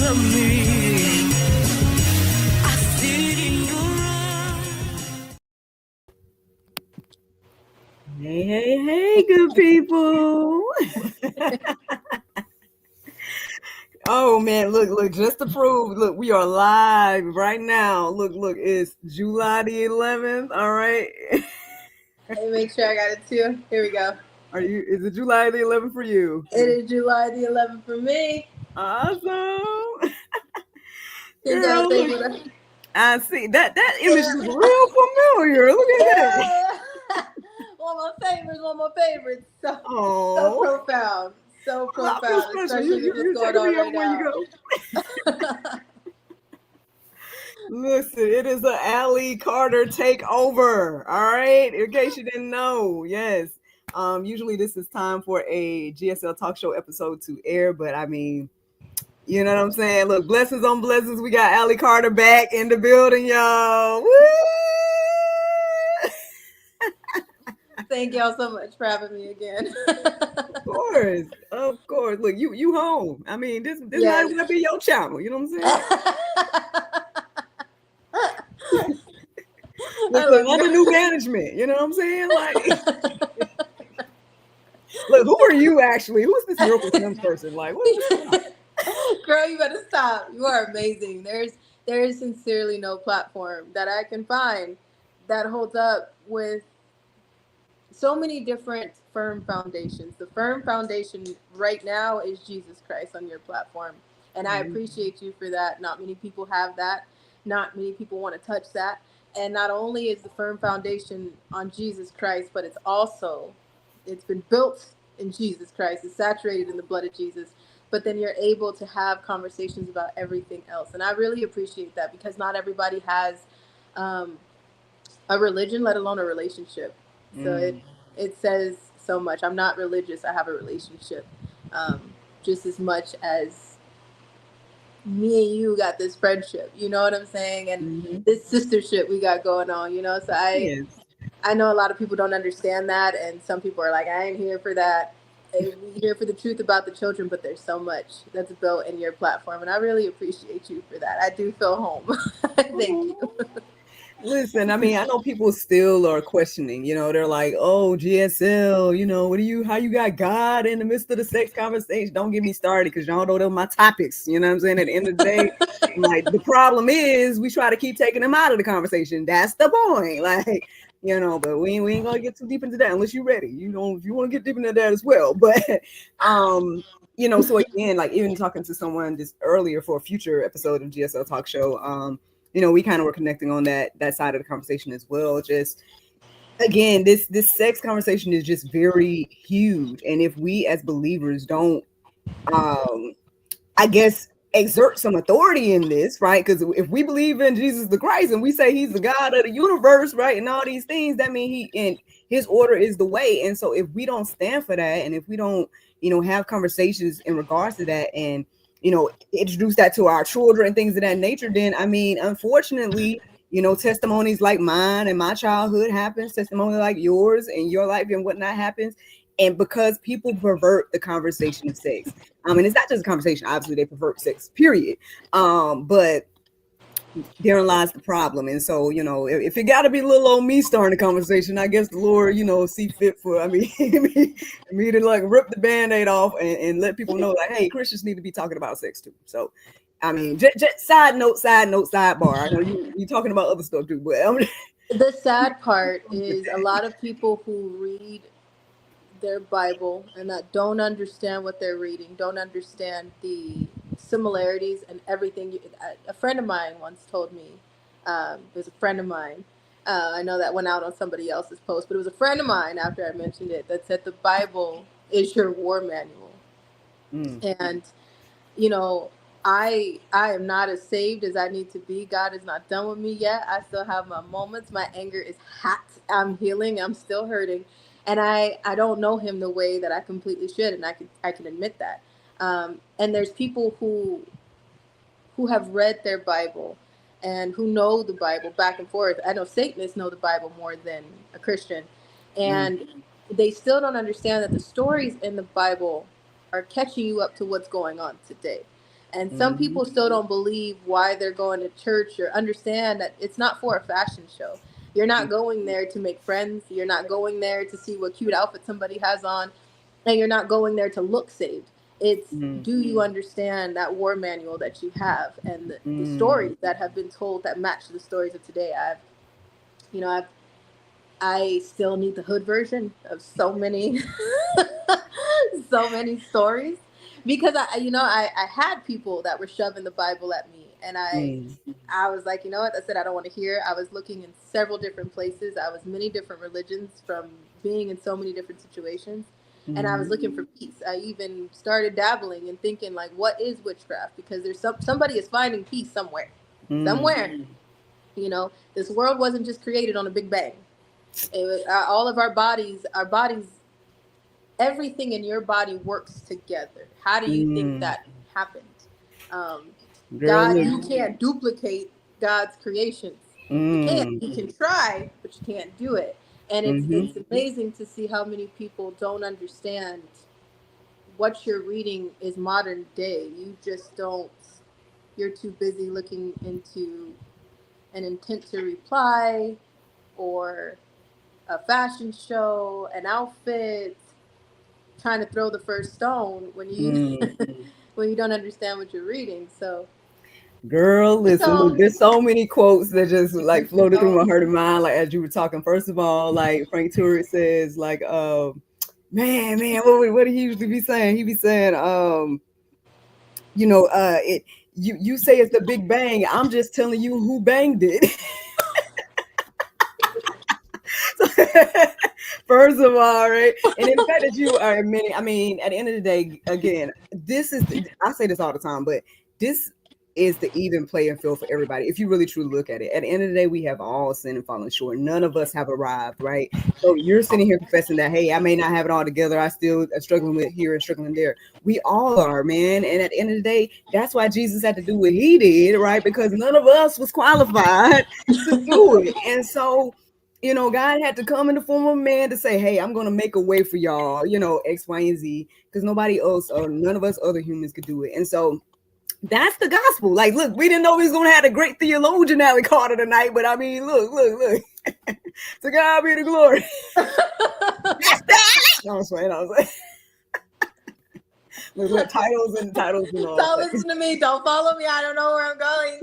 of me. I see it in your eyes. Hey, hey, hey, good people. Oh man, look, just to prove, look, we are live right now. Look, it's July the 11th. All right. Let me make sure I got it too. Here we go. Is it July the 11th for you? It is July the 11th for me. Awesome. Think I was able to. I see that image is real familiar. Look at that. One of my favorites. So profound. So profound, especially with what's going on right now. Listen, it is an Allie Carter takeover. All right, in case you didn't know, yes. Usually this is time for a GSL Talk Show episode to air, but I mean, you know what I'm saying? Look, blessings on blessings. We got Allie Carter back in the building, y'all. Woo! Thank y'all so much for having me again. Of course. Look, you home. I mean, this might as well be your channel. You know what I'm saying? Look, under new management. You know what I'm saying? Like, look, who are you actually? Who's this Miracle Sims person? Like, what's this? Girl, you better stop. You are amazing. There is sincerely no platform that I can find that holds up with so many different firm foundations. The firm foundation right now is Jesus Christ on your platform. And I appreciate you for that. Not many people have that. Not many people want to touch that. And not only is the firm foundation on Jesus Christ, but it's been built in Jesus Christ. It's saturated in the blood of Jesus. But then you're able to have conversations about everything else. And I really appreciate that because not everybody has a religion, let alone a relationship. So it says so much. I'm not religious. I have a relationship just as much as me and you got this friendship. You know what I'm saying? And this sistership we got going on, you know? So I know a lot of people don't understand that. And some people are like, I ain't here for that. We're here for the truth about the children, but there's so much that's built in your platform. And I really appreciate you for that. I do feel home. Thank you. Listen, I mean, I know people still are questioning, you know, they're like, oh, GSL, you know, how you got God in the midst of the sex conversation? Don't get me started because y'all know they're my topics, you know what I'm saying? At the end of the day, like, the problem is we try to keep taking them out of the conversation. That's the point. Like, you know, but we ain't gonna get too deep into that unless you're ready. You know, if you want to get deep into that as well. But you know, so again, like even talking to someone just earlier for a future episode of GSL Talk Show, you know, we kind of were connecting on that side of the conversation as well. Just again, this sex conversation is just very huge. And if we as believers don't, I guess, exert some authority in this, right? Because if we believe in Jesus the Christ and we say he's the God of the universe, right, and all these things, that means his order is the way. And so if we don't stand for that, and if we don't, you know, have conversations in regards to that, and you know, introduce that to our children and things of that nature, then I mean, unfortunately, you know, testimonies like mine and my childhood happens, testimony like yours and your life and whatnot happens. And because people pervert the conversation of sex, and it's not just a conversation, obviously they pervert sex, period. But therein lies the problem. And so, you know, if it got to be little old me starting the conversation, I guess the Lord, you know, see fit for, me to like rip the Band-Aid off and let people know like, hey, Christians need to be talking about sex too. So, I mean, just side note, sidebar. I know you talking about other stuff too, but the sad part is a lot of people who read their Bible and that don't understand what they're reading, don't understand the similarities and everything. A friend of mine once told me, there's a friend of mine, I know that went out on somebody else's post, but it was a friend of mine after I mentioned it that said the Bible is your war manual. And, you know, I am not as saved as I need to be. God is not done with me yet. I still have my moments. My anger is hot. I'm healing. I'm still hurting. And I don't know him the way that I completely should. And I can admit that. And there's people who have read their Bible and who know the Bible back and forth. I know Satanists know the Bible more than a Christian. And they still don't understand that the stories in the Bible are catching you up to what's going on today. And some people still don't believe why they're going to church or understand that it's not for a fashion show. You're not going there to make friends. You're not going there to see what cute outfit somebody has on. And you're not going there to look saved. It's, do you understand that war manual that you have and the stories that have been told that match the stories of today? I still need the hood version of so many, so many stories, because I had people that were shoving the Bible at me, and I was like, you know what? I said, I don't want to hear it. I was looking in several different places. I was many different religions from being in so many different situations. And I was looking for peace. I even started dabbling and thinking, like, what is witchcraft? Because there's somebody is finding peace somewhere. Somewhere. You know, this world wasn't just created on a big bang. It was, all of our bodies, everything in your body works together. How do you think that happened? God, you can't duplicate God's creations. You can't. You can try, but you can't do it. And it's amazing to see how many people don't understand what you're reading is modern day. You just don't. You're too busy looking into an intent to reply or a fashion show, an outfit, trying to throw the first stone when you when you don't understand what you're reading. So, girl, listen, look, there's so many quotes that just like floated through my heart and mind, like as you were talking. First of all, like Frank Turek says, like, man, what did he usually be saying? He be saying, you say it's the Big Bang. I'm just telling you who banged it. First of all, right? And in the fact that you are admitting, I mean, at the end of the day, again, I say this all the time, but this is the even playing field for everybody. If you really truly look at it, at the end of the day, we have all sinned and fallen short. None of us have arrived, right? So you're sitting here confessing that, hey, I may not have it all together. I still am struggling with here and struggling there. We all are, man. And at the end of the day, that's why Jesus had to do what he did, right? Because none of us was qualified to do it. And so, God had to come in the form of a man to say, hey, I'm going to make a way for y'all, X, Y, and Z, because nobody else or none of us other humans could do it. And so that's the gospel. Like, look, we didn't know we was going to have a great theologian Allie Carter tonight, but I mean, look. To God be the glory. That's the Allie. I was saying. Look, titles and all. Don't listen to me. Don't follow me. I don't know where I'm going.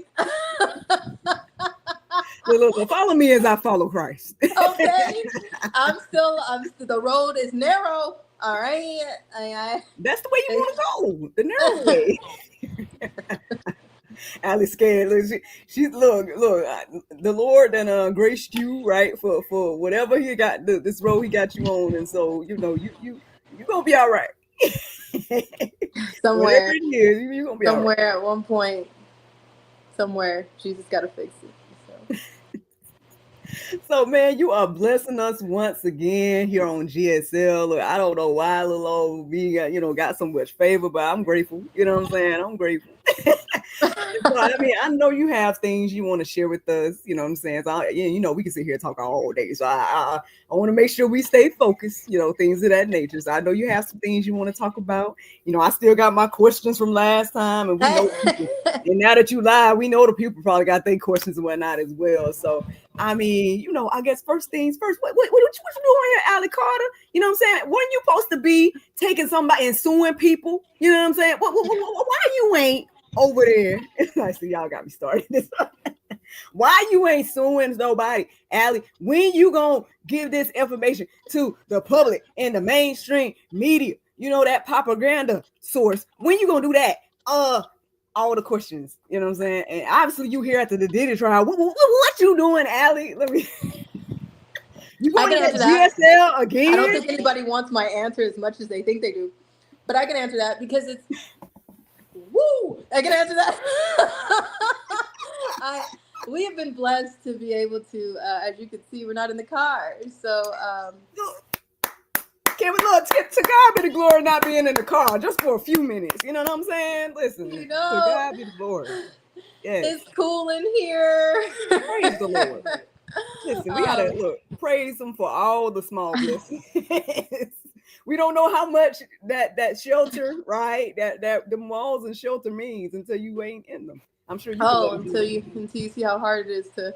Look, follow me as I follow Christ. Okay. I'm still, the road is narrow. All right. That's the way you want to go. The narrow way. Allie's scared. Look, she's look. The Lord and graced you, right, for whatever he got, this road he got you on, and so you gonna be all right. Somewhere it is, you're gonna be somewhere all right. At one point, somewhere, Jesus got to fix it. So. So, man, you are blessing us once again here on GSL. Look, I don't know why little old me got so much favor, but I'm grateful. You know what I'm saying? I'm grateful. So, I mean, I know you have things you want to share with us. You know what I'm saying? So, we can sit here and talk all day. So I want to make sure we stay focused, things of that nature. So I know you have some things you want to talk about. I still got my questions from last time, and we know and now that you live, we know the people probably got their questions and whatnot as well. So I mean, I guess first things first. What you doing here, Allie Carter? You know what I'm saying? Weren't you supposed to be taking somebody and suing people? You know what I'm saying? Why you ain't over there? I see y'all got me started. Why you ain't suing nobody, Allie? When you gonna give this information to the public and the mainstream media? That propaganda source. When you gonna do that? All the questions, you know what I'm saying? And obviously you here after the Diddy trial. What you doing, Allie? Let me. You going to that GSL again? I don't think anybody wants my answer as much as they think they do, but I can answer that because it's. Woo! I can answer that. We have been blessed to be able to, as you can see, we're not in the car, so. Can we look to God be the glory not being in the car just for a few minutes? You know what I'm saying? Listen, to God be the glory. Yes. It's cool in here. Praise the Lord. Listen, we gotta praise him for all the small blessings. we don't know how much that shelter, right? That the malls and shelter means until you ain't in them. I'm sure you can let Oh, them do that. until you see how hard it is to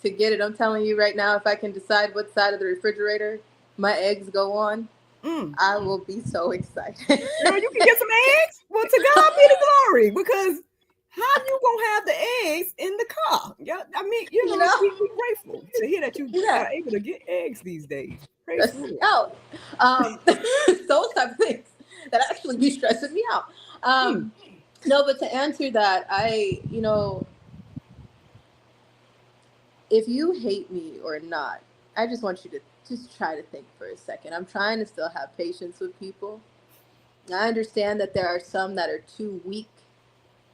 get it. I'm telling you right now, if I can decide what side of the refrigerator my eggs go on, Mm. I will be so excited. Girl, you can get some eggs. Well, to God be the glory, because how you gonna have the eggs in the car? Yeah, I mean, You know? we grateful to hear that you Yeah. are able to get eggs these days. Praise the Stress me Lord. out. Those type of things that actually be stressing me out. Mm. No, but to answer that, if you hate me or not, I just want you to just try to think for a second. I'm trying to still have patience with people. I understand that there are some that are too weak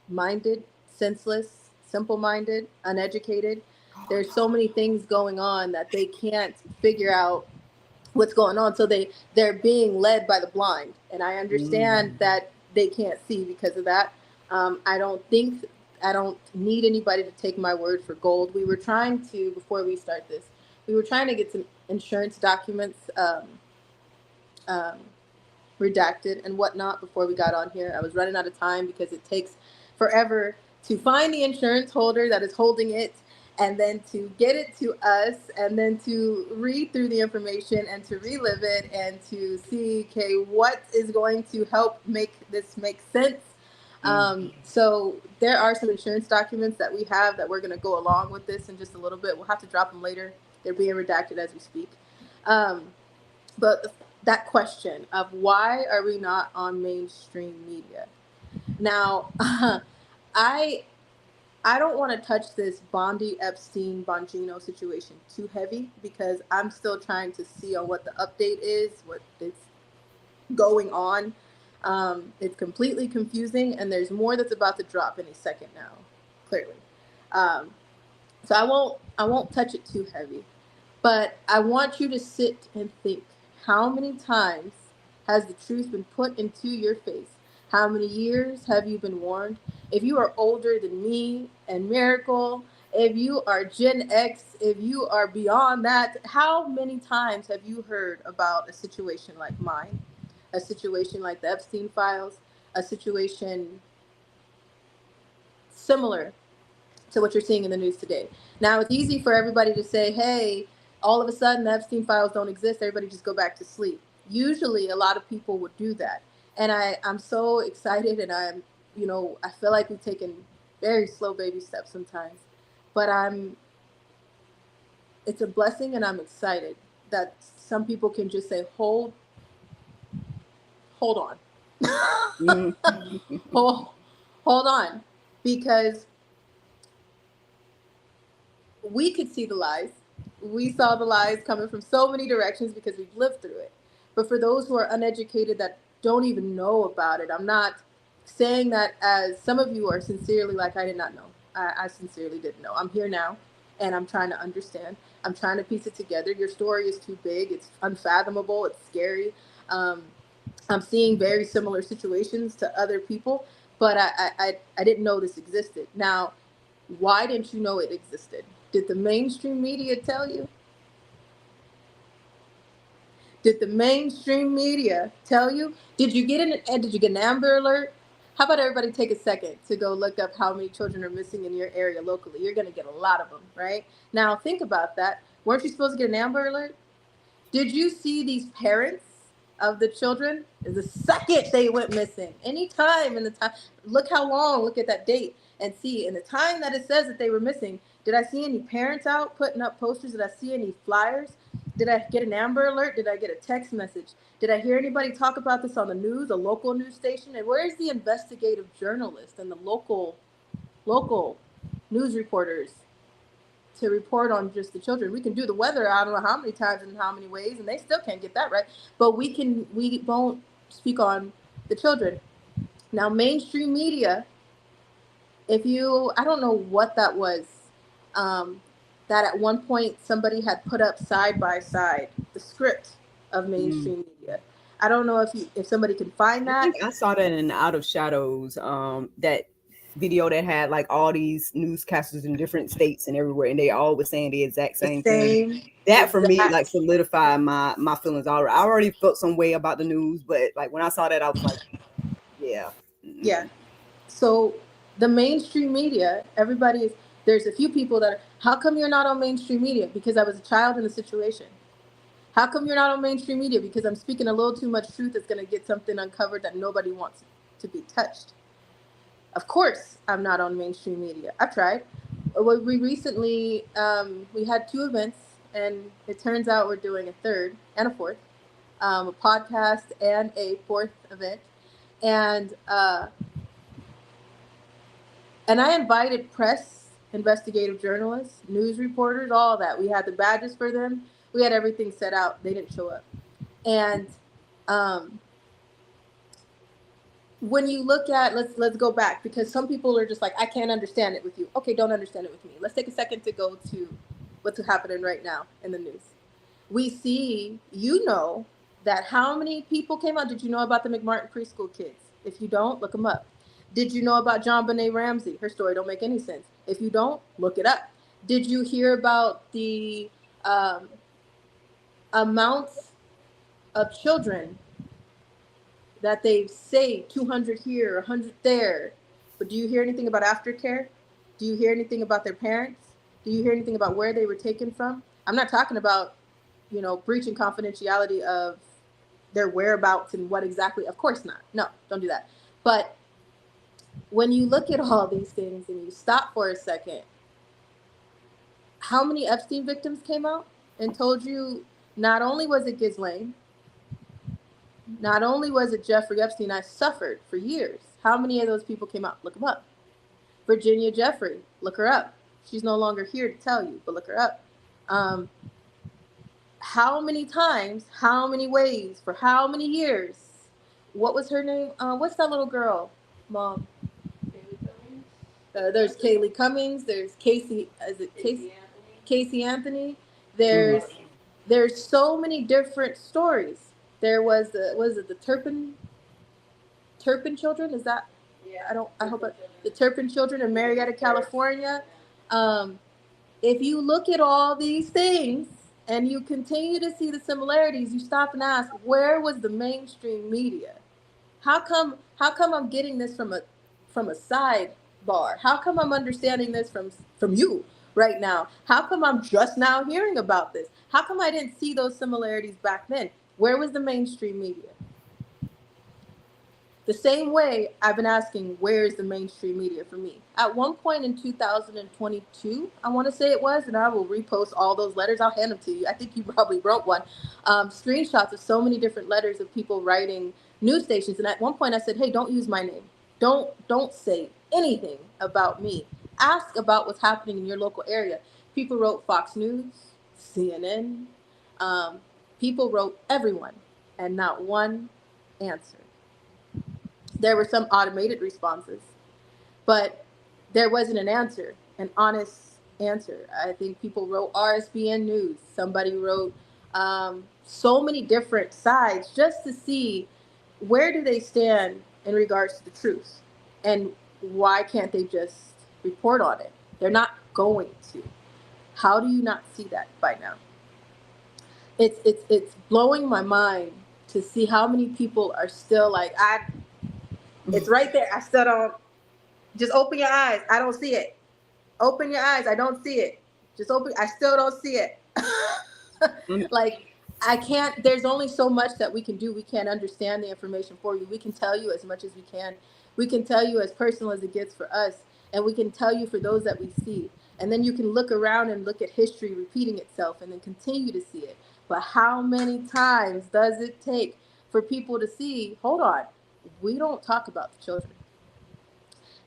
minded, senseless, simple minded, uneducated. There's so many things going on that they can't figure out what's going on, so they're being led by the blind, and I understand Mm. that they can't see because of that. I don't need anybody to take my word for gold. We were trying to, before we start this, we were trying to get some insurance documents um, redacted and whatnot before we got on here. I was running out of time because it takes forever to find the insurance holder that is holding it, and then to get it to us, and then to read through the information and to relive it and to see, okay, what is going to help make this make sense. Mm. So there are some insurance documents that we have that we're going to go along with this in just a little bit. We'll have to drop them later. They're being redacted as we speak. Um, but that question of why are we not on mainstream media now? I I don't want to touch this Bondi Epstein Bonino situation too heavy because I'm still trying to see on what the update is, what is going on. It's completely confusing, and there's more that's about to drop any second now, clearly. Um, so I won't touch it too heavy. But I want you to sit and think, how many times has the truth been put into your face? How many years have you been warned? If you are older than me and Miracle, if you are Gen X, if you are beyond that, how many times have you heard about a situation like mine? A situation like the Epstein files? A situation similar to what you're seeing in the news today. Now, it's easy for everybody to say, hey, all of a sudden the Epstein files don't exist. Everybody just go back to sleep. Usually, a lot of people would do that. And I'm so excited, and I feel like we've taken very slow baby steps sometimes. But it's a blessing, and I'm excited that some people can just say, hold on. Mm. hold, hold on. Because we could see the lies. We saw the lies coming from so many directions because we've lived through it. But for those who are uneducated that don't even know about it, I'm not saying that as some of you are sincerely like, I did not know. I sincerely didn't know. I'm here now and I'm trying to understand. I'm trying to piece it together. Your story is too big, it's unfathomable, it's scary. Um, I'm seeing very similar situations to other people, but I didn't know this existed. Now, why didn't you know it existed? Did the mainstream media tell you? Did the mainstream media tell you? Did you get an Amber Alert? How about everybody take a second to go look up how many children are missing in your area locally? You're going to get a lot of them, right? Now think about that. Weren't you supposed to get an Amber Alert? Did you see these parents of the children? The second they went missing, any time in the time, look how long, look at that date and see. In the time that it says that they were missing, did I see any parents out putting up posters? Did I see any flyers? Did I get an Amber Alert? Did I get a text message? Did I hear anybody talk about this on the news, a local news station? And where's the investigative journalist and the local news reporters to report on just the children? We can do the weather, I don't know how many times and how many ways, and they still can't get that right. But we won't speak on the children. Now, mainstream media, I don't know what that was, um, that at one point somebody had put up side by side the script of Mm. mainstream media. I don't know if somebody can find I that. think I saw that in Out of Shadows. That video that had like all these newscasters in different states and everywhere, and they all were saying the exact The same thing. same. That for me, like, exact. solidified my feelings already. I already felt some way about the news, but like when I saw that, I was like, yeah. Yeah. So the mainstream media, everybody is. There's a few people that are. How come you're not on mainstream media? Because I was a child in the situation. How come you're not on mainstream media? Because I'm speaking a little too much truth that's going to get something uncovered that nobody wants to be touched. Of course, I'm not on mainstream media. I've tried. Well, we recently we had 2 events, and it turns out we're doing a third and a fourth, a podcast and a 4th event, and I invited press, investigative journalists, news reporters, all that. We had the badges for them. We had everything set out. They didn't show up, and um, when you look at let's go back, because some people are just like, I can't understand it with you. Okay, don't understand it with me. Let's take a second to go to what's happening right now in the news. We see, that how many people came out. Did you know about the McMartin preschool kids? If you don't, look them up. Did you know about John Benet Ramsey? Her story don't make any sense. If you don't, look it up. Did you hear about the amounts of children that they say 200 here, 100 there? But do you hear anything about aftercare? Do you hear anything about their parents? Do you hear anything about where they were taken from? I'm not talking about, breaching confidentiality of their whereabouts and what exactly. Of course not. No, don't do that. But when you look at all these things and you stop for a second, how many Epstein victims came out and told you not only was it Ghislaine, not only was it Jeffrey Epstein, I suffered for years. How many of those people came out? Look them up. Virginia Jeffrey, look her up. She's no longer here to tell you, but look her up. How many times, how many ways, for how many years? What was her name? What's that little girl, Mom? There's Kaylee Cummings. There's Casey. Is it Casey? Casey Anthony. There's so many different stories. There was the Turpin children? Is that? I hope the Turpin children in Marietta, California. If you look at all these things and you continue to see the similarities, you stop and ask, where was the mainstream media? How come I'm getting this from a sidebar? How come I'm understanding this from you right now? How come I'm just now hearing about this? How come I didn't see those similarities back then? Where was the mainstream media? The same way I've been asking, where's the mainstream media for me? At one point in 2022, I want to say it was, and I will repost all those letters. I'll hand them to you. I think you probably wrote one. Screenshots of so many different letters of people writing news stations. And at one point I said, hey, don't use my name. Don't say anything about me. Ask about what's happening in your local area. People wrote Fox News, CNN. People wrote everyone, and not one answer. There were some automated responses, but there wasn't an answer, an honest answer. I think people wrote RSBN News. Somebody wrote so many different sides just to see where do they stand in regards to the truth, and why can't they just report on it? They're not going to. How do you not see that by now? It's blowing my mind to see how many people are still like, it's right there. I still don't. Just open your eyes. I don't see it. Open your eyes. I don't see it. Just open. I still don't see it. Like, I can't. There's only so much that we can do. We can't understand the information for you. We can tell you as much as we can. We can tell you as personal as it gets for us, and we can tell you for those that we see. And then you can look around and look at history repeating itself, and then continue to see it. But how many times does it take for people to see? Hold on. We don't talk about the children.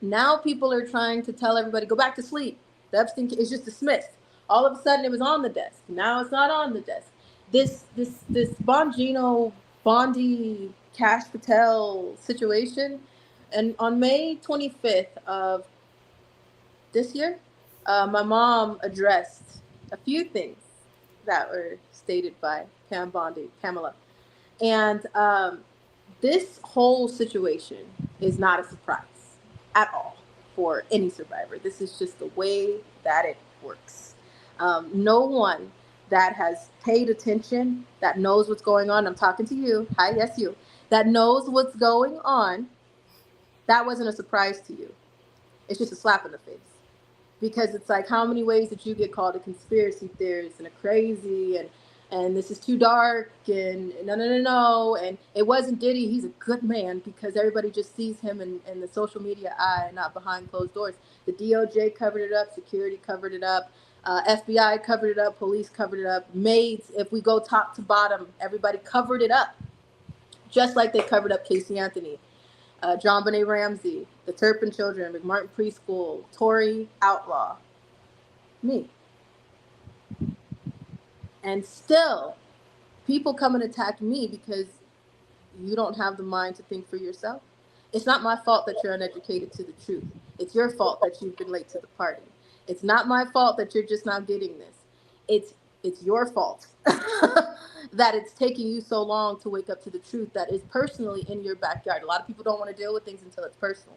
Now people are trying to tell everybody, go back to sleep. The Epstein is just dismissed. All of a sudden it was on the desk. Now it's not on the desk. This Bonino, Bondi, Cash Patel situation. And on May 25th of this year, my mom addressed a few things that were stated by Pam Bondi, Pamela. And this whole situation is not a surprise at all. for any survivor. This is just the way that it works. No one that has paid attention, that knows what's going on, I'm talking to you, hi, yes, you, that knows what's going on, that wasn't a surprise to you. It's just a slap in the face. Because it's like, how many ways did you get called a conspiracy theorist and a crazy and this is too dark and no, and it wasn't Diddy, he's a good man, because everybody just sees him in the social media eye, not behind closed doors. The DOJ covered it up, security covered it up, FBI covered it up, police covered it up, maids, if we go top to bottom, everybody covered it up, just like they covered up Casey Anthony, John Benet Ramsey, the Turpin children, McMartin Preschool, Tory Outlaw, me. And still, people come and attack me because you don't have the mind to think for yourself. It's not my fault that you're uneducated to the truth. It's your fault that you've been late to the party. It's not my fault that you're just not getting this. It's your fault that it's taking you so long to wake up to the truth that is personally in your backyard. A lot of people don't want to deal with things until it's personal.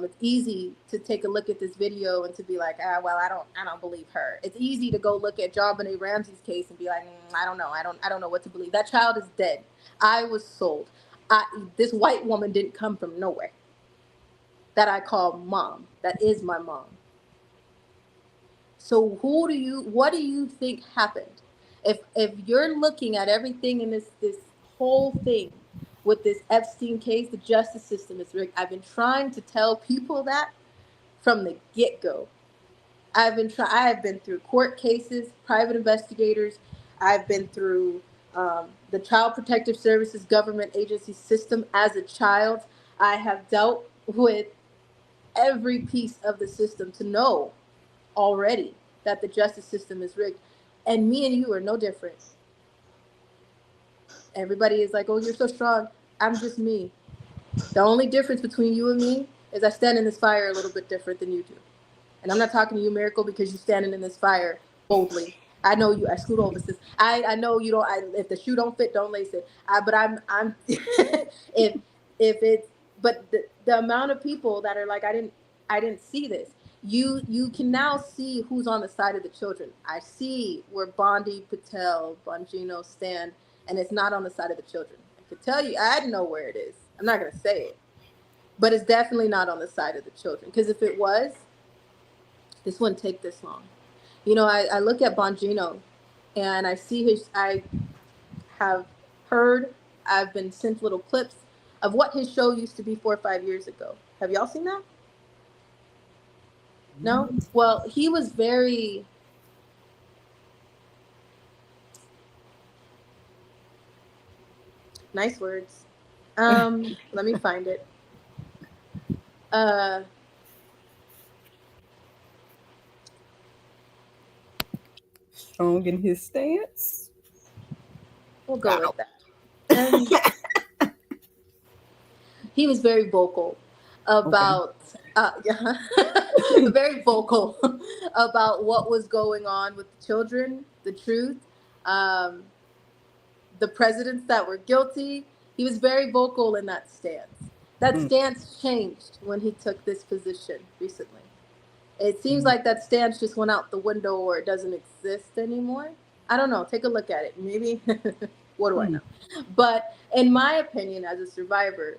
It's easy to take a look at this video and to be like, well, I don't believe her. It's easy to go look at John Benet Ramsey's case and be like, I don't know. I don't know what to believe. That child is dead. I was sold. This white woman didn't come from nowhere that I call mom. That is my mom. So what do you think happened? If you're looking at everything in this whole thing with this Epstein case, the justice system is rigged. I've been trying to tell people that from the get-go. I have been through court cases, private investigators. I've been through the Child Protective Services government agency system as a child. I have dealt with every piece of the system to know already that the justice system is rigged. And me and you are no different. Everybody is like, oh, you're so strong. I'm just me. The only difference between you and me is I stand in this fire a little bit different than you do. And I'm not talking to you, Miracle, because you're standing in this fire boldly. I know you. I scoot over this. I know you don't. If the shoe don't fit, don't lace it. But I'm. if it's. But the amount of people that are like, I didn't see this. You can now see who's on the side of the children. I see where Bondi, Patel, Bonino stand, and it's not on the side of the children. I could tell you, I know where it is. I'm not gonna say it, but it's definitely not on the side of the children. Because if it was, this wouldn't take this long. You know, I look at Bonino, and I see I have heard, I've been sent little clips of what his show used to be 4 or 5 years ago. Have y'all seen that? No? Well, he was very... Nice words. Let me find it. Strong in his stance. We'll go with that. He was very vocal about, very vocal about what was going on with the children, the truth, the presidents that were guilty. He was very vocal in that stance. That stance changed when he took this position recently. It seems like that stance just went out the window, or it doesn't exist anymore. I don't know. Take a look at it. Maybe. What do I know? But in my opinion, as a survivor,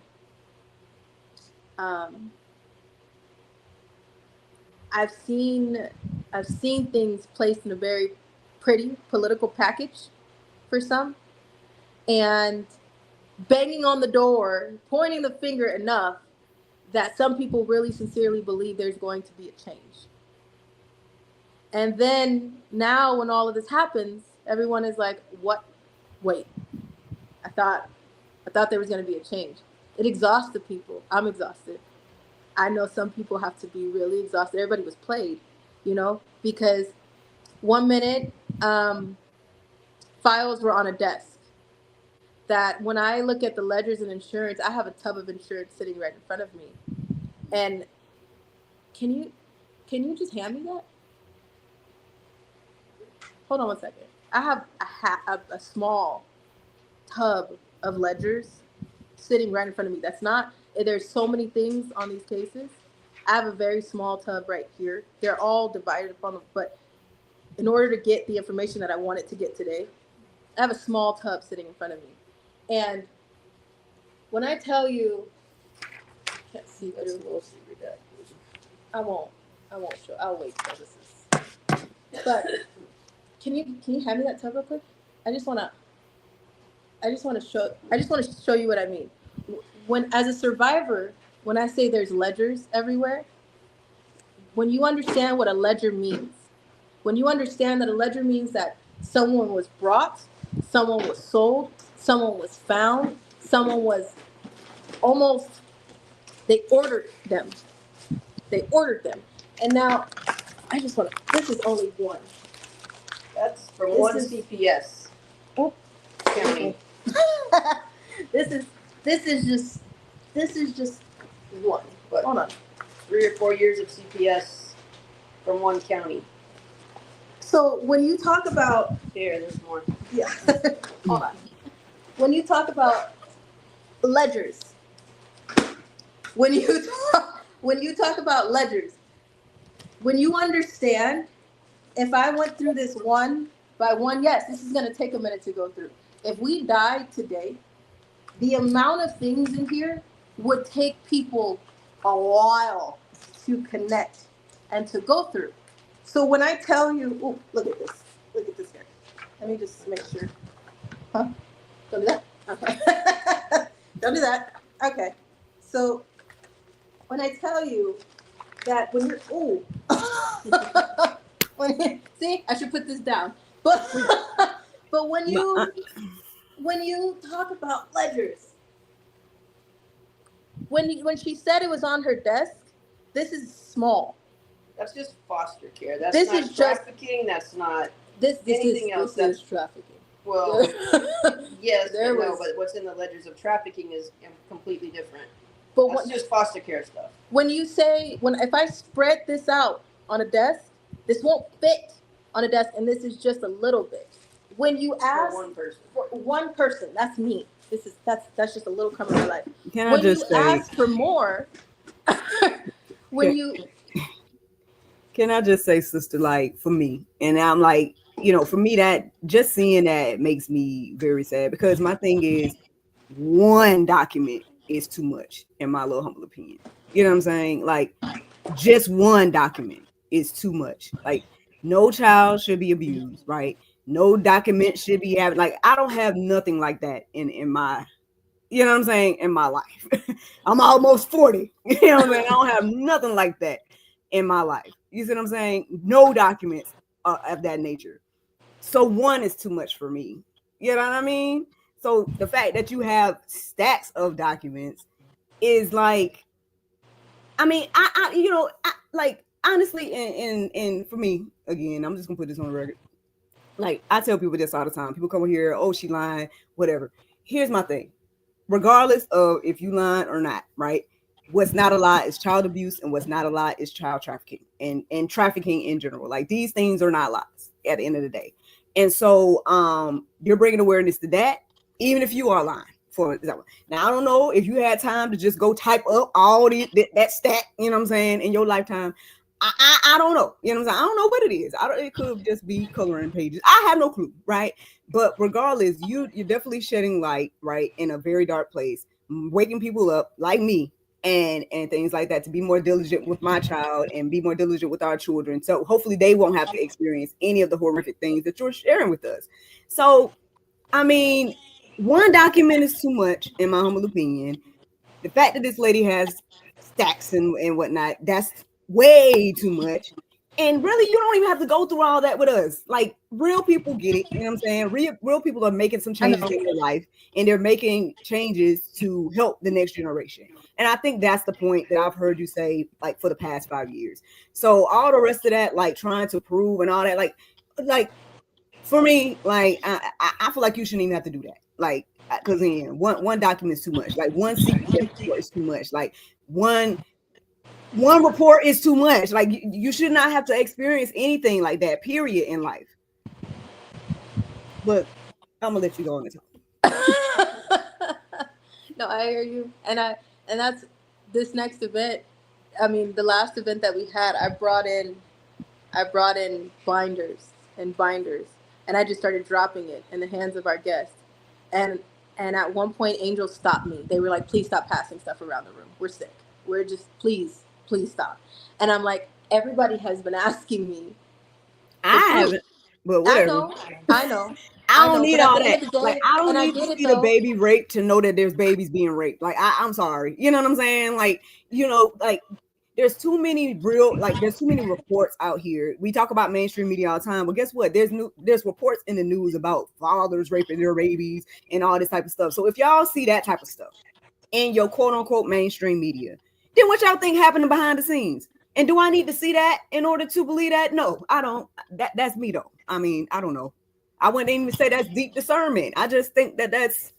I've seen things placed in a very pretty political package for some, and banging on the door, pointing the finger enough that some people really sincerely believe there's going to be a change. And then now when all of this happens, everyone is like, what? Wait, I thought there was going to be a change. It exhausts the people. I'm exhausted. I know some people have to be really exhausted. Everybody was played, you know, because 1 minute files were on a desk that when I look at the ledgers and insurance, I have a tub of insurance sitting right in front of me. And can you just hand me that? Hold on 1 second. I have a small tub of ledgers sitting right in front of me. There's so many things on these cases. I have a very small tub right here. They're all divided upon them, but in order to get the information that I wanted to get today, I have a small tub sitting in front of me. And when I tell you, can't see through. I won't show. I'll wait till this is. But can you hand me that tub real quick? I just want to show you what I mean. When, as a survivor, when I say there's ledgers everywhere, when you understand what a ledger means, when you understand that a ledger means that someone was brought, someone was sold, someone was found, someone was almost, they ordered them. And now, I just want to, this is only one. That's from This one is- CPS Oh. county. This is just one. What? Hold on. 3 or 4 years of CPS from one county. So when you talk about, Here, there's more. yeah, hold on. When you talk about ledgers, when you talk about ledgers, when you understand, if I went through this one by one, yes, this is going to take a minute to go through. If we died today, the amount of things in here would take people a while to connect and to go through. So when I tell you, oh, look at this here. Let me just make sure. Huh? Don't do that. Okay. Don't do that. Okay. So when I tell you that when you're, see, I should put this down. But when you talk about ledgers, when she said it was on her desk, this is small. That's just foster care. That's This not is just- trafficking. That's not, This Anything else, this is that's- trafficking. well, yes, There but no, was- but what's in the ledgers of trafficking is completely different. But That's just foster care stuff. when you say, if I spread this out on a desk, this won't fit on a desk, and this is just a little bit. When you For ask one person. for one person, that's me. That's just a little crumb of my life. Can I When you just say? ask for more, when you Can I just say, sister, like for me, and I'm like, for me, that just seeing that makes me very sad, because my thing is, one document is too much, in my little humble opinion. You know what I'm saying? Like, just one document is too much. Like, no child should be abused, right? No document should be having, like, I don't have nothing like that in my, you know what I'm saying, in my life. I'm almost 40. You know what I'm saying? I don't have nothing like that in my life. You see what I'm saying? No documents of that nature. So one is too much for me. You know what I mean? So the fact that you have stacks of documents is like, I mean, I like, honestly, and for me, again, I'm just gonna put this on the record. Like, I tell people this all the time. People come over here, oh, she lying, whatever. Here's my thing. Regardless of if you lying or not, right? What's not a lie is child abuse, and what's not a lie is child trafficking and trafficking in general. Like, these things are not lies at the end of the day. And so you're bringing awareness to that, even if you are lying. For example, now I don't know if you had time to just go type up all that stack, you know what I'm saying, in your lifetime. I don't know, you know what I'm saying. I don't know what it is. It could just be coloring pages. I have no clue, right? But regardless, you're definitely shedding light, right, in a very dark place, waking people up like me and things like that, to be more diligent with my child and be more diligent with our children. So hopefully they won't have to experience any of the horrific things that you're sharing with us. So, I mean, one document is too much, in my humble opinion. The fact that this lady has stacks and whatnot, that's way too much. And really, you don't even have to go through all that with us. Like, real people get it. You know what I'm saying? Real people are making some changes in their life, and they're making changes to help the next generation. And I think that's the point that I've heard you say, like, for the past 5 years. So all the rest of that, like trying to prove and all that, like for me, like I feel like you shouldn't even have to do that. Like, because again, one document is too much. Like, one secret report is too much. Like, one report is too much. Like, you should not have to experience anything like that, period, in life. But I'm gonna let you go on the talk. No, I hear you, and that's this next event. I mean, the last event that we had, I brought in binders, and I just started dropping it in the hands of our guests. And and at one point, angels stopped me. They were like, "Please stop passing stuff around the room. We're sick. We're just please stop." And I'm like, everybody has been asking me for I proof. haven't, but I whatever. know, I know, I I don't know. need But at all the end that. of the Like, day, I don't and I need to get it see the though. baby rape to know that there's babies being raped. Like, I'm sorry. You know what I'm saying? Like, like there's too many there's too many reports out here. We talk about mainstream media all the time, but guess what? There's reports in the news about fathers raping their babies and all this type of stuff. So if y'all see that type of stuff in your quote unquote mainstream media, then what y'all think happening behind the scenes? And do I need to see that in order to believe that? No, I don't. That's me though. I mean, I don't know. I wouldn't even say that's deep discernment. I just think that's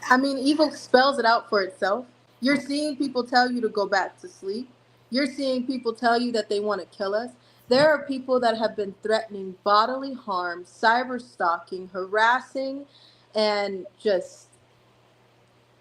I mean, evil spells it out for itself. You're seeing people tell you to go back to sleep. You're seeing people tell you that they want to kill us. There are people that have been threatening bodily harm, cyber stalking, harassing, and just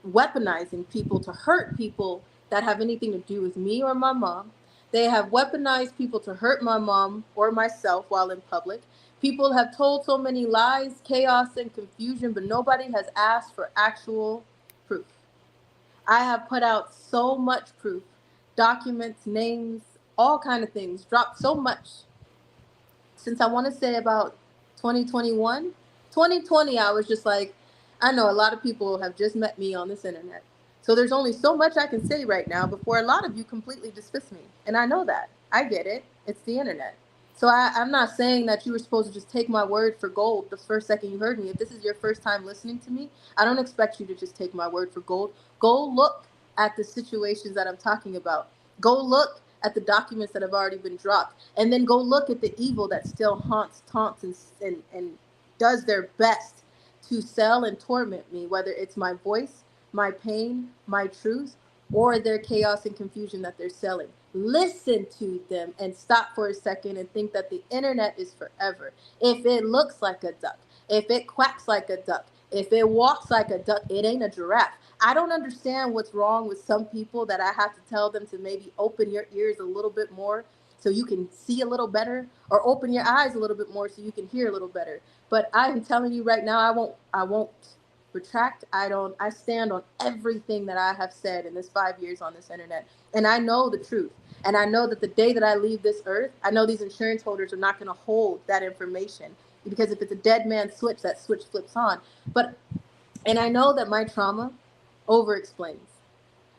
weaponizing people to hurt people that have anything to do with me or my mom. They have weaponized people to hurt my mom or myself while in public. People have told so many lies, chaos, and confusion, but nobody has asked for actual proof. I have put out so much proof, documents, names, all kind of things, dropped so much since I want to say about 2021. 2020, I was just like, I know a lot of people have just met me on this internet. So there's only so much I can say right now before a lot of you completely dismiss me. And I know that. I get it. It's the internet. So I'm not saying that you were supposed to just take my word for gold the first second you heard me. If this is your first time listening to me, I don't expect you to just take my word for gold. Go look at the situations that I'm talking about. Go look at the documents that have already been dropped, and then go look at the evil that still haunts, taunts, and does their best to sell and torment me, whether it's my voice, my pain, my truth, or their chaos and confusion that they're selling. Listen to them and stop for a second and think that the internet is forever. If it looks like a duck, if it quacks like a duck, if it walks like a duck, it ain't a giraffe. I don't understand what's wrong with some people that I have to tell them to maybe open your ears a little bit more so you can see a little better, or open your eyes a little bit more so you can hear a little better. But I am telling you right now, I won't retract. I stand on everything that I have said in this 5 years on this internet. And I know the truth. And I know that the day that I leave this earth, I know these insurance holders are not going to hold that information, because if it's a dead man's switch, that switch flips on. But and I know that my trauma over explains,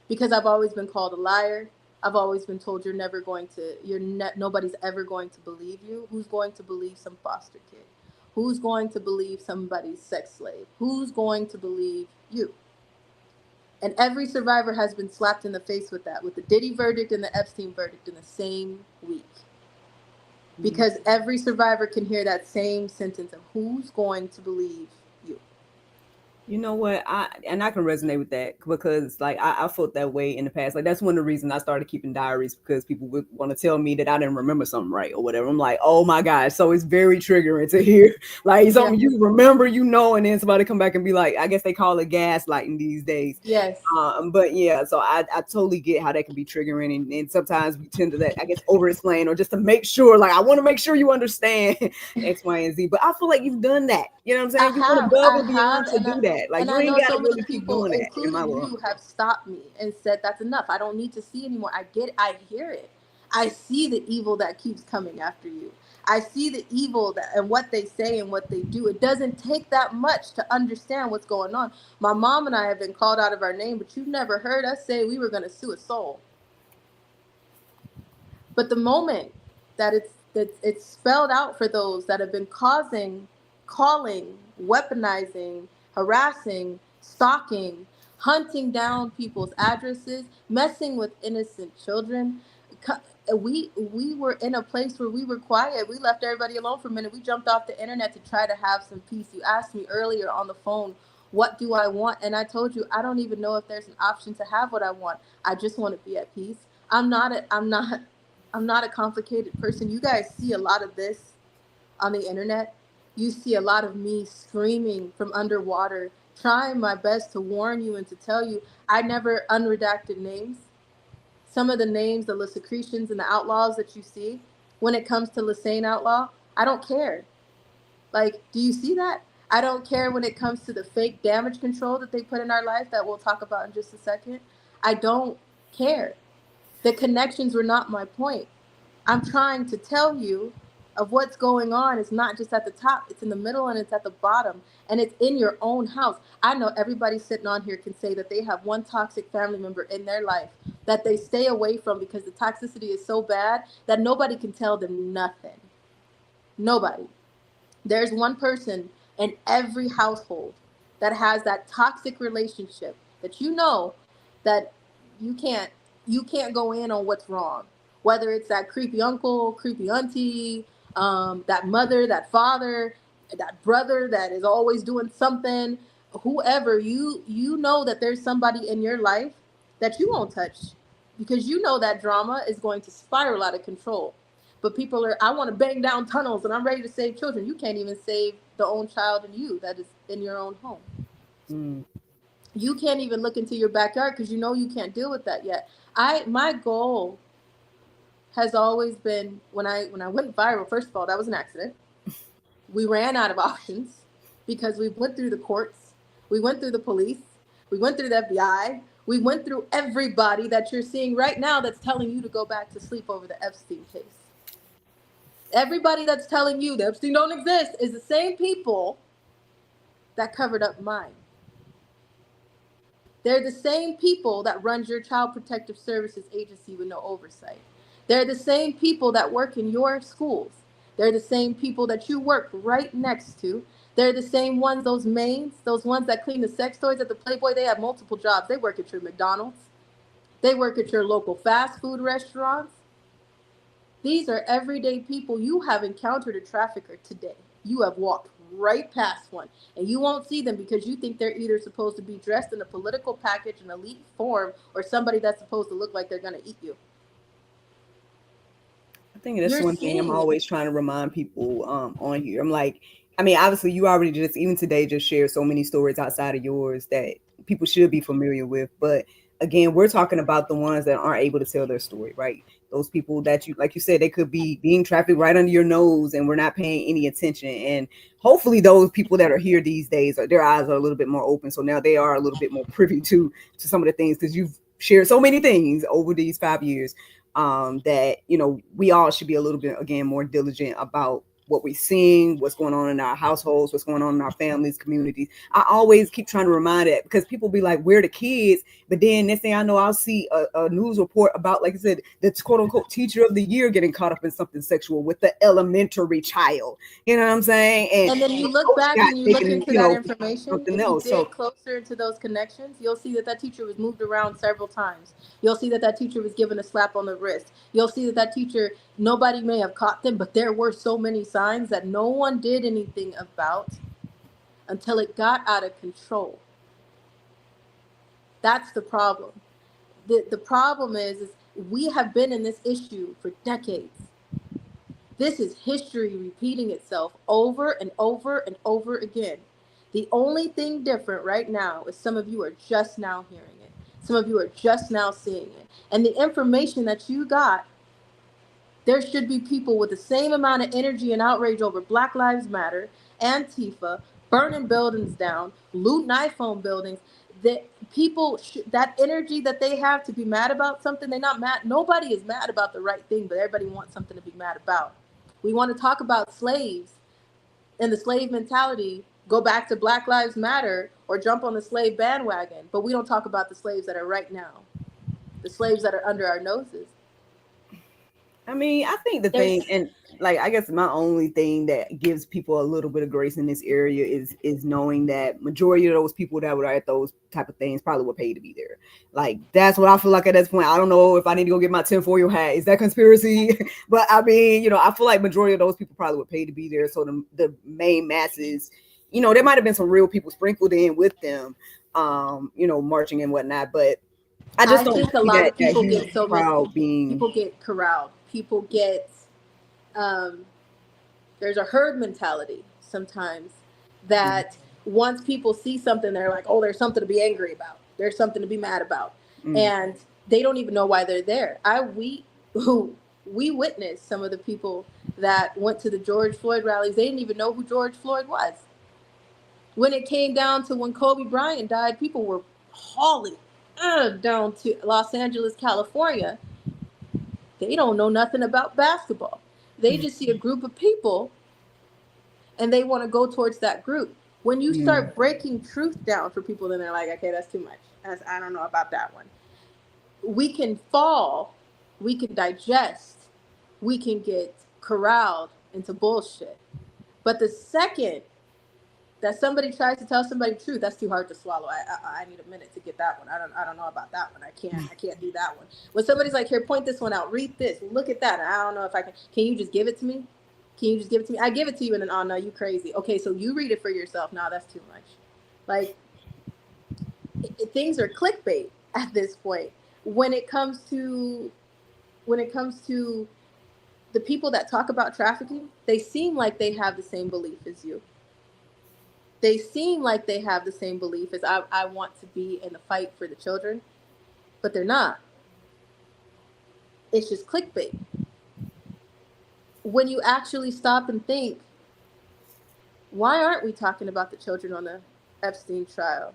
because I've always been called a liar. I've always been told nobody's ever going to believe you. Who's going to believe some foster kid? Who's going to believe somebody's sex slave? Who's going to believe you? And every survivor has been slapped in the face with that, with the Diddy verdict and the Epstein verdict in the same week. Because every survivor can hear that same sentence of who's going to believe you. You know what? I can resonate with that, because like I felt that way in the past. Like, that's one of the reasons I started keeping diaries, because people would want to tell me that I didn't remember something right or whatever. I'm like, oh my gosh. So it's very triggering to hear like something you remember, and then somebody come back and be like, I guess they call it gaslighting these days. Yes. But yeah, so I totally get how that can be triggering, and sometimes we tend to I guess over explain, or just to make sure, like, I want to make sure you understand X, Y, and Z. But I feel like you've done that. You know what I'm saying? You went above and beyond to do that. Like, And you I ain't know got so to many really keep people, doing that in my including world. you, have stopped me and said, that's enough. I don't need to see anymore. I get it. I hear it. I see the evil that keeps coming after you. I see the evil and what they say and what they do. It doesn't take that much to understand what's going on. My mom and I have been called out of our name, but you've never heard us say we were going to sue a soul. But the moment that it's spelled out for those that have been calling, weaponizing, harassing, stalking, hunting down people's addresses, messing with innocent children, we were in a place where we were quiet. We left everybody alone for a minute. We jumped off the internet to try to have some peace. You asked me earlier on the phone, what do I want? And I told you, I don't even know if there's an option to have what I want. I just want to be at peace. I'm not a complicated person. You guys see a lot of this on the internet. You see a lot of me screaming from underwater, trying my best to warn you and to tell you I never unredacted names. some of the names, the Secretions and the outlaws that you see, when it comes to Lassane Outlaw, I don't care. Like, do you see that? I don't care when it comes to the fake damage control that they put in our life that we'll talk about in just a second. I don't care. The connections were not my point. I'm trying to tell you of what's going on. It's not just at the top, it's in the middle and it's at the bottom, and it's in your own house. I know everybody sitting on here can say that they have one toxic family member in their life that they stay away from because the toxicity is so bad that nobody can tell them nothing. Nobody. There's one person in every household that has that toxic relationship that you know that you can't go in on what's wrong. Whether it's that creepy uncle, creepy auntie, that mother, that father, that brother that is always doing something, whoever, you know that there's somebody in your life that you won't touch because you know that drama is going to spiral out of control. But people are, I want to bang down tunnels and I'm ready to save children. You can't even save the own child in you that is in your own home. Mm. You can't even look into your backyard because you know you can't deal with that yet. My goal has always been, when I went viral, first of all, that was an accident. We ran out of options because we went through the courts, we went through the police, we went through the FBI, we went through everybody that you're seeing right now that's telling you to go back to sleep over the Epstein case. Everybody that's telling you that Epstein don't exist is the same people that covered up mine. They're the same people that runs your Child Protective Services agency with no oversight. They're the same people that work in your schools. They're the same people that you work right next to. They're the same ones, those maids, those ones that clean the sex toys at the Playboy. They have multiple jobs. They work at your McDonald's. They work at your local fast food restaurants. These are everyday people. You have encountered a trafficker today. You have walked right past one, and you won't see them because you think they're either supposed to be dressed in a political package, an elite form, or somebody that's supposed to look like they're going to eat you. I think that's You're one thing I'm seeing it. always trying to remind people on here. I'm like, I mean, obviously you already just, even today, just shared so many stories outside of yours that people should be familiar with. But again, we're talking about the ones that aren't able to tell their story, right? Those people that you, like you said, they could be being trafficked right under your nose and we're not paying any attention. And hopefully those people that are here these days, their eyes are a little bit more open. So now they are a little bit more privy to some of the things, because you've shared so many things over these 5 years. That, you know, we all should be a little bit, again, more diligent about what we're seeing, what's going on in our households, what's going on in our families, communities. I always keep trying to remind it because people be like, we're the kids. But then next thing I know, I'll see a news report about, like I said, the quote unquote teacher of the year getting caught up in something sexual with the elementary child. You know what I'm saying? And then you look back and you look into that information. Something If you else. dig So closer into those connections, you'll see that teacher was moved around several times. You'll see that teacher was given a slap on the wrist. You'll see that teacher, nobody may have caught them, but there were so many signs that no one did anything about until it got out of control. That's the problem. The problem is we have been in this issue for decades. This is history repeating itself over and over and over again. The only thing different right now is some of you are just now hearing it. Some of you are just now seeing it. And the information that you got, there should be people with the same amount of energy and outrage over Black Lives Matter, Antifa, burning buildings down, looting iPhone buildings. That people, that energy that they have to be mad about something, they're not mad. Nobody is mad about the right thing, but everybody wants something to be mad about. We want to talk about slaves and the slave mentality, go back to Black Lives Matter or jump on the slave bandwagon, but we don't talk about the slaves that are right now, the slaves that are under our noses. I mean, I think the thing, and like, I guess my only thing that gives people a little bit of grace in this area is knowing that majority of those people that were at those type of things probably were paid to be there. Like, that's what I feel like at this point. I don't know if I need to go get my tinfoil hat. Is that conspiracy? But I mean, you know, I feel like majority of those people probably were paid to be there. So the main masses, you know, there might have been some real people sprinkled in with them, you know, marching and whatnot. But I just don't think a see lot that, of people that get huge so crowd being. people get corralled. People get there's a herd mentality sometimes that once people see something, they're like, oh, there's something to be angry about. There's something to be mad about. And They don't even know why they're there. We witnessed some of the people that went to the George Floyd rallies. They didn't even know who George Floyd was. When it came down to when Kobe Bryant died, people were hauling down to Los Angeles, California. They don't know nothing about basketball. They just see a group of people and they want to go towards that group. When you start breaking truth down for people, then they're like, okay, that's too much. I don't know about that one. We can fall, we can digest, we can get corralled into bullshit. But the second that somebody tries to tell somebody the truth, that's too hard to swallow. I need a minute to get that one. I don't know about that one. I can't do that one. When somebody's like, here, point this one out, read this, look at that. And I don't know if I can you just give it to me? Can you just give it to me? I give it to you and then, oh no, you crazy. Okay, so you read it for yourself. No, that's too much. Like, things are clickbait at this point. When it comes to the people that talk about trafficking, they seem like they have the same belief as you. They seem like they have the same belief as I want to be in the fight for the children, but they're not. It's just clickbait. When you actually stop and think, why aren't we talking about the children on the Epstein trial?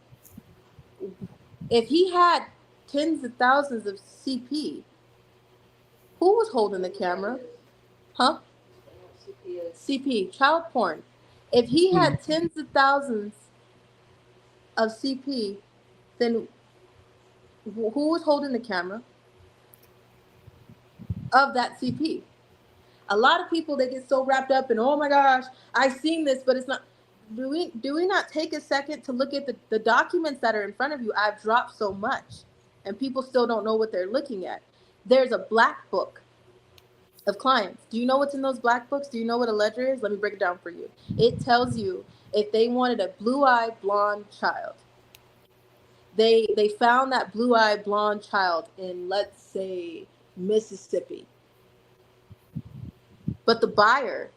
If he had tens of thousands of CP, who was holding the camera? Huh? CP, child porn. If he had tens of thousands of CP, then who was holding the camera of that CP? A lot of people, they get so wrapped up in, oh my gosh, I've seen this, but it's not. Do we not take a second to look at the documents that are in front of you? I've dropped so much, and people still don't know what they're looking at. There's a black book of clients. Do you know what's in those black books? Do you know what a ledger is? Let me break it down for you. It tells you if they wanted a blue-eyed blonde child. They found that blue-eyed blonde child in, let's say, Mississippi. But the buyer,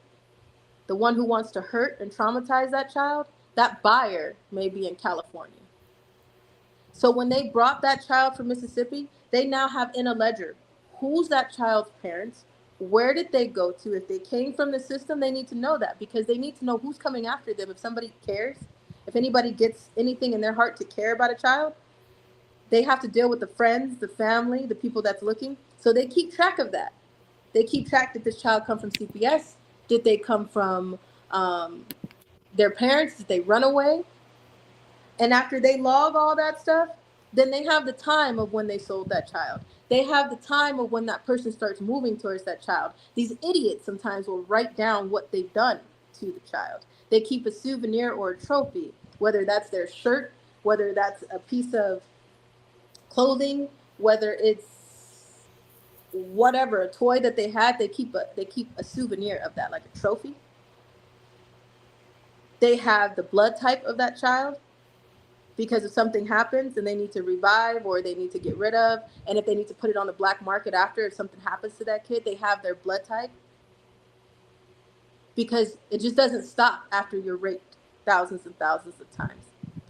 the one who wants to hurt and traumatize that child, that buyer may be in California. So when they brought that child from Mississippi, they now have in a ledger, who's that child's parents? Where did they go to? If they came from the system, they need to know that, because they need to know who's coming after them. If somebody cares, if anybody gets anything in their heart to care about a child, they have to deal with the friends, the family, the people that's looking. So they keep track of that. They keep track, did this child come from CPS? Did they come from their parents? Did they run away? And after they log all that stuff, then they have the time of when they sold that child. They have the time of when that person starts moving towards that child. These idiots sometimes will write down what they've done to the child. They keep a souvenir or a trophy, whether that's their shirt, whether that's a piece of clothing, whether it's whatever, a toy that they had. They keep a souvenir of that, like a trophy. They have the blood type of that child, because if something happens and they need to revive or they need to get rid of, and if they need to put it on the black market after, if something happens to that kid, they have their blood type, because it just doesn't stop after you're raped thousands and thousands of times.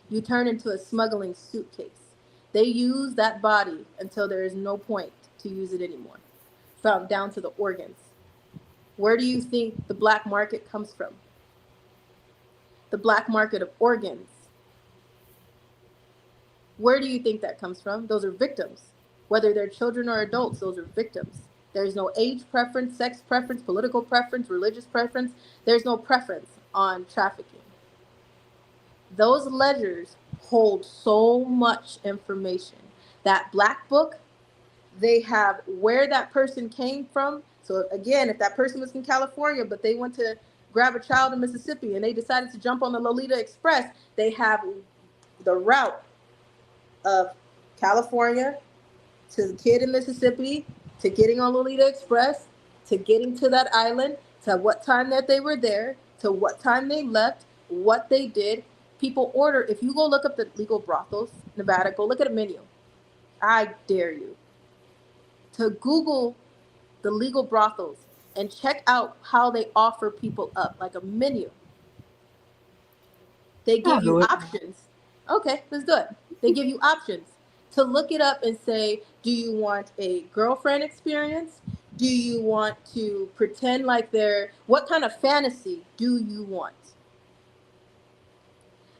You turn into a smuggling suitcase. They use that body until there is no point to use it anymore, from down to the organs. Where do you think the black market comes from? The black market of organs. Where do you think that comes from? Those are victims. Whether they're children or adults, those are victims. There's no age preference, sex preference, political preference, religious preference. There's no preference on trafficking. Those ledgers hold so much information. That black book, they have where that person came from. So again, if that person was in California, but they went to grab a child in Mississippi and they decided to jump on the Lolita Express, they have the route of California to the kid in Mississippi, to getting on Lolita Express, to getting to that island, to what time that they were there, to what time they left, what they did. People order. If you go look up the legal brothels, Nevada, go look at a menu. I dare you to Google the legal brothels and check out how they offer people up, like a menu. They give you options. Okay, let's do it. They give you options to look it up and say, do you want a girlfriend experience? Do you want to pretend like what kind of fantasy do you want?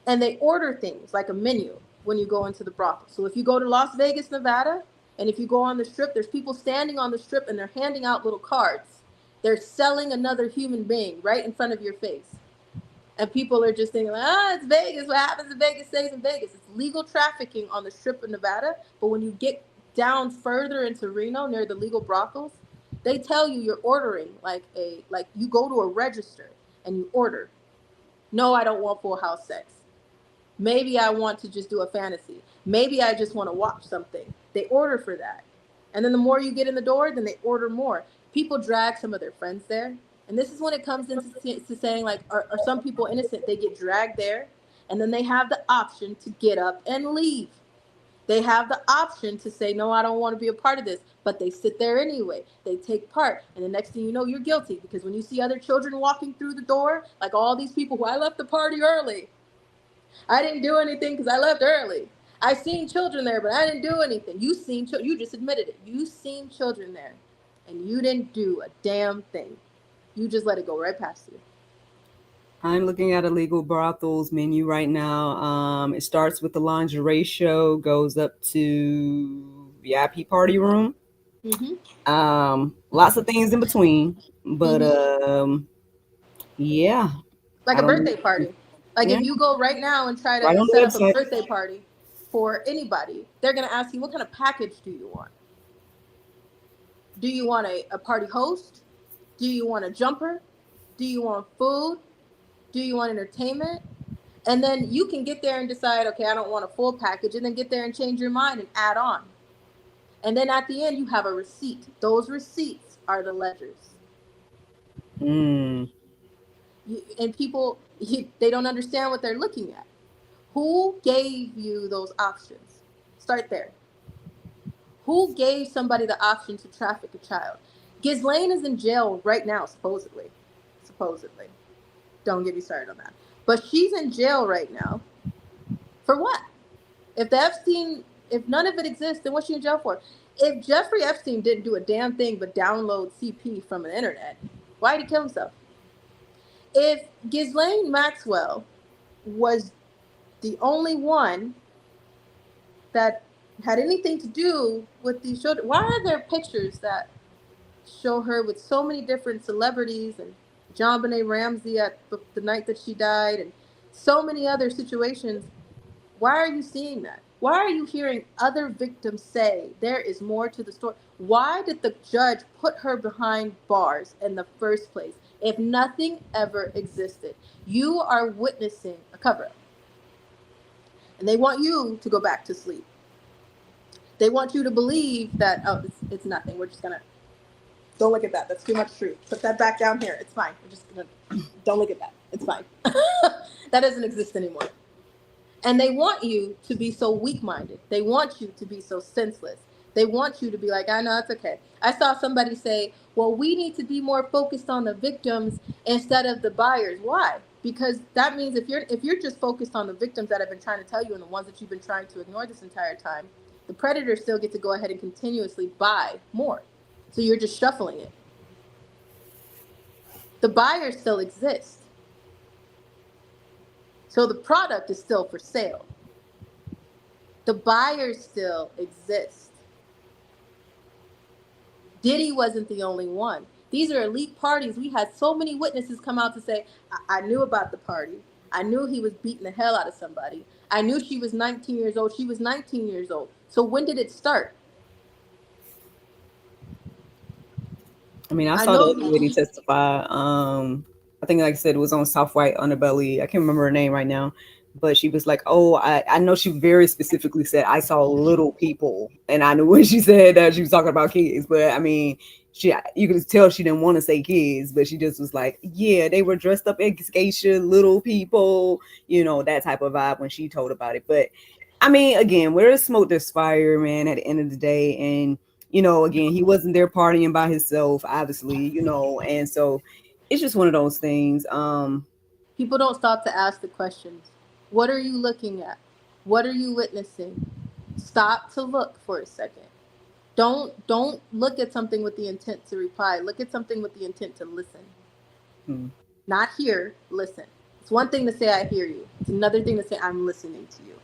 And they order things like a menu when you go into the brothel. So if you go to Las Vegas, Nevada, and if you go on the strip, there's people standing on the strip and they're handing out little cards. They're selling another human being right in front of your face. And people are just thinking, it's Vegas. What happens in Vegas stays in Vegas. It's legal trafficking on the strip of Nevada. But when you get down further into Reno near the legal brothels, they tell you you're ordering like you go to a register and you order. No, I don't want full house sex. Maybe I want to just do a fantasy. Maybe I just want to watch something. They order for that. And then the more you get in the door, then they order more. People drag some of their friends there. And this is when it comes into saying, like, are some people innocent? They get dragged there, and then they have the option to get up and leave. They have the option to say, no, I don't want to be a part of this. But they sit there anyway. They take part. And the next thing you know, you're guilty. Because when you see other children walking through the door, like all these people who I left the party early. I didn't do anything because I left early. I seen children there, but I didn't do anything. You just admitted it. You seen children there, and you didn't do a damn thing. You just let it go right past you. I'm looking at a legal brothels menu right now. It starts with the lingerie show, goes up to VIP party room. Lots of things in between, but yeah. Like I a don't birthday know. party. Like Yeah. if you go right now and try Right to on the set up a website. birthday party for anybody, they're going to ask you, what kind of package do you want? Do you want a party host? Do you want a jumper? Do you want food? Do you want entertainment? And then you can get there and decide, okay, I don't want a full package, and then get there and change your mind and add on. And then at the end, you have a receipt. Those receipts are the ledgers. And people, they don't understand what they're looking at. Who gave you those options? Start there. Who gave somebody the option to traffic a child? Ghislaine is in jail right now, supposedly. Supposedly. Don't get me started on that. But she's in jail right now. For what? If none of it exists, then what's she in jail for? If Jeffrey Epstein didn't do a damn thing but download CP from the internet, why did he kill himself? If Ghislaine Maxwell was the only one that had anything to do with these children, why are there pictures that show her with so many different celebrities and John Benet Ramsey at the night that she died and so many other situations? Why are you seeing that? Why are you hearing other victims say there is more to the story? Why did the judge put her behind bars in the first place if nothing ever existed? You are witnessing a cover-up. And they want you to go back to sleep. They want you to believe that, it's nothing. We're just going to, don't look at that. That's too much truth. Put that back down here. It's fine. We're just going to, don't look at that. It's fine. That doesn't exist anymore. And they want you to be so weak-minded. They want you to be so senseless. They want you to be like, I know, it's okay. I saw somebody say, well, we need to be more focused on the victims instead of the buyers. Why? Because that means if you're just focused on the victims that I've been trying to tell you and the ones that you've been trying to ignore this entire time, the predators still get to go ahead and continuously buy more. So you're just shuffling it. The buyers still exist. So the product is still for sale. The buyers still exist. Diddy wasn't the only one. These are elite parties. We had so many witnesses come out to say, I knew about the party. I knew he was beating the hell out of somebody. I knew she was 19 years old. She was 19 years old. So when did it start? I mean, I saw the other lady testify. I think, like I said, it was on Soft White Underbelly. I can't remember her name right now, but she was like, "Oh, I know." She very specifically said, "I saw little people," and I knew when she said that she was talking about kids. But I mean, you could tell she didn't want to say kids, but she just was like, "Yeah, they were dressed up as geisha, little people," that type of vibe when she told about it. But I mean, again, where there's smoke, there's fire, man. At the end of the day, and again, he wasn't there partying by himself, obviously, and so it's just one of those things. People don't stop to ask the questions. What are you looking at? What are you witnessing? Stop to look for a second. Don't look at something with the intent to reply. Look at something with the intent to listen. Hmm. Not hear, listen. It's one thing to say I hear you. It's another thing to say I'm listening to you.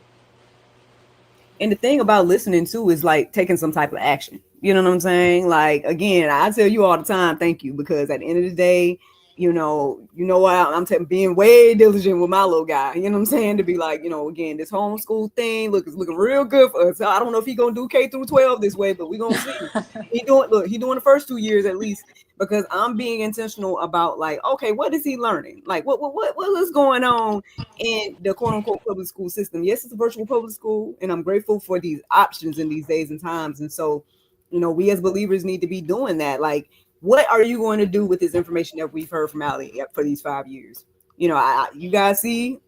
And the thing about listening too is like taking some type of action. You know what I'm saying? Like again, I tell you all the time, thank you, because at the end of the day, what I'm being way diligent with my little guy. You know what I'm saying? To be like, again, this homeschool thing is looking real good for us. So I don't know if he's gonna do K through 12 this way, but we're gonna see. He doing the first 2 years at least, because I'm being intentional about like, okay, what is he learning? Like what is going on in the quote unquote public school system? Yes, it's a virtual public school, and I'm grateful for these options in these days and times. And so, we as believers need to be doing that. Like, what are you going to do with this information that we've heard from Ali for these 5 years? You guys see,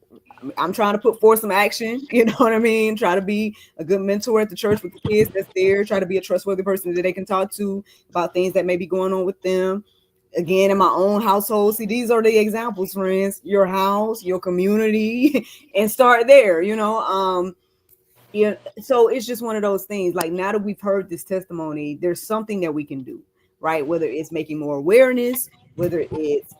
I'm trying to put forth some action. You know what I mean? Try to be a good mentor at the church with the kids that's there. Try to be a trustworthy person that they can talk to about things that may be going on with them. Again, in my own household, see, these are the examples, friends. Your house, your community, and start there. Yeah, so it's just one of those things. Like, now that we've heard this testimony, there's something that we can do, right? Whether it's making more awareness, whether it's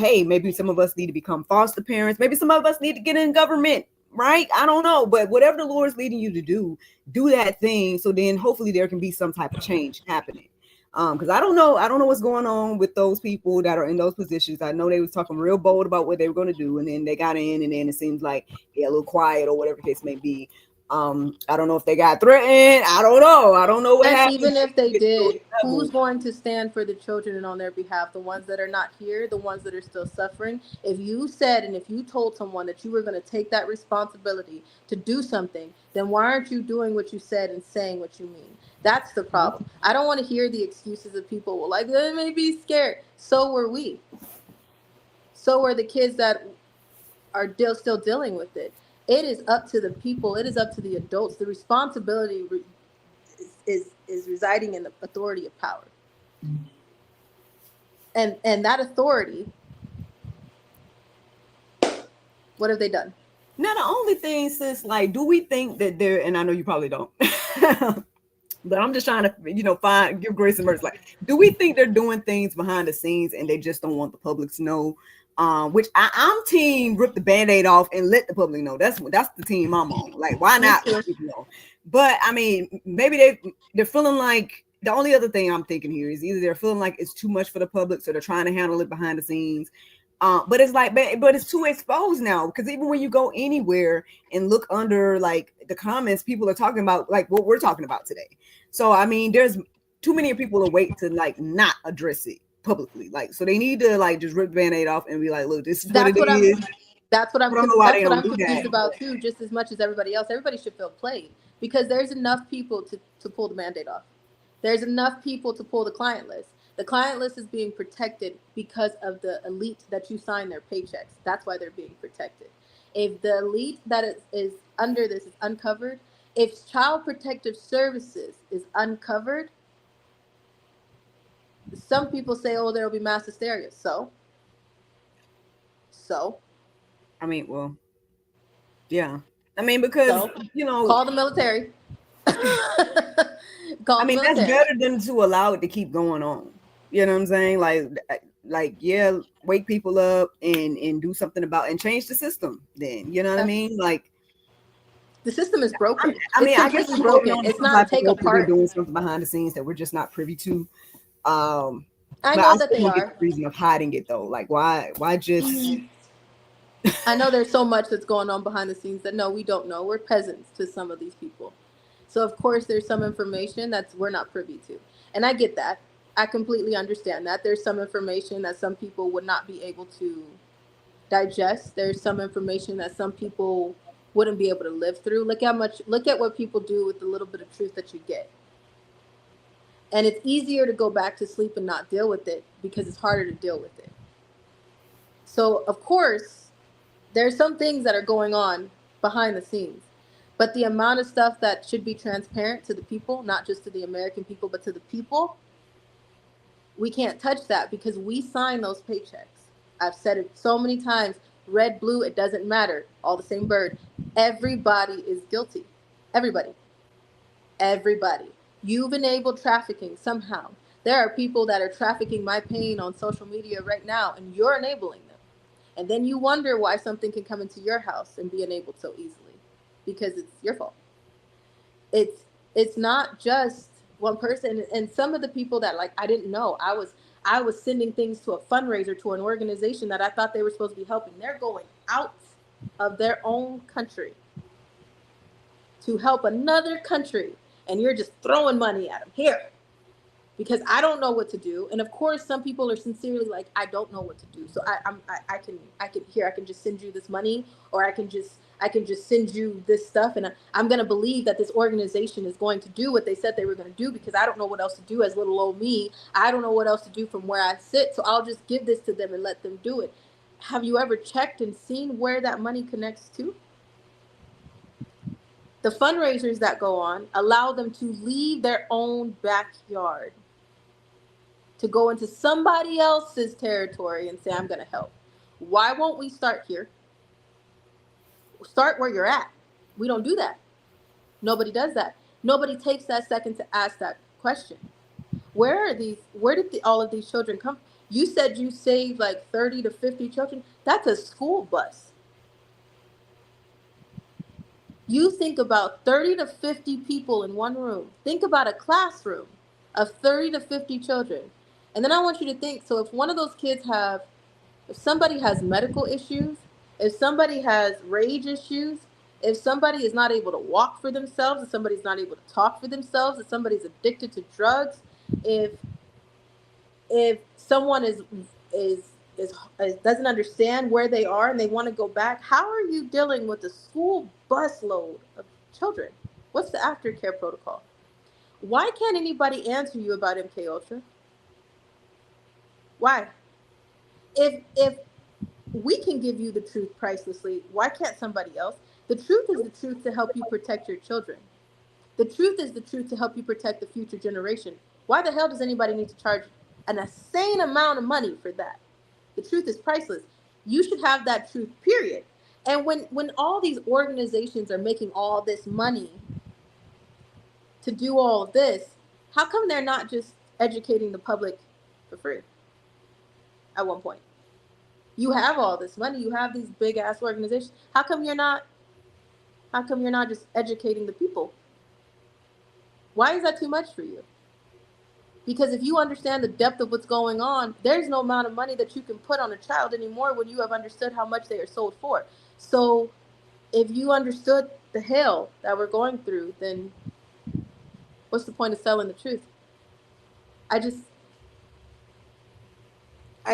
hey, maybe some of us need to become foster parents, maybe some of us need to get in government, right? I don't know, but whatever the Lord is leading you to do that thing, so then hopefully there can be some type of change happening. Because I don't know what's going on with those people that are in those positions. I know they was talking real bold about what they were going to do, and then they got in, and then it seems like they're a little quiet or whatever the case may be. I don't know if they got threatened. I don't know what And happened. even if they did, who's going to stand for the children and on their behalf? The ones that are not here, the ones that are still suffering. If you said and if you told someone that you were going to take that responsibility to do something, then why aren't you doing what you said and saying what you mean? That's the problem. I don't want to hear the excuses of people. Well, like, they may be scared. So were we. So were the kids that are still dealing with it. It is up to the people. It is up to the adults. The responsibility is residing in the authority of power, and that authority. What have they done? Now, the only thing, sis, like, do we think that they're, and I know you probably don't, but I'm just trying to, give grace and mercy. Like, do we think they're doing things behind the scenes and they just don't want the public to know? Which I'm team rip the Band-Aid off and let the public know. That's the team I'm on. Like, why not let people know? But I mean, maybe they're feeling like, the only other thing I'm thinking here is either they're feeling like it's too much for the public, so they're trying to handle it behind the scenes. But it's like, but it's too exposed now, because even when you go anywhere and look under like the comments, people are talking about like what we're talking about today. So I mean, there's too many people awake to like not address it publicly. Like, so they need to like just rip the Band-Aid off and be like, look, this is what it is. That's what I'm confused that, about too, just as much as everybody else. Everybody should feel played, because there's enough people to pull the Band-Aid off. There's enough people to pull the client list. The client list is being protected because of the elite that you sign their paychecks. That's why they're being protected. If the elite that is under this is uncovered, if Child Protective Services is uncovered, some people say, oh, there will be mass hysteria. So? I mean, well, yeah. I mean, because, call the military. I mean, that's better than to allow it to keep going on. You know what I'm saying? Like, yeah, wake people up and do something about and change the system. Then, you know what I mean? Like, the system is broken. I mean, I guess it's broken. It's not take apart. They're doing something behind the scenes that we're just not privy to. I know that they are. The reason of hiding it though, like why just? I know there's so much that's going on behind the scenes that no, we don't know. We're peasants to some of these people. So of course there's some information that we're not privy to. And I get that. I completely understand that. There's some information that some people would not be able to digest. There's some information that some people wouldn't be able to live through. Look at what people do with the little bit of truth that you get. And it's easier to go back to sleep and not deal with it because it's harder to deal with it. So of course, there's some things that are going on behind the scenes. But the amount of stuff that should be transparent to the people, not just to the American people, but to the people, we can't touch that because we sign those paychecks. I've said it so many times, red, blue, it doesn't matter. All the same bird. Everybody is guilty. Everybody. Everybody. You've enabled trafficking somehow. There are people that are trafficking my pain on social media right now, and you're enabling them. And then you wonder why something can come into your house and be enabled so easily, because it's your fault. It's not just one person. And some of the people that, like, I didn't know, I was sending things to a fundraiser to an organization that I thought they were supposed to be helping. They're going out of their own country to help another country, and you're just throwing money at them here because I don't know what to do. And of course, some people are sincerely like, I don't know what to do, so I can just send you this money, or I can just send you this stuff, and I'm gonna believe that this organization is going to do what they said they were gonna do, because I don't know what else to do as little old me. I don't know what else to do from where I sit, so I'll just give this to them and let them do it. Have you ever checked and seen where that money connects to? The fundraisers that go on allow them to leave their own backyard to go into somebody else's territory and say, I'm going to help. Why won't we start here? Start where you're at. We don't do that. Nobody does that. Nobody takes that second to ask that question. Where did all of these children come? You said you saved like 30 to 50 children. That's a school bus. You think about 30 to 50 people in one room. Think about a classroom of 30 to 50 children. And then I want you to think, so if one of those kids if somebody has medical issues, if somebody has rage issues, if somebody is not able to walk for themselves, if somebody's not able to talk for themselves, if somebody's addicted to drugs, if someone is doesn't understand where they are and they want to go back, how are you dealing with a school bus load of children? What's the aftercare protocol? Why can't anybody answer you about MK Ultra? Why? If we can give you the truth pricelessly, why can't somebody else? The truth is the truth to help you protect your children. The truth is the truth to help you protect the future generation. Why the hell does anybody need to charge an insane amount of money for that? The truth is priceless. You should have that truth, period. And when all these organizations are making all this money to do all of this, how come they're not just educating the public for free at one point? You have all this money, you have these big ass organizations. How come you're not just educating the people? Why is that too much for you? Because if you understand the depth of what's going on, there's no amount of money that you can put on a child anymore when you have understood how much they are sold for. So if you understood the hell that we're going through, then what's the point of selling the truth? I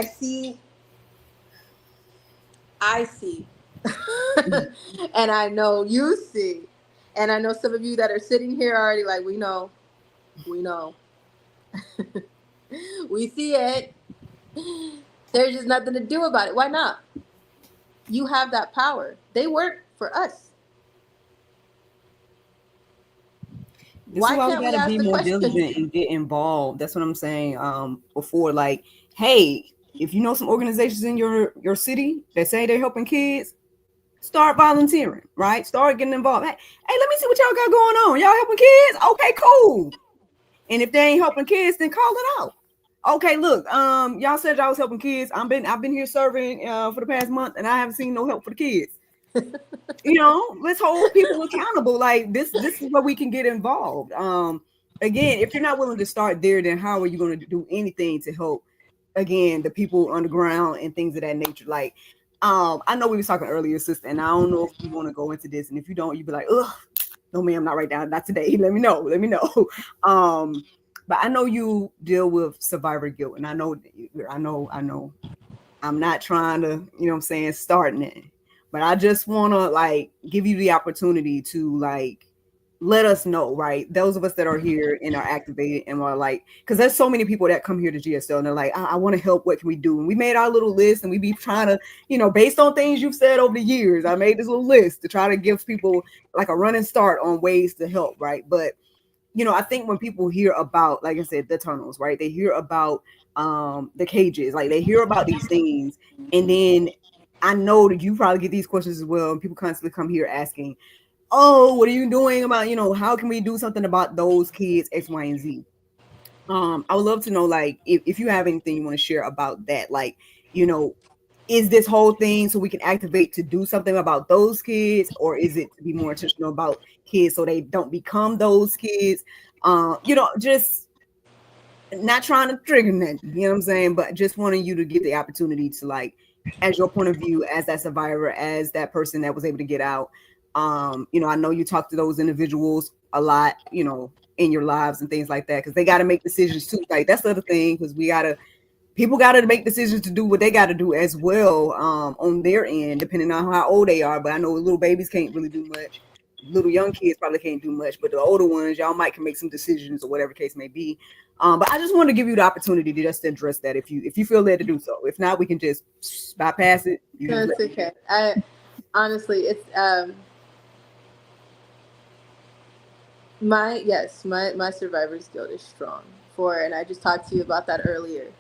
see, and I know you see, and I know some of you that are sitting here already like, we know. We see it. There's just nothing to do about it. Why not? You have that power. They work for us. This Why is why we can't we gotta ask be the more question? diligent and get involved. That's what I'm saying. Before, like, hey, if you know some organizations in your city that say they're helping kids, start volunteering, right? Start getting involved. Hey, let me see what y'all got going on. Y'all helping kids? Okay, cool. And if they ain't helping kids, then call it out. Okay, look, y'all said y'all was helping kids. I've been here serving for the past month, and I haven't seen no help for the kids. Let's hold people accountable. Like this is where we can get involved. Again, if you're not willing to start there, then how are you going to do anything to help, again, the people on the ground and things of that nature? Like, I know we was talking earlier, sister, and I don't know if you want to go into this, and if you don't, you'd be like, ugh, no, ma'am, not right now, not today. Let me know. But I know you deal with survivor guilt, and I know. I'm not trying to, starting it. But I just want to like give you the opportunity to like let us know, right? Those of us that are here and are activated and are like, because there's so many people that come here to GSL and they're like, I want to help. What can we do? And we made our little list, and we be trying to, based on things you've said over the years, I made this little list to try to give people like a running start on ways to help, right? But I think when people hear about, like I said, the tunnels, right? They hear about the cages, like they hear about these things, and then I know that you probably get these questions as well, and people constantly come here asking, oh, what are you doing about, how can we do something about those kids, X, Y, and Z? I would love to know, like, if you have anything you want to share about that, like, you know, is this whole thing so we can activate to do something about those kids, or is it to be more intentional about kids so they don't become those kids? Just not trying to trigger nothing, you know what I'm saying? But just wanting you to get the opportunity to, like, as your point of view, as that survivor, as that person that was able to get out. I know you talk to those individuals a lot, in your lives and things like that, because they got to make decisions too. Like, that's the other thing, because people got to make decisions to do what they got to do as well, on their end, depending on how old they are. But I know little babies can't really do much. Little young kids probably can't do much, but the older ones, y'all might can make some decisions or whatever case may be. But I just want to give you the opportunity to just address that if you feel led to do so. If not, we can just bypass it. No, it's okay. I honestly, it's my survivor's guilt is strong. And I just talked to you about that earlier.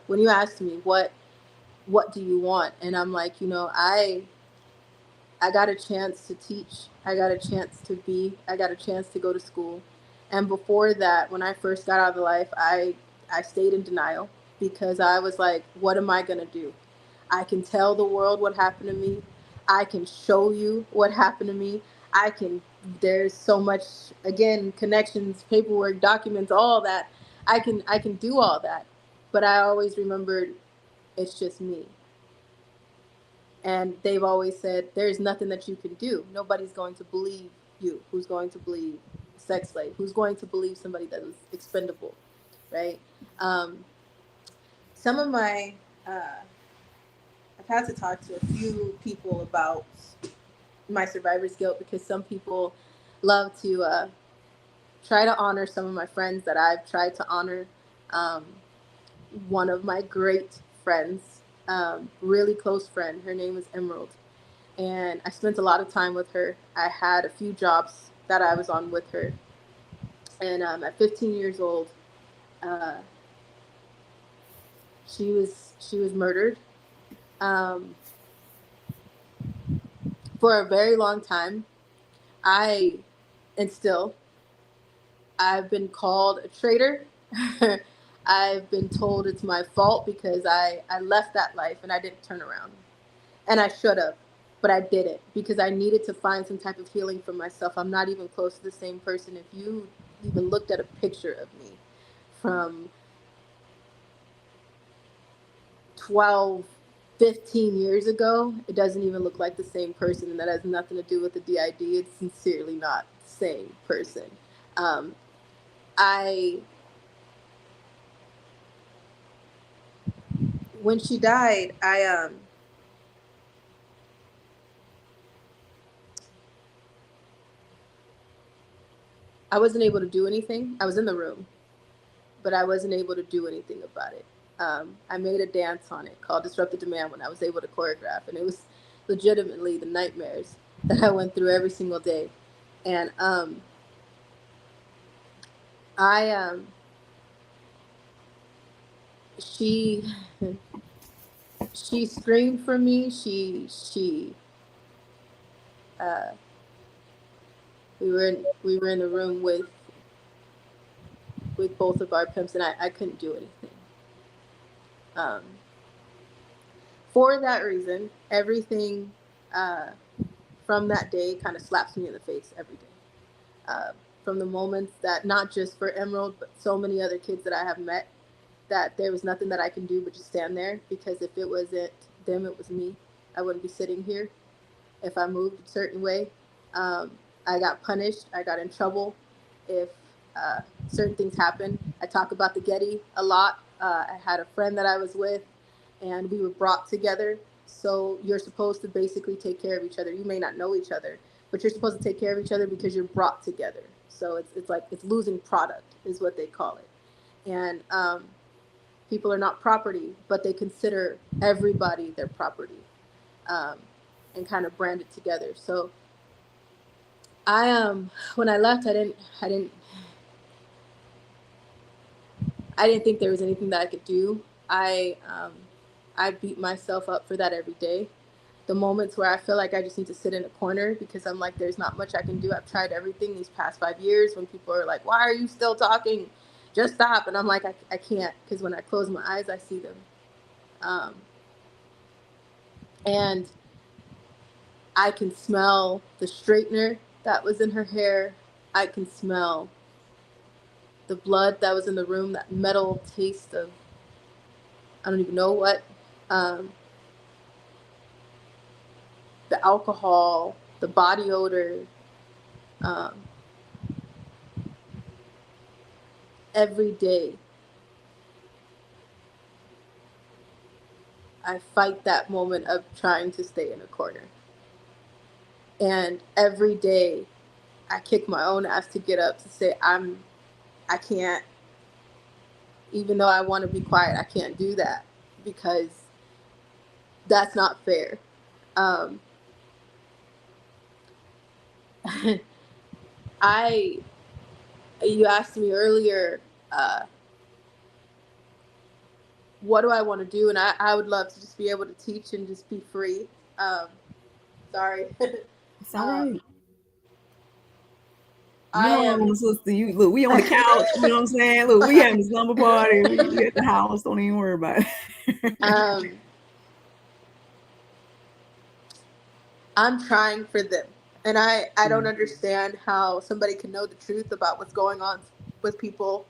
When you asked me what do you want, and I'm like, I got a chance to teach. I got a chance to be. I got a chance to go to school. And before that, when I first got out of the life, I stayed in denial because I was like, what am I going to do? I can tell the world what happened to me. I can show you what happened to me. There's so much, again, connections, paperwork, documents, all that. I can do all that. But I always remembered it's just me. And they've always said, there's nothing that you can do. Nobody's going to believe you. Who's going to believe a sex slave? Who's going to believe somebody that was expendable, right? Some of I've had to talk to a few people about my survivor's guilt because some people love to try to honor some of my friends that I've tried to honor. Um, One of my great friends, really close friend, her name is Emerald. And I spent a lot of time with her. I had a few jobs that I was on with her. And at 15 years old, uh, she was murdered. Um, for a very long time, I and still I've been called a traitor. I've been told it's my fault because I left that life and I didn't turn around. And I should have, but I didn't because I needed to find some type of healing for myself. I'm not even close to the same person. If you even looked at a picture of me from 12, 15 years ago, it doesn't even look like the same person. And that has nothing to do with the DID. It's sincerely not the same person. Um, I, when she died, I wasn't able to do anything. I was in the room, but I wasn't able to do anything about it. I made a dance on it called Disrupted Demand when I was able to choreograph, and it was legitimately the nightmares that I went through every single day. And I she she screamed for me. She uh, we were in the room with both of our pimps, and I couldn't do anything. Um, for that reason, everything from that day kind of slaps me in the face every day. Uh, from the moments that, not just for Emerald, but so many other kids that I have met, that there was nothing that I can do but just stand there, because if it wasn't them, it was me. I wouldn't be sitting here if I moved a certain way. Um, I got punished. I got in trouble if certain things happened. I talk about the Getty a lot. I had a friend that I was with, and we were brought together. So you're supposed to basically take care of each other. You may not know each other, but you're supposed to take care of each other because you're brought together. So it's like it's losing product is what they call it. And people are not property, but they consider everybody their property, um, and kind of brand it together. So when I left, I didn't think there was anything that I could do. I beat myself up for that every day. the moments where I feel like I just need to sit in a corner because I'm like, there's not much I can do. I've tried everything these past 5 years. When people are like, why are you still talking? Just stop. And I'm like, I can't, because when I close my eyes, I see them. And I can smell the straightener that was in her hair. I can smell the blood that was in the room, that metal taste of, I don't even know what. The alcohol, the body odor. Every day, I fight that moment of trying to stay in a corner. And every day, I kick my own ass to get up to say, I can't, even though I want to be quiet, I can't do that because that's not fair. You asked me earlier, what do I want to do? And I would love to just be able to teach and just be free. Sorry. It's all right. I am. Sister, look, we on the couch. You know what I'm saying? Look, we having a slumber party. We at the house. Don't even worry about it. I'm trying for them. And I don't understand how somebody can know the truth about what's going on with people,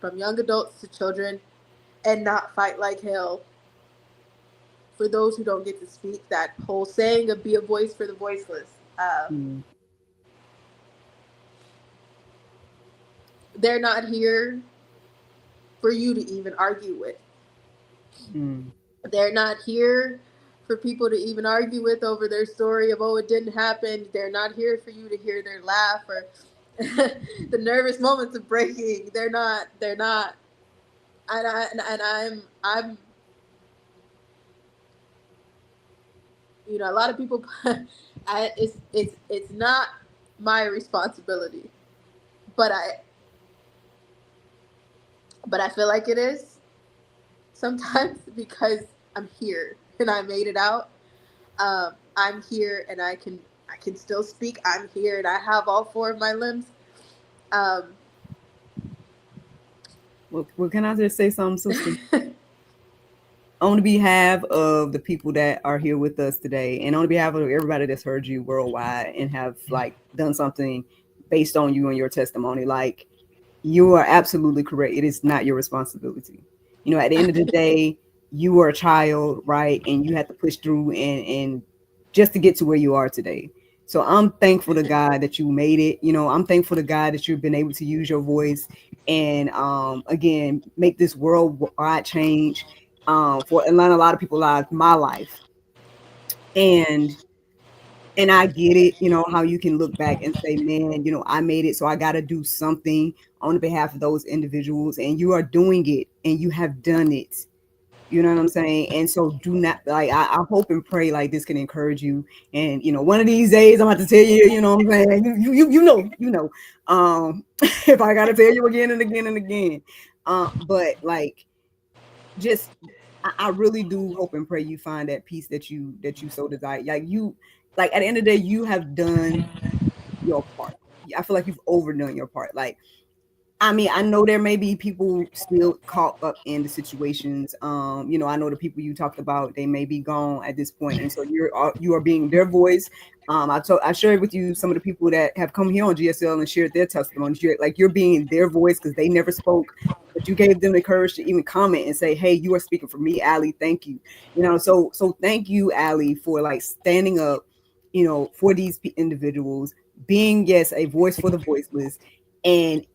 from young adults to children, and not fight like hell for those who don't get to speak. That whole saying of be a voice for the voiceless. They're not here for you to even argue with. They're not here for people to even argue with over their story of, oh, it didn't happen. They're not here for you to hear their laugh or the nervous moments of breaking. They're not. And I'm, you know, a lot of people, it's not my responsibility, but I feel like it is sometimes because I'm here and I made it out. I'm here and I can still speak. I'm here and I have all 4 of my limbs. Well, can I just say something, sister? On behalf of the people that are here with us today, and on behalf of everybody that's heard you worldwide and have like done something based on you and your testimony, like, you are absolutely correct. It is not your responsibility. You know, at the end of the day, you are a child, right? And you have to push through and just to get to where you are today. So I'm thankful to God that you made it. You know, I'm thankful to God that you've been able to use your voice and again make this worldwide change for a lot of people's lives, my life. And I get it, you know, how you can look back and say, man, you know, I made it, so I got to do something on behalf of those individuals. And you are doing it and you have done it. You know what I'm saying? And so do not, like, I hope and pray like this can encourage you. And, you know, one of these days I'm about to tell you, you know what I'm saying? You know, if I got to tell you again and again and again. But like, just, I really do hope and pray you find that peace that you so desire. Like at the end of the day, you have done your part. I feel like you've overdone your part. Like, I mean, I know there may be people still caught up in the situations. You know, I know the people you talked about, they may be gone at this point, and so you are being their voice. I shared with you some of the people that have come here on GSL and shared their testimonies. You're being their voice because they never spoke, but you gave them the courage to even comment and say, "Hey, you are speaking for me, Allie. Thank you." You know, so thank you, Allie, for like standing up, you know, for these individuals, being, yes, a voice for the voiceless. And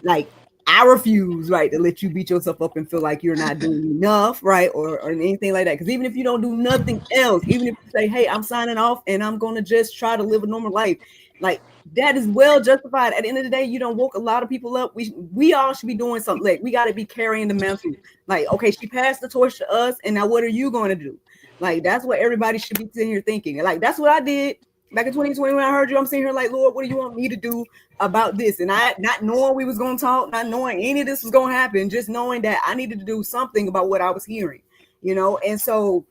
like, I refuse, right, to let you beat yourself up and feel like you're not doing enough, right, or anything like that. Because even if you don't do nothing else, even if you say, hey, I'm signing off and I'm going to just try to live a normal life, like, that is well justified. At the end of the day, you don't woke a lot of people up. We all should be doing something. Like, we got to be carrying the mantle. Like, okay, she passed the torch to us, and now what are you going to do? Like, that's what everybody should be sitting here thinking. Like, that's what I did back in 2020 when I heard you. I'm sitting here like, Lord, what do you want me to do about this? And I, not knowing we was going to talk, not knowing any of this was going to happen, just knowing that I needed to do something about what I was hearing, you know. And so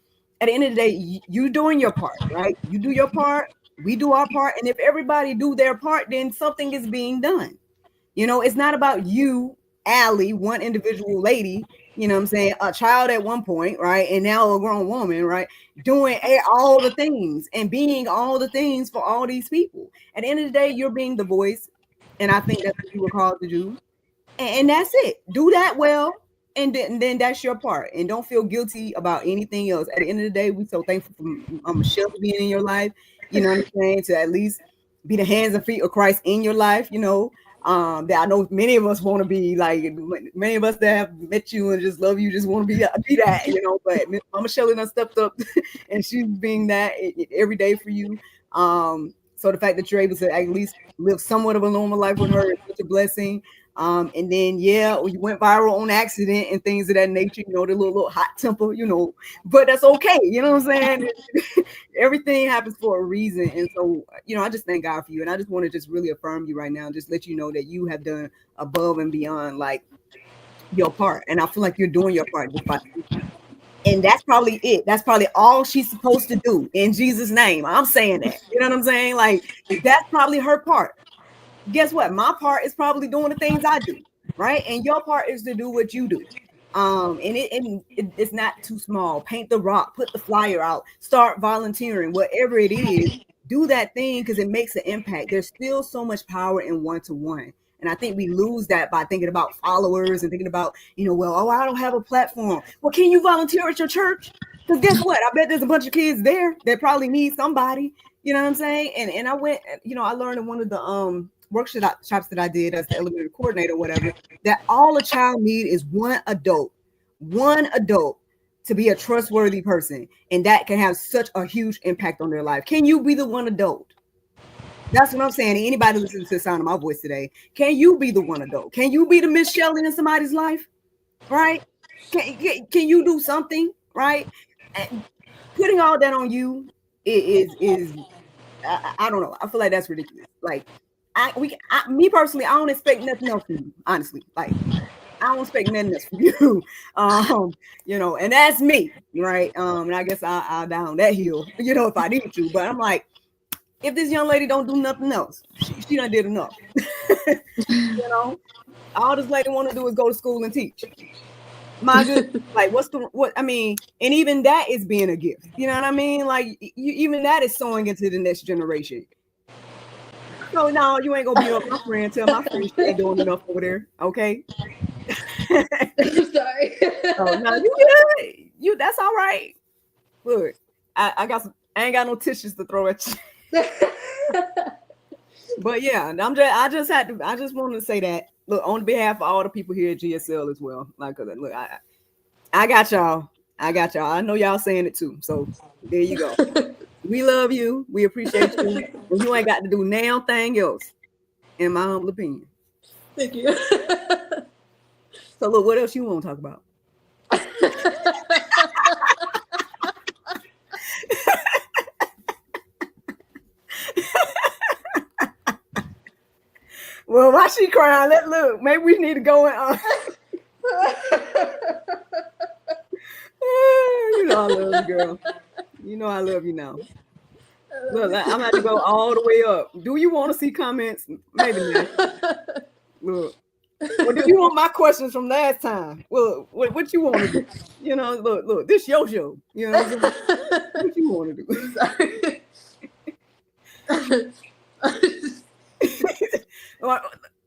At the end of the day, you doing your part, right? You do your part, we do our part, and if everybody do their part, then something is being done. You know, it's not about you, Allie, one individual lady, you know what I'm saying, a child at one point, right? And now a grown woman, right? Doing all the things and being all the things for all these people. At the end of the day, you're being the voice. And I think that's what you were called to do. And that's it. Do that well. And then that's your part. And don't feel guilty about anything else. At the end of the day, we're so thankful for Michelle being in your life. You know what I'm saying? To at least be the hands and feet of Christ in your life, you know. That I know many of us want to be like, many of us that have met you and just love you just want to be that, you know. But Mama Shelley done stepped up and she's being that every day for you. So the fact that you're able to at least live somewhat of a normal life with her is such a blessing. And then you went viral on accident and things of that nature, you know, the little hot temper, you know, but that's okay, you know what I'm saying? Everything happens for a reason. And so, you know, I just thank God for you. And I just want to just really affirm you right now, just let you know that you have done above and beyond like your part. And I feel like you're doing your part just by speaking. And that's probably it. That's probably all she's supposed to do in Jesus' name. I'm saying that. You know what I'm saying? Like, that's probably her part. Guess what? My part is probably doing the things I do, right? And your part is to do what you do. It's not too small. Paint the rock, put the flyer out, start volunteering, whatever it is, do that thing because it makes an impact. There's still so much power in one-to-one. And I think we lose that by thinking about followers and thinking about, you know, well, I don't have a platform. Well, can you volunteer at your church? Because guess what? I bet there's a bunch of kids there that probably need somebody. You know what I'm saying? And I went, you know, I learned in one of the workshops that I did as the elevator coordinator, whatever, that all a child need is one adult to be a trustworthy person. And that can have such a huge impact on their life. Can you be the one adult? That's what I'm saying. Anybody listening to the sound of my voice today, can you be the one adult? Can you be the Miss Shelley in somebody's life? Right? Can you do something? Right? And putting all that on you is I don't know. I feel like that's ridiculous. Like, me personally, I don't expect nothing else from you. Honestly, like, I don't expect nothing else from you. You know, and that's me, right? And I guess I'll down that hill, you know, if I need to. But I'm like, if this young lady don't do nothing else, she done did enough. You know, all this lady want to do is go to school and teach. My good, like, what I mean, and even that is being a gift. You know what I mean? Like, even that is sowing into the next generation. So no, you ain't gonna beat up my friend. Tell my friend she ain't doing enough over there. Okay. I'm sorry. Oh no, you good. That's all right. Look, I ain't got no tissues to throw at you. But yeah, I just wanted to say that. Look, on behalf of all the people here at GSL as well. Like, look, I got y'all. I know y'all saying it too. So there you go. We love you. We appreciate you. And you ain't got to do now thing else, in my humble opinion. Thank you. So look, what else you want to talk about? Well, why she crying? Look, maybe we need to go and you know I love you, girl. You know I love you now. Look, I'm gonna have to go all the way up. Do you want to see comments? Maybe not. Look. Well, do you want my questions from last time? Well, what you want to do? You know, look, this your show. You know what you want to do?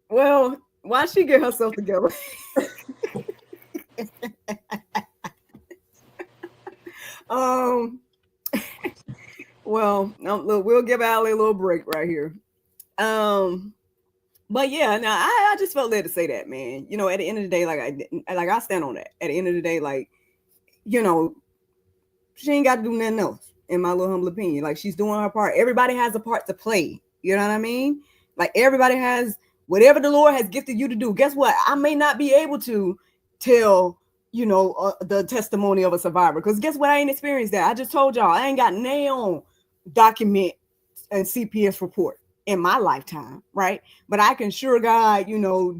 Well, why she get herself together? Well, look, we'll give Allie a little break right here. But yeah, now I just felt led to say that, man. You know, at the end of the day, like I stand on that. At the end of the day, like, you know, she ain't got to do nothing else, in my little humble opinion. Like, she's doing her part. Everybody has a part to play. You know what I mean? Like, everybody has whatever the Lord has gifted you to do. Guess what? I may not be able to tell, you know, the testimony of a survivor, because guess what? I ain't experienced that. I just told y'all I ain't got nail document and CPS report in my lifetime, right? But I can sure God, you know,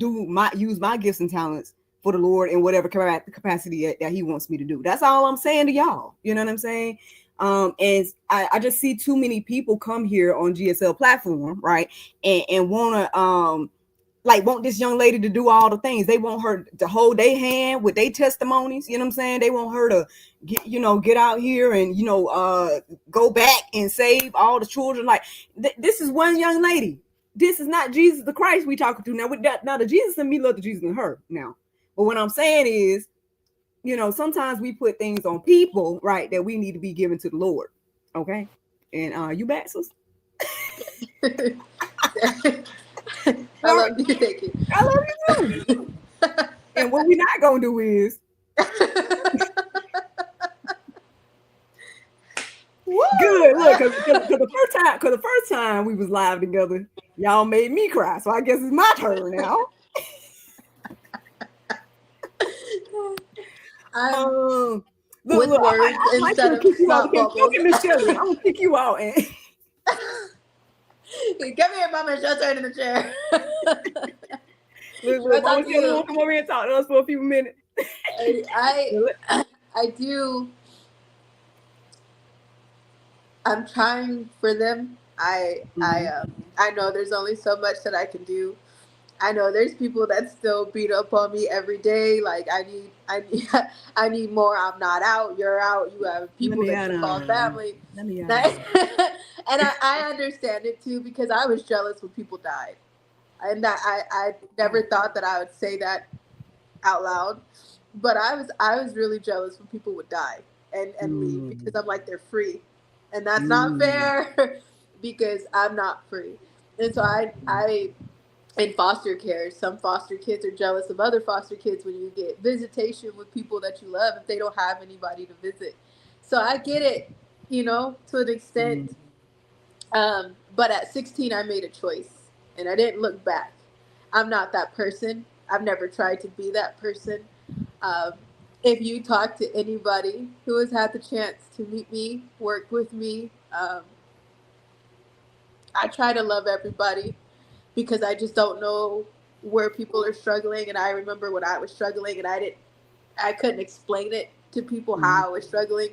use my gifts and talents for the Lord in whatever capacity that He wants me to do. That's all I'm saying to y'all. You know what I'm saying? And I just see too many people come here on GSL platform, right? And want to want this young lady to do all the things. They want her to hold their hand with their testimonies. You know what I'm saying? They want her to get out here and go back and save all the children. Like this is one young lady. This is not Jesus the Christ we talking to now. With that, now the Jesus in me love the Jesus in her now. But what I'm saying is, sometimes we put things on people, right, that we need to be given to the Lord. Okay, and you back, sis? I love you. Thank you. I love you too. And what we're not gonna do is good. Look, because the first time we was live together, y'all made me cry. So I guess it's my turn now. With words instead of snot bubbles. Look at Miss Shelley. I'm gonna kick you out and come here, Mama. It's your turn in the chair. look, Mama Shelley won't come over here and talk to us for a few minutes. I do. I'm trying for them. I know there's only so much that I can do. I know there's people that still beat up on me every day. Like I need more. I'm not out. You're out. You have people that you call family. And I understand it too, because I was jealous when people died, and I never thought that I would say that out loud, but I was really jealous when people would die and leave, because I'm like, they're free, and that's not fair because I'm not free. And so I in foster care, some foster kids are jealous of other foster kids when you get visitation with people that you love if they don't have anybody to visit. So I get it, to an extent. But at 16, I made a choice and I didn't look back. I'm not that person. I've never tried to be that person. If you talk to anybody who has had the chance to meet me, work with me, I try to love everybody, because I just don't know where people are struggling. And I remember when I was struggling and I couldn't explain it to people how I was struggling.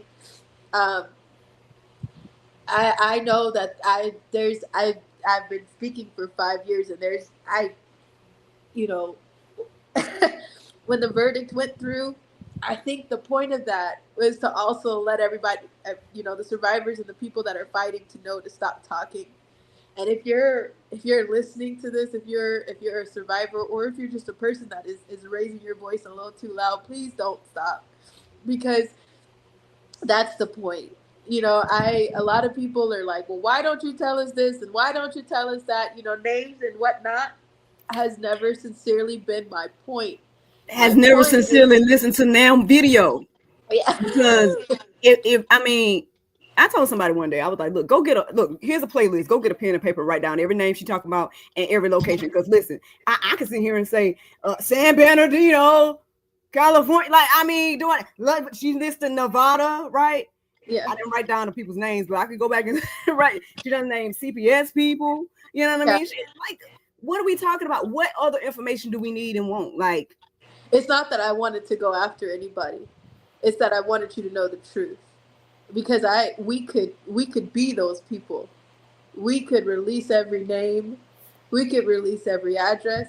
I know that I've been speaking for 5 years, and when the verdict went through, I think the point of that was to also let everybody, the survivors and the people that are fighting, to know to stop talking. And if you're listening to this, if you're a survivor, or if you're just a person that is raising your voice a little too loud, please don't stop, because that's the point. A lot of people are like, well, why don't you tell us this and why don't you tell us that? Names and whatnot has never sincerely been my point. Has never sincerely listened to Nam video. Yeah. Because if I told somebody one day, I was like, look, here's a playlist. Go get a pen and paper, write down every name she talking about and every location. Because listen, I can sit here and say San Bernardino, California. She listed Nevada, right? Yeah. I didn't write down the people's names, but I could go back and write. She doesn't name CPS people. You know what I mean? Like, what are we talking about? What other information do we need and want? Like, it's not that I wanted to go after anybody. It's that I wanted you to know the truth. Because we could be those people. We could release every name. We could release every address.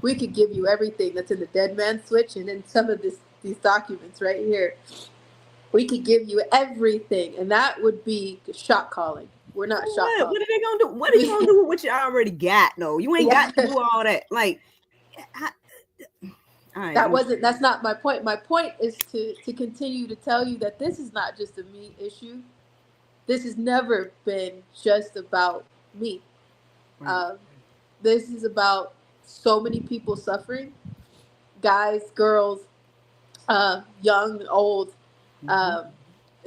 We could give you everything that's in the dead man switch and in some of these documents right here. We could give you everything, and that would be shot calling. We're not shot calling. What are they gonna do? What are you gonna do with what you already got? No, you ain't got to do all that. Like, that's not my point. My point is to continue to tell you that this is not just a me issue. This has never been just about me. Right. This is about so many people suffering, guys, girls, young, old,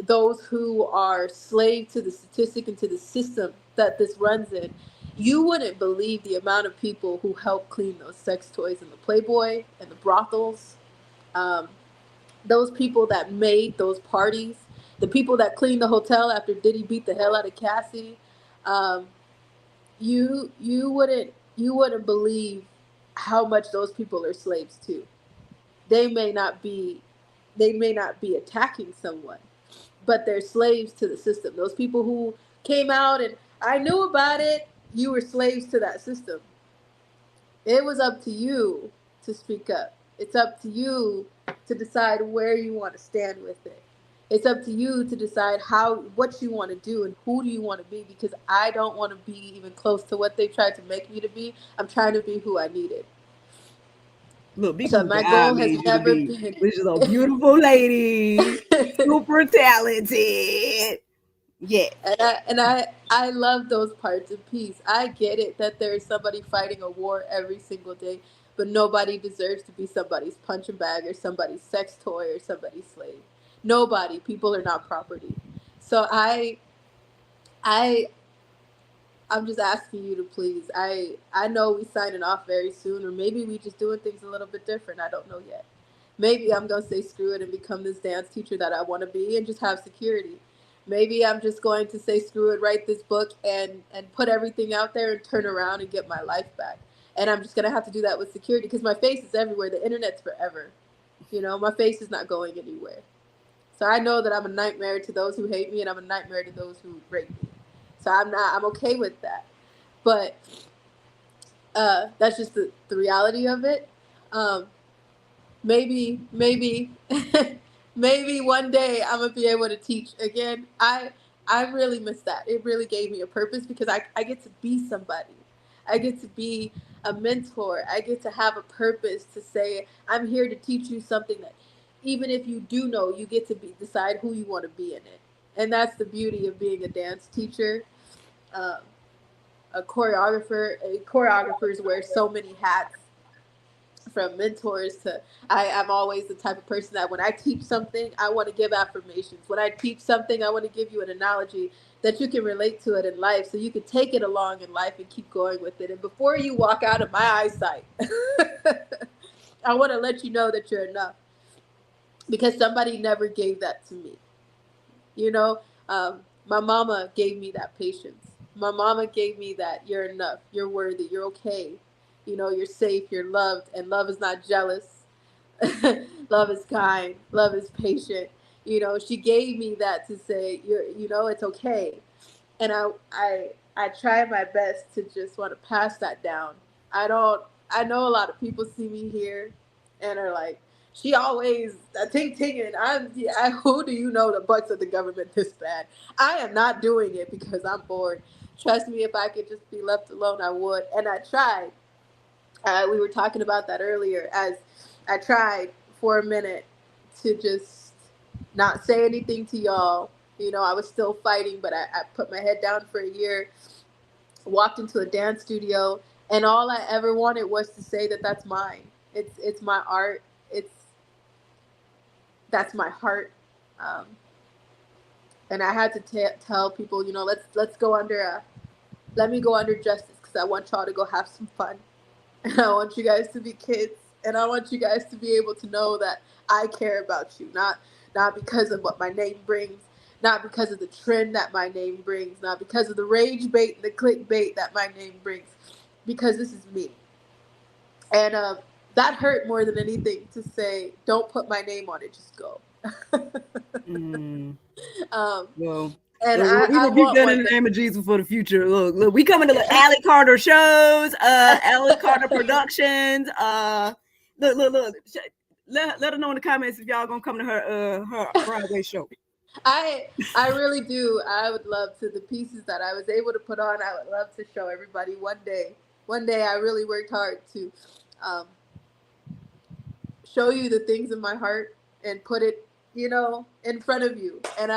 those who are slave to the statistic and to the system that this runs in. You wouldn't believe the amount of people who help clean those sex toys in the Playboy and the brothels. Those people that made those parties, the people that cleaned the hotel after Diddy beat the hell out of Cassie. You wouldn't believe how much those people are slaves too. they may not be attacking someone, but they're slaves to the system. Those people who came out and I knew about it, you were slaves to that system. It was up to you to speak up. It's up to you to decide where you want to stand with it. It's up to you to decide what you want to do and who do you want to be, because I don't want to be even close to what they tried to make me to be. I'm trying to be who I needed. Look, be So who my God goal has made you to never be, been which is a beautiful lady, super talented. Yeah. And I love those parts of peace. I get it that there's somebody fighting a war every single day, but nobody deserves to be somebody's punching bag or somebody's sex toy or somebody's slave. Nobody. People are not property. So I I'm just asking you to please. I know we signing off very soon, or maybe we just doing things a little bit different. I don't know yet. Maybe I'm gonna say screw it and become this dance teacher that I want to be and just have security. Maybe I'm just going to say screw it, write this book and put everything out there and turn around and get my life back. And I'm just gonna have to do that with security because my face is everywhere. The internet's forever. You know, my face is not going anywhere. So I know that I'm a nightmare to those who hate me and I'm a nightmare to those who rape me. So I'm okay with that. But that's just the reality of it. Um, maybe maybe one day I'm gonna be able to teach again. I really miss that. It really gave me a purpose because I get to be somebody. I get to be a mentor. I get to have a purpose to say I'm here to teach you something that even if you do know, you get to decide who you want to be in it. And that's the beauty of being a dance teacher. Um, choreographers wear so many hats, from mentors to I'm always the type of person that when I teach something, I want to give affirmations. When I teach something, I want to give you an analogy that you can relate to it in life so you can take it along in life and keep going with it. And before you walk out of my eyesight, I want to let you know that you're enough because somebody never gave that to me. You know, my mama gave me that patience. My mama gave me that you're enough, you're worthy, you're okay. You know, you're safe, you're loved, and love is not jealous. Love is kind, love is patient. You know, she gave me that to say, it's okay. And I try my best to just want to pass that down. I know a lot of people see me here and are like, she always ting ting and who do you know the butts of the government this bad? I am not doing it because I'm bored. Trust me, if I could just be left alone, I would. And I tried. We were talking about that earlier as I tried for a minute to just not say anything to y'all. You know, I was still fighting, but I put my head down for a year, walked into a dance studio, and all I ever wanted was to say that that's mine. It's my art. That's my heart. Um, and I had to tell people, let's go under let me go under justice because I want y'all to go have some fun. And I want you guys to be kids, and I want you guys to be able to know that I care about you, not because of what my name brings, not because of the trend that my name brings, not because of the rage bait and the clickbait that my name brings, because this is me. And that hurt more than anything to say, don't put my name on it, just go. Well, And we I rebuke want that one in the day. name of Jesus for the future. Look, we coming to the Allie Carter shows, Allie Carter Productions. Look. Let her know in the comments if y'all gonna come to her Friday show. I really do. I would love to. The pieces that I was able to put on, I would love to show everybody one day. One day, I really worked hard to um, show you the things in my heart and put it, in front of you. And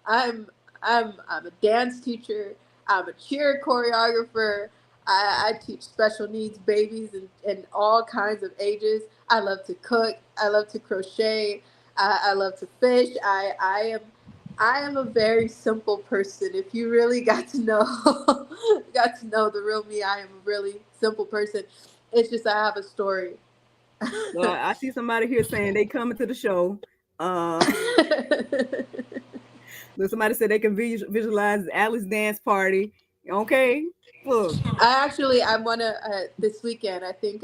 I'm I'm a dance teacher. I'm a cheer choreographer. I teach special needs babies and all kinds of ages. I love to cook. I love to crochet. I love to fish. I am a very simple person. If you really got to know got to know the real me, I am a really simple person. It's just I have a story. Well, I see somebody here saying they coming to the show. Somebody said they can visualize Alice dance party. Okay, look. I want to this weekend. I think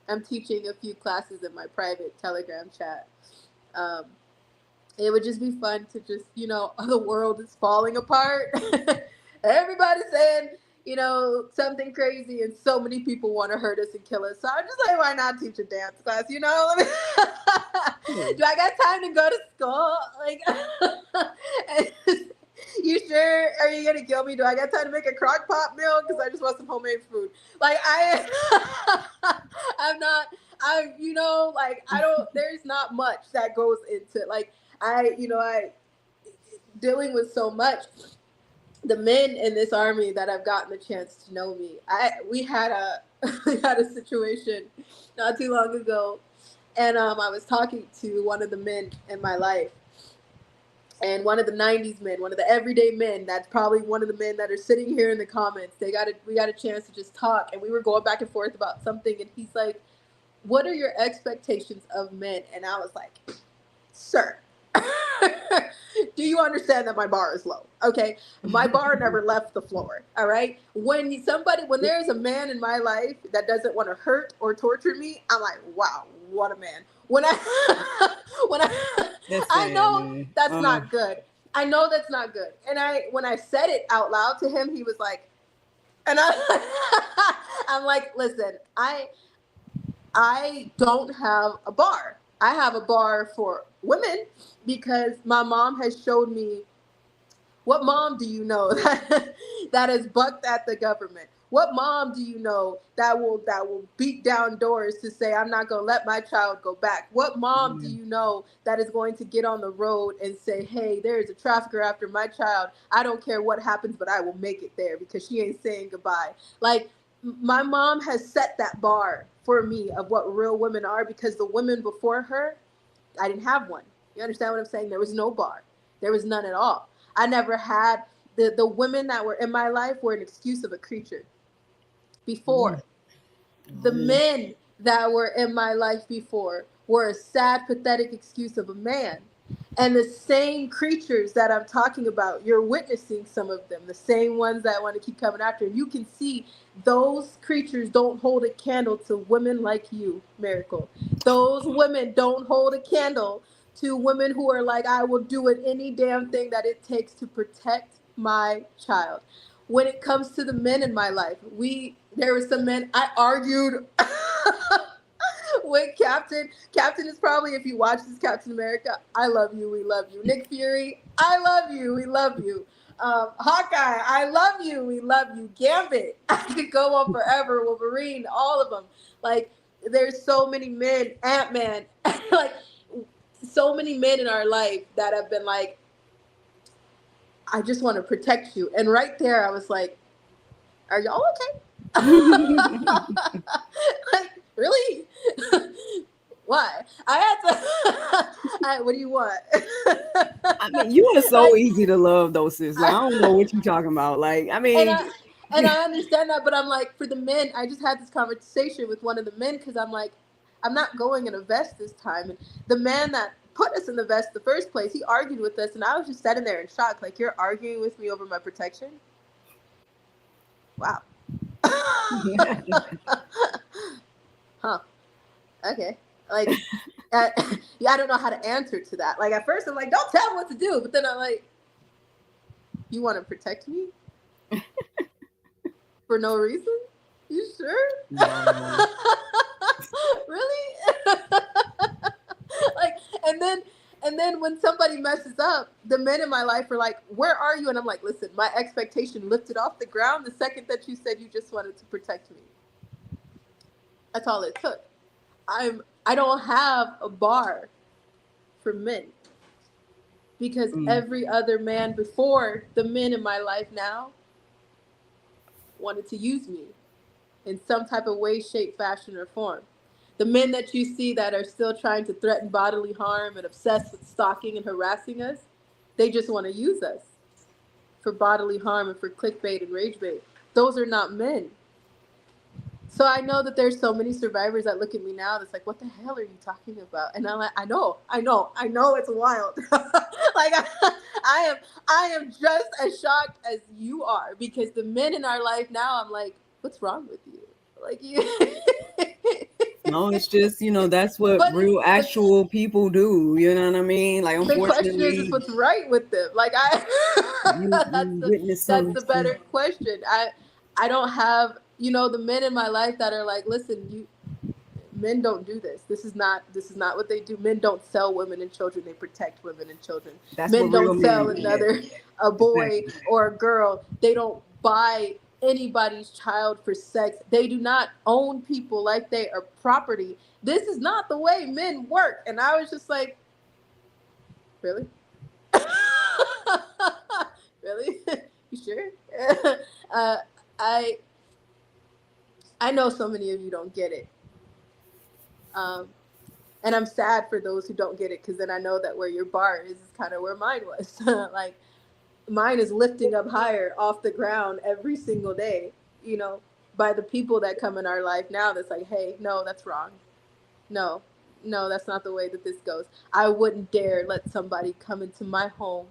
I'm teaching a few classes in my private Telegram chat. Um, it would just be fun to just, the world is falling apart. Everybody's saying, something crazy, and so many people want to hurt us and kill us. So I'm just like, why not teach a dance class? Do I got time to go to school? Like, you sure? Are you gonna kill me? Do I got time to make a crock pot meal? Because I just want some homemade food. Like I'm not. I don't. There's not much that goes into like I dealing with so much. The men in this army that have gotten the chance to know me, we had a we had a situation not too long ago, and I was talking to one of the men in my life, and one of the '90s men, one of the everyday men. That's probably one of the men that are sitting here in the comments. We got a chance to just talk, and we were going back and forth about something, and he's like, "What are your expectations of men?" And I was like, "Sir, do you understand that my bar is low? Okay, my bar never left the floor. All right. When there's a man in my life that doesn't want to hurt or torture me, I'm like, wow, what a man. When I I know that's not good. I know that's not good. And when I said it out loud to him, he was like, and I'm like, listen, I don't have a bar. I have a bar for women because my mom has showed me. What mom do you know that has bucked at the government? What mom do you know that will beat down doors to say, I'm not going to let my child go back? What mom do you know that is going to get on the road and say, hey, there's a trafficker after my child. I don't care what happens, but I will make it there because she ain't saying goodbye. Like, my mom has set that bar for me of what real women are, because the women before her, I didn't have one. You understand what I'm saying? There was no bar. There was none at all. I never had the women that were in my life were an excuse of a creature. Before, the men that were in my life before were a sad, pathetic excuse of a man. And the same creatures that I'm talking about, you're witnessing some of them, the same ones that want to keep coming after. And you can see those creatures don't hold a candle to women like you, Miracle. Those women don't hold a candle to women who are like, I will do it any damn thing that it takes to protect my child. When it comes to the men in my life, there were some men I argued with Captain. Captain is probably, if you watch this, Captain America, I love you, we love you. Nick Fury, I love you, we love you. Hawkeye, I love you, we love you. Gambit, I could go on forever. Wolverine, all of them. Like, there's so many men, Ant-Man, like, so many men in our life that have been like, I just want to protect you. And right there, I was like, are y'all okay? Like, really? Why? I had to. What do you want? I mean, you are so easy to love, though, sis. Like, I don't know what you're talking about. Like, I mean, and I understand that, but I'm like, for the men, I just had this conversation with one of the men because I'm like, I'm not going in a vest this time. And the man that put us in the vest in the first place, he argued with us, and I was just sitting there in shock. Like, you're arguing with me over my protection? Wow. Huh. Okay. Like, I don't know how to answer to that. Like, at first I'm like, don't tell me what to do. But then I'm like, you want to protect me? For no reason? You sure? No. Really? Like, and then when somebody messes up, the men in my life are like, where are you? And I'm like, listen, my expectation lifted off the ground the second that you said you just wanted to protect me. That's all it took. I don't have a bar for men because every other man before the men in my life now wanted to use me in some type of way, shape, fashion, or form. The men that you see that are still trying to threaten bodily harm and obsessed with stalking and harassing us, they just want to use us for bodily harm and for clickbait and rage bait. Those are not men. So I know that there's so many survivors that look at me now that's like, what the hell are you talking about? And I'm like, I know it's wild. Like, I am just as shocked as you are, because the men in our life now, I'm like, what's wrong with you? Like, you No, it's just, that's what But real the, actual people do. You know what I mean? Like, the question is unfortunately, what's right with them. Like you witness that's some the stuff. better question. I don't have, the men in my life that are like, listen, you men don't do this. This is not what they do. Men don't sell women and children. They protect women and children. That's what Men real don't men sell do. Yeah, another a boy exactly. or a girl. They don't buy anybody's child for sex. They do not own people like they are property. This is not the way men work. And I was just like, really? Really? You sure? uh, I I know so many of you don't get it. Um, and I'm sad for those who don't get it because then I know that where your bar is kind of where mine was. Like mine is lifting up higher off the ground every single day, you know, by the people that come in our life now that's like, hey, no, that's wrong. No, no, that's not the way that this goes. I wouldn't dare let somebody come into my home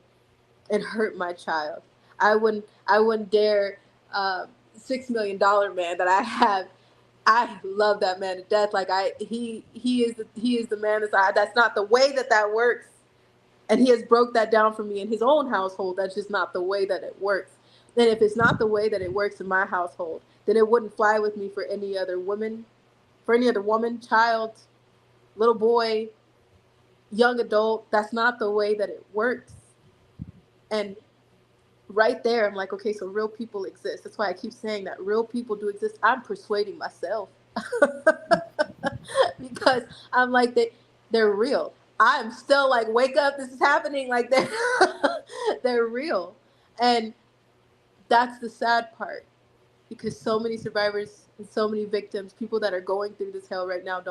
and hurt my child. I wouldn't dare $6 million man that I have. I love that man to death. Like he is the man that's not the way that works. And he has broke that down for me in his own household. That's just not the way that it works. And if it's not the way that it works in my household, then it wouldn't fly with me for any other woman, child, little boy, young adult. That's not the way that it works. And right there, I'm like, okay, so real people exist. That's why I keep saying that real people do exist. I'm persuading myself because I'm like, they're real. I'm still like, wake up, this is happening. Like they're real. And that's the sad part because so many survivors and so many victims, people that are going through this hell right now,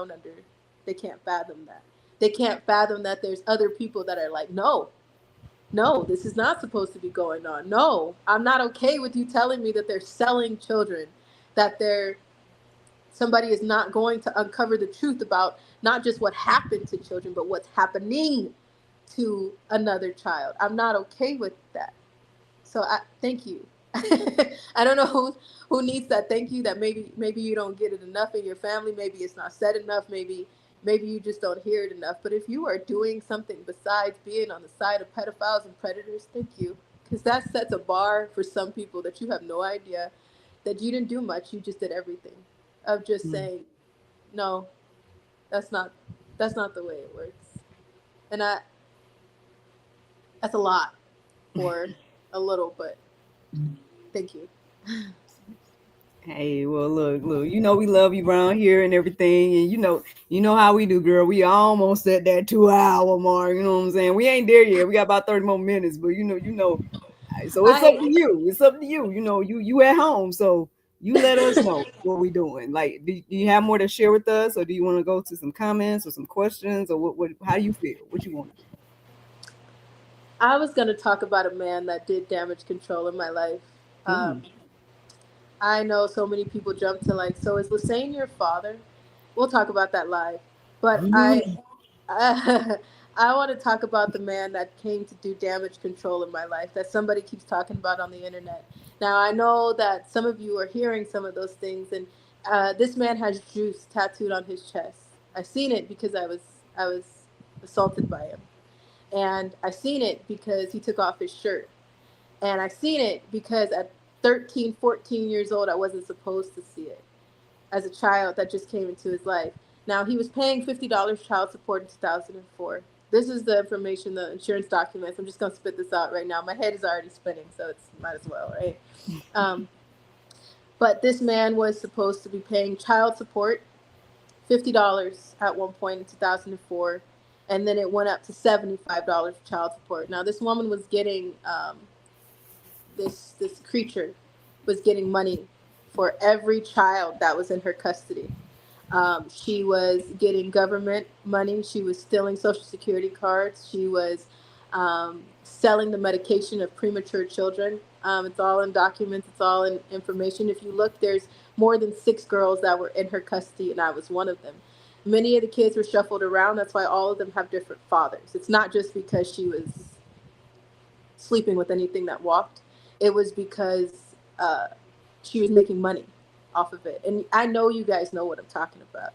they can't fathom that. They can't fathom that there's other people that are like, no, no, this is not supposed to be going on. No, I'm not okay with you telling me that they're selling children, that somebody is not going to uncover the truth about not just what happened to children, but what's happening to another child. I'm not okay with that. So I thank you. I don't know who needs that thank you. That maybe you don't get it enough in your family. Maybe it's not said enough. Maybe you just don't hear it enough. But if you are doing something besides being on the side of pedophiles and predators, thank you, because that sets a bar for some people that you have no idea that you didn't do much. You just did everything of just Mm. saying no. That's not the way it works. And that's a lot for a little, but thank you. Hey, well, look, we love you around here and everything, and you know how we do, girl. We almost at that 2 hour mark. You know what I'm saying? We ain't there yet. We got about 30 more minutes, but you know. So it's up to I you. It's up to you. You at home, so you let us know what we doing. Like, do you have more to share with us, or do you want to go to some comments or some questions, or what? How do you feel? What you want to do? I was gonna talk about a man that did damage control in my life. Um, Mm. I know so many people jump to like, so is Lassane your father? We'll talk about that live. But Mm. I want to talk about the man that came to do damage control in my life that somebody keeps talking about on the internet. Now I know that some of you are hearing some of those things, and this man has juice tattooed on his chest. I've seen it because I was assaulted by him, and I seen it because he took off his shirt, and I seen it because at 13, 14 years old I wasn't supposed to see it as a child that just came into his life. Now, he was paying $50 child support in 2004. This is the information, the insurance documents. I'm just going to spit this out right now. My head is already spinning, so it's might as well, right? Um, but this man was supposed to be paying child support, $50 at one point in 2004, and then it went up to $75 for child support. Now, this woman was getting this creature was getting money for every child that was in her custody. She was getting government money. She was stealing Social Security cards. She was selling the medication of premature children. It's all in documents. It's all in information. If you look, there's more than 6 girls that were in her custody, and I was one of them. Many of the kids were shuffled around. That's why all of them have different fathers. It's not just because she was sleeping with anything that walked. It was because she was making money off of it. And I know you guys know what I'm talking about.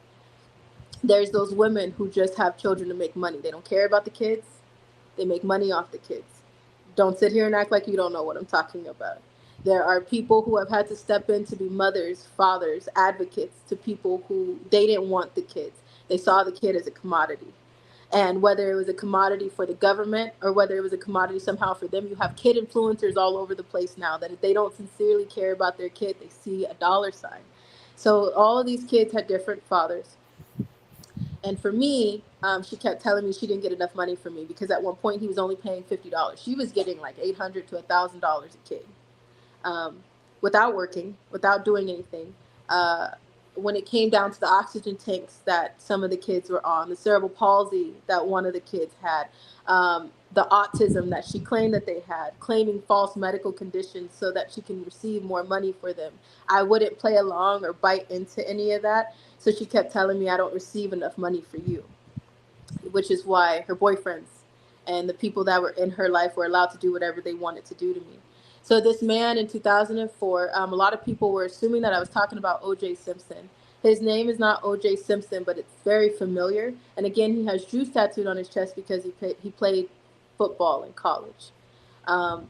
There's those women who just have children to make money. They don't care about the kids. They make money off the kids. Don't sit here and act like you don't know what I'm talking about. There are people who have had to step in to be mothers, fathers, advocates to people who they didn't want the kids. They saw the kid as a commodity. And whether it was a commodity for the government or whether it was a commodity somehow for them, you have kid influencers all over the place now that if they don't sincerely care about their kid, they see a dollar sign. So all of these kids had different fathers. And for me, she kept telling me she didn't get enough money for me because at one point he was only paying $50. She was getting like $800 to $1,000 a kid, without working, without doing anything. Uh, when it came down to the oxygen tanks that some of the kids were on, the cerebral palsy that one of the kids had, the autism that she claimed that they had, claiming false medical conditions so that she can receive more money for them. I wouldn't play along or bite into any of that. So she kept telling me, I don't receive enough money for you, which is why her boyfriends and the people that were in her life were allowed to do whatever they wanted to do to me. So this man in 2004, a lot of people were assuming that I was talking about O.J. Simpson. His name is not O.J. Simpson, but it's very familiar. And again, he has Jews tattooed on his chest because he played football in college. Um,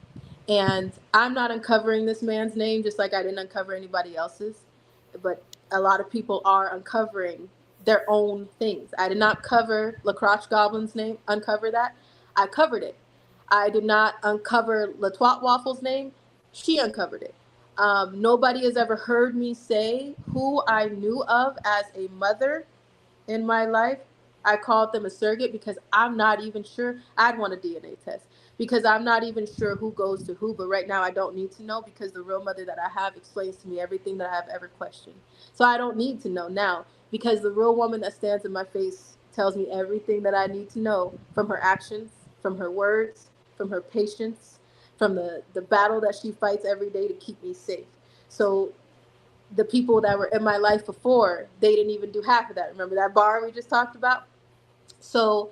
and I'm not uncovering this man's name just like I didn't uncover anybody else's, but a lot of people are uncovering their own things. I did not cover LaCroix Goblin's name, uncover that. I covered it. I did not uncover LaTwat Waffle's name. She uncovered it. Nobody has ever heard me say who I knew of as a mother in my life. I called them a surrogate because I'm not even sure. I'd want a DNA test because I'm not even sure who goes to who. But right now, I don't need to know because the real mother that I have explains to me everything that I have ever questioned. So I don't need to know now because the real woman that stands in my face tells me everything that I need to know from her actions, from her words, from her patience, from the battle that she fights every day to keep me safe. So the people that were in my life before, they didn't even do half of that. Remember that bar we just talked about? So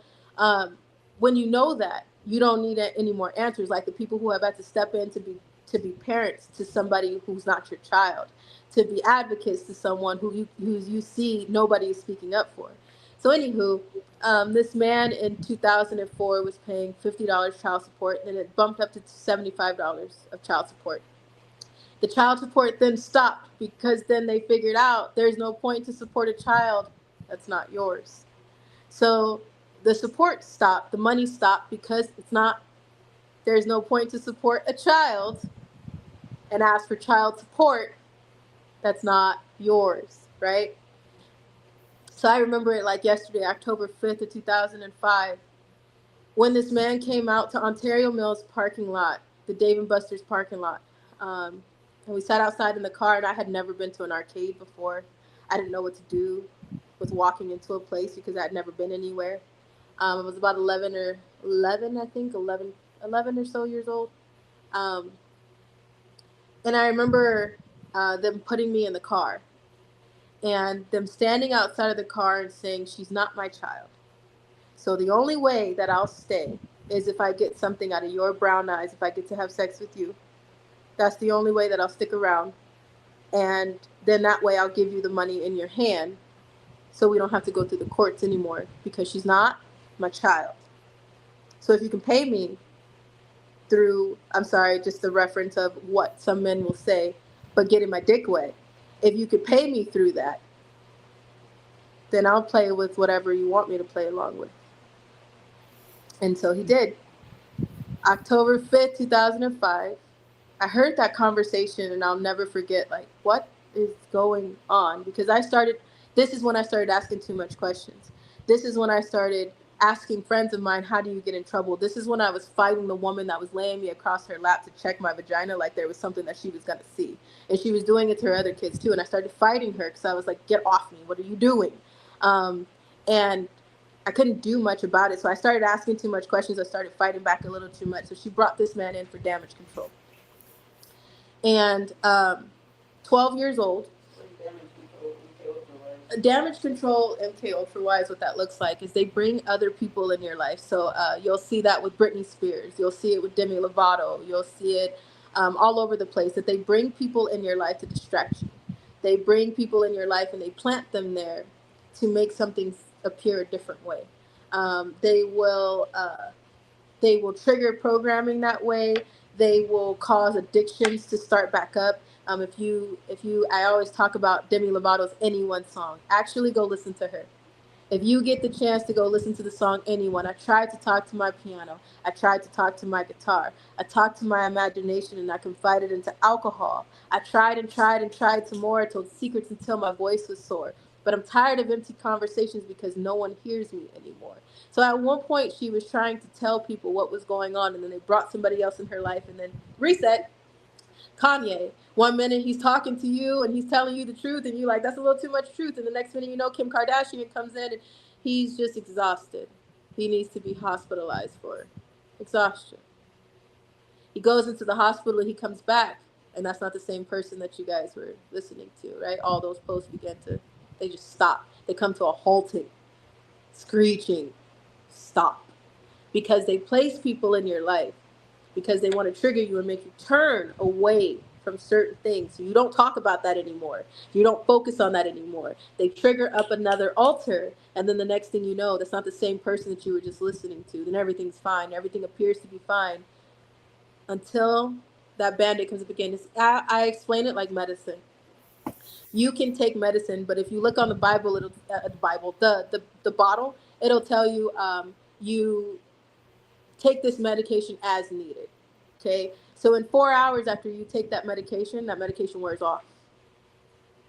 when you know that, you don't need any more answers. Like the people who have had to step in to be parents to somebody who's not your child, to be advocates to someone who you see nobody is speaking up for. So anywho, this man in 2004 was paying $50 child support, and it bumped up to $75 of child support. The child support then stopped because then they figured out there's no point to support a child that's not yours. So the support stopped, the money stopped because there's no point to support a child and ask for child support that's not yours, right? So I remember it like yesterday, October 5th of 2005, when this man came out to Ontario Mills parking lot, the Dave & Buster's parking lot. And we sat outside in the car, and I had never been to an arcade before. I didn't know what to do with walking into a place because I had never been anywhere. I was about 11, I think, 11 or so years old. Um, and I remember them putting me in the car and them standing outside of the car and saying, she's not my child. So the only way that I'll stay is if I get something out of your brown eyes, if I get to have sex with you. That's the only way that I'll stick around. And then that way I'll give you the money in your hand so we don't have to go through the courts anymore because she's not my child. So if you can pay me through, I'm sorry, just the reference of what some men will say, but getting my dick wet, if you could pay me through that, then I'll play with whatever you want me to play along with. And so he did. October 5th, 2005. I heard that conversation and I'll never forget, like, what is going on? Because this is when I started asking too much questions. This is when I started asking friends of mine, how do you get in trouble? This is when I was fighting the woman that was laying me across her lap to check my vagina like there was something that she was going to see. And she was doing it to her other kids too. And I started fighting her because I was like, get off me. What are you doing? And I couldn't do much about it. So I started asking too much questions. I started fighting back a little too much. So she brought this man in for damage control. And 12 years old. Damage control, MK Ultra Wise, what that looks like is they bring other people in your life. So you'll see that with Britney Spears. You'll see it with Demi Lovato. You'll see it all over the place, that they bring people in your life to distract you. They bring people in your life and they plant them there to make something appear a different way. They will trigger programming that way. They will cause addictions to start back up. I always talk about Demi Lovato's Anyone song. Actually, go listen to her. If you get the chance to go listen to the song Anyone, I tried to talk to my piano. I tried to talk to my guitar. I talked to my imagination and I confided into alcohol. I tried and tried and tried some more. I told secrets until my voice was sore. But I'm tired of empty conversations because no one hears me anymore. So at one point, she was trying to tell people what was going on, and then they brought somebody else in her life, and then reset. Kanye. One minute he's talking to you and he's telling you the truth, and you're like, that's a little too much truth. And the next minute, you know, Kim Kardashian comes in and he's just exhausted. He needs to be hospitalized for exhaustion. He goes into the hospital and he comes back, and that's not the same person that you guys were listening to, right? All those posts they just stop. They come to a halting, screeching stop, because they place people in your life because they want to trigger you and make you turn away from certain things. So you don't talk about that anymore. You don't focus on that anymore. They trigger up another altar, and then the next thing you know, that's not the same person that you were just listening to. Then everything's fine. Everything appears to be fine until that Band-Aid comes up again. I explain it like medicine. You can take medicine, but if you look on the Bible, the bottle, it'll tell you you take this medication as needed. Okay, so in 4 hours after you take that medication wears off,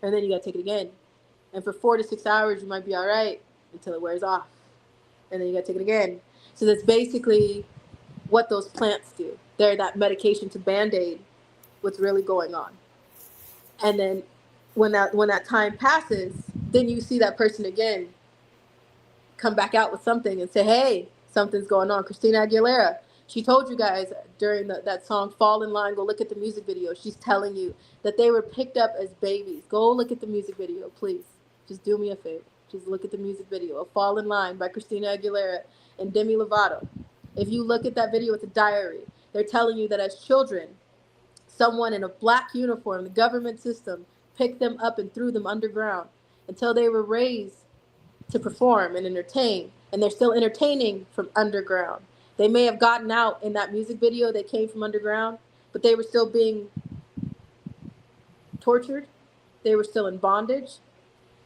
and then you gotta take it again. And for 4 to 6 hours, you might be all right until it wears off, and then you gotta take it again. So that's basically what those plants do. They're that medication to Band-Aid what's really going on. And then when that time passes, then you see that person again come back out with something and say, hey, something's going on. Christina Aguilera, she told you guys during that song, Fall in Line, go look at the music video. She's telling you that they were picked up as babies. Go look at the music video, please. Just do me a favor. Just look at the music video of Fall in Line by Christina Aguilera and Demi Lovato. If you look at that video, it's a diary. They're telling you that as children, someone in a black uniform, the government system, picked them up and threw them underground until they were raised to perform and entertain, and they're still entertaining from underground. They may have gotten out in that music video, they came from underground, but they were still being tortured. They were still in bondage.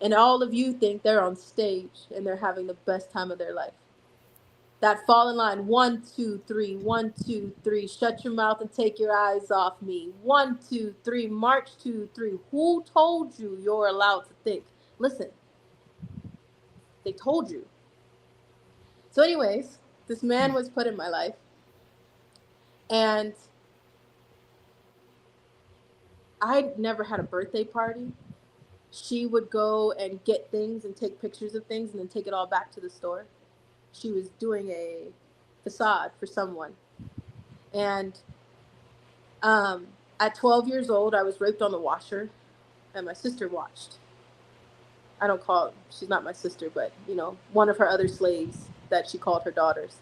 And all of you think they're on stage and they're having the best time of their life. That Fall in Line, 1, 2, 3, 1, 2, 3, shut your mouth and take your eyes off me. 1, 2, 3, March 2, 3. Who told you you're allowed to think? Listen, they told you. So anyways, this man was put in my life, and I never had a birthday party. She would go and get things and take pictures of things and then take it all back to the store. She was doing a facade for someone. And at 12 years old, I was raped on the washer, and my sister watched. I don't call, she's not my sister, but, you know, one of her other slaves that she called her daughters,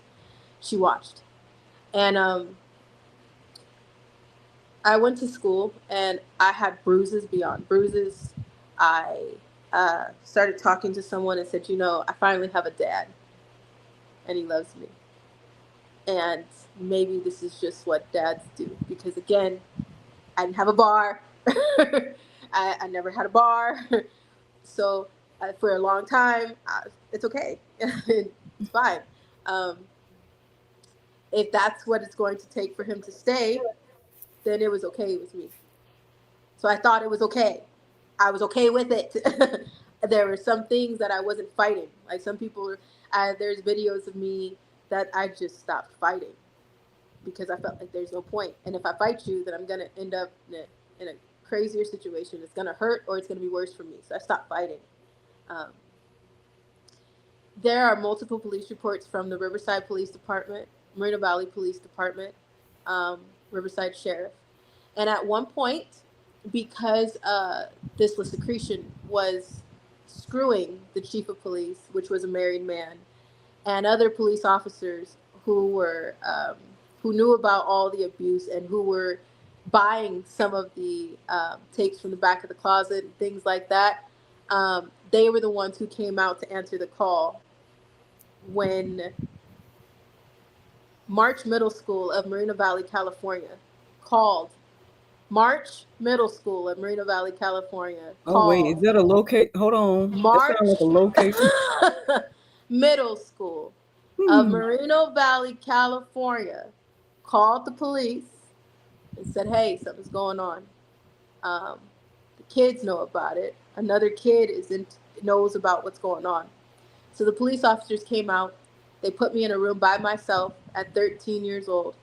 she watched. And I went to school, and I had bruises beyond bruises. I started talking to someone and said, you know, I finally have a dad, and he loves me. And maybe this is just what dads do. Because, again, I didn't have a bar. I never had a bar. So for a long time, it's okay. It's fine. If that's what it's going to take for him to stay, then it was okay with me. So I thought it was okay. I was okay with it. There were some things that I wasn't fighting. Like some people, there's videos of me that I just stopped fighting because I felt like there's no point. And if I fight you, then I'm going to end up in a crazier situation. It's going to hurt or it's going to be worse for me. So I stopped fighting. There are multiple police reports from the Riverside Police Department, Moreno Valley Police Department, Riverside Sheriff. And at one point, because this secretion was screwing the chief of police, which was a married man, and other police officers who were who knew about all the abuse and who were buying some of the tapes from the back of the closet and things like that, they were the ones who came out to answer the call when March Middle School of Moreno Valley, California called. March Middle School of Moreno Valley, California Oh wait, is called. that a locate? Hold on, that sounds like March a location. Middle School of Moreno Valley, California called the police and said, hey, something's going on. The kids know about it. Another kid knows about what's going on. So the police officers came out. They put me in a room by myself at 13 years old.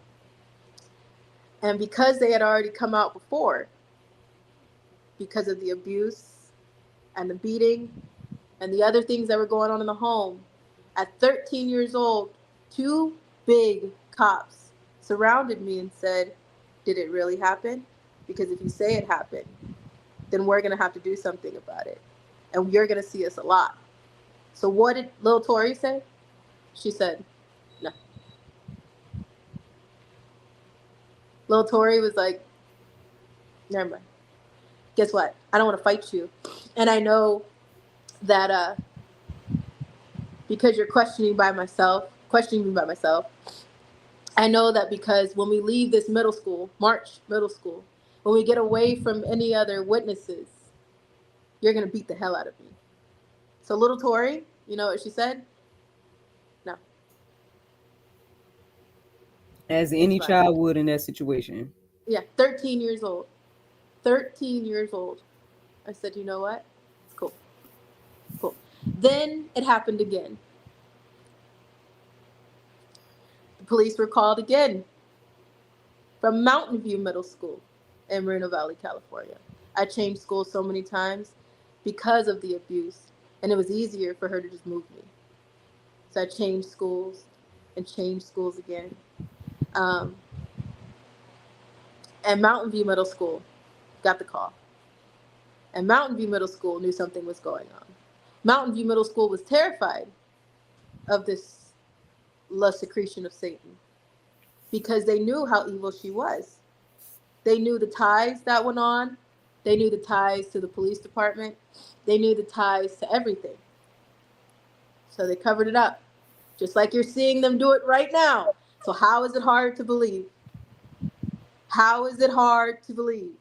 And because they had already come out before, because of the abuse and the beating and the other things that were going on in the home, at 13 years old, 2 big cops surrounded me and said, did it really happen? Because if you say it happened, then we're going to have to do something about it. And you're going to see us a lot. So what did Lil Tori say? She said, no. Lil Tori was like, never mind. Guess what? I don't want to fight you. And I know that because you're questioning me by myself, I know that because when we leave this middle school, March Middle School, when we get away from any other witnesses, you're going to beat the hell out of me. So little Tori, you know what she said? No. As It's any fine. child would in that situation. Yeah, 13 years old. 13 years old. I said, you know what? It's cool. Cool. Then it happened again. The police were called again from Mountain View Middle School in Moreno Valley, California. I changed schools so many times because of the abuse, and it was easier for her to just move me. So I changed schools and changed schools again. And Mountain View Middle School got the call. And Mountain View Middle School knew something was going on. Mountain View Middle School was terrified of this lust secretion of Satan because they knew how evil she was. They knew the ties that went on. They knew the ties to the police department. They knew the ties to everything. So they covered it up, just like you're seeing them do it right now. So how is it hard to believe? How is it hard to believe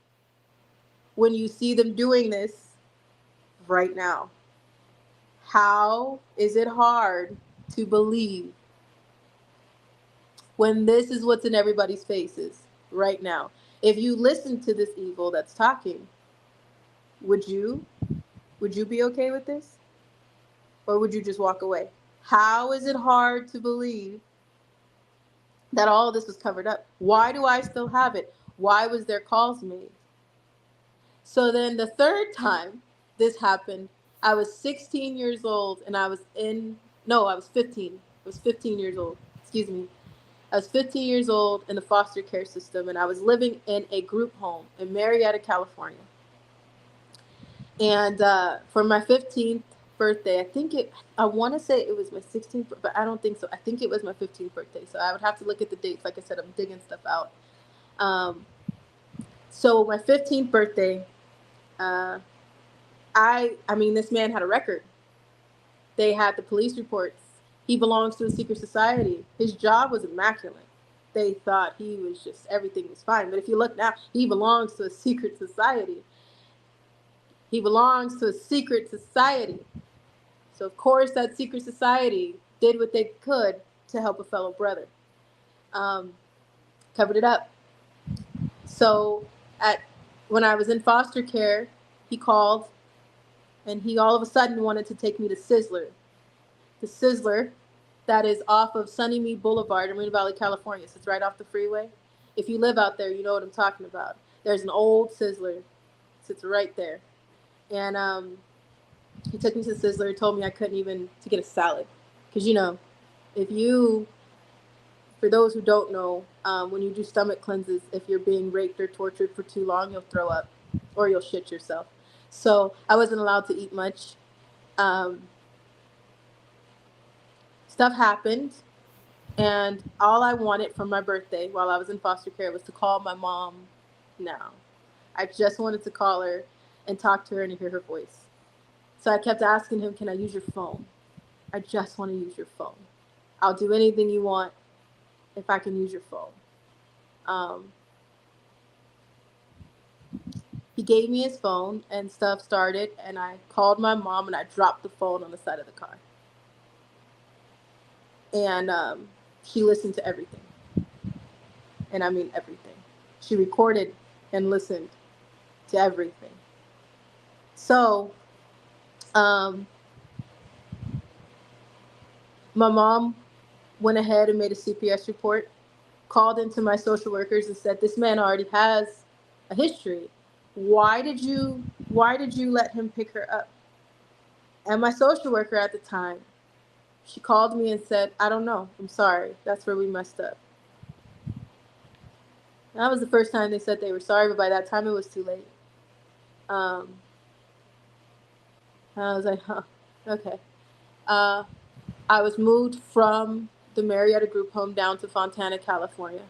when you see them doing this right now? How is it hard to believe when this is what's in everybody's faces right now? If you listen to this evil that's talking, would you be okay with this? Or would you just walk away? How is it hard to believe that all of this was covered up? Why do I still have it? Why was there calls made? So then the third time this happened, I was 16 years old and I was 15. I was 15 years old. Excuse me. I was 15 years old in the foster care system, and I was living in a group home in Marietta, California. And for my 15th birthday, I want to say it was my 16th, but I don't think so. I think it was my 15th birthday. So I would have to look at the dates. Like I said, I'm digging stuff out. So my 15th birthday, this man had a record. They had the police reports. He belongs to a secret society. His job was immaculate. They thought he was just, everything was fine. But if you look now, he belongs to a secret society. He belongs to a secret society. So of course that secret society did what they could to help a fellow brother. Covered it up. So when I was in foster care, he called and he all of a sudden wanted to take me to Sizzler. The Sizzler that is off of Sunnymead Boulevard in Moreno Valley, California. So it's right off the freeway. If you live out there, you know what I'm talking about. There's an old Sizzler. Sits right there. And he took me to the Sizzler. He told me I couldn't even to get a salad. Because, for those who don't know, when you do stomach cleanses, if you're being raped or tortured for too long, you'll throw up or you'll shit yourself. So I wasn't allowed to eat much. Stuff happened, and all I wanted for my birthday while I was in foster care was to call my mom now. I just wanted to call her and talk to her and hear her voice. So I kept asking him, can I use your phone? I just want to use your phone. I'll do anything you want if I can use your phone. He gave me his phone and stuff started, and I called my mom and I dropped the phone on the side of the car. And she listened to everything. And I mean everything. She recorded and listened to everything. So my mom went ahead and made a CPS report, called into my social workers and said, this man already has a history. Why did you let him pick her up? And my social worker at the time, she called me and said, I don't know. I'm sorry. That's where we messed up. And that was the first time they said they were sorry, but by that time it was too late. I was like, huh, okay. I was moved from the Marietta group home down to Fontana, California.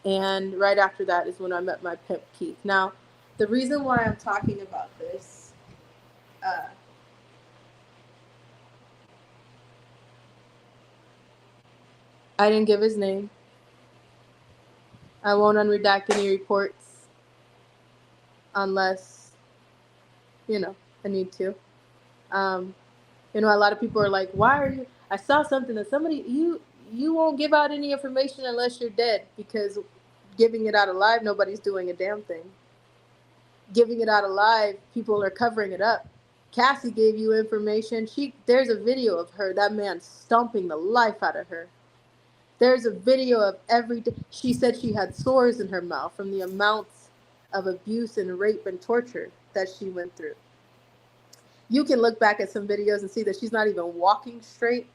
And right after that is when I met my pimp, Keith. Now, the reason why I'm talking about this, I didn't give his name. I won't unredact any reports unless, I need to. A lot of people are like, why are you, I saw something that somebody, you won't give out any information unless you're dead, because giving it out alive, nobody's doing a damn thing. Giving it out alive, people are covering it up. Cassie gave you information. There's a video of her, that man stomping the life out of her. There's a video of she said she had sores in her mouth from the amounts of abuse and rape and torture that she went through. You can look back at some videos and see that she's not even walking straight.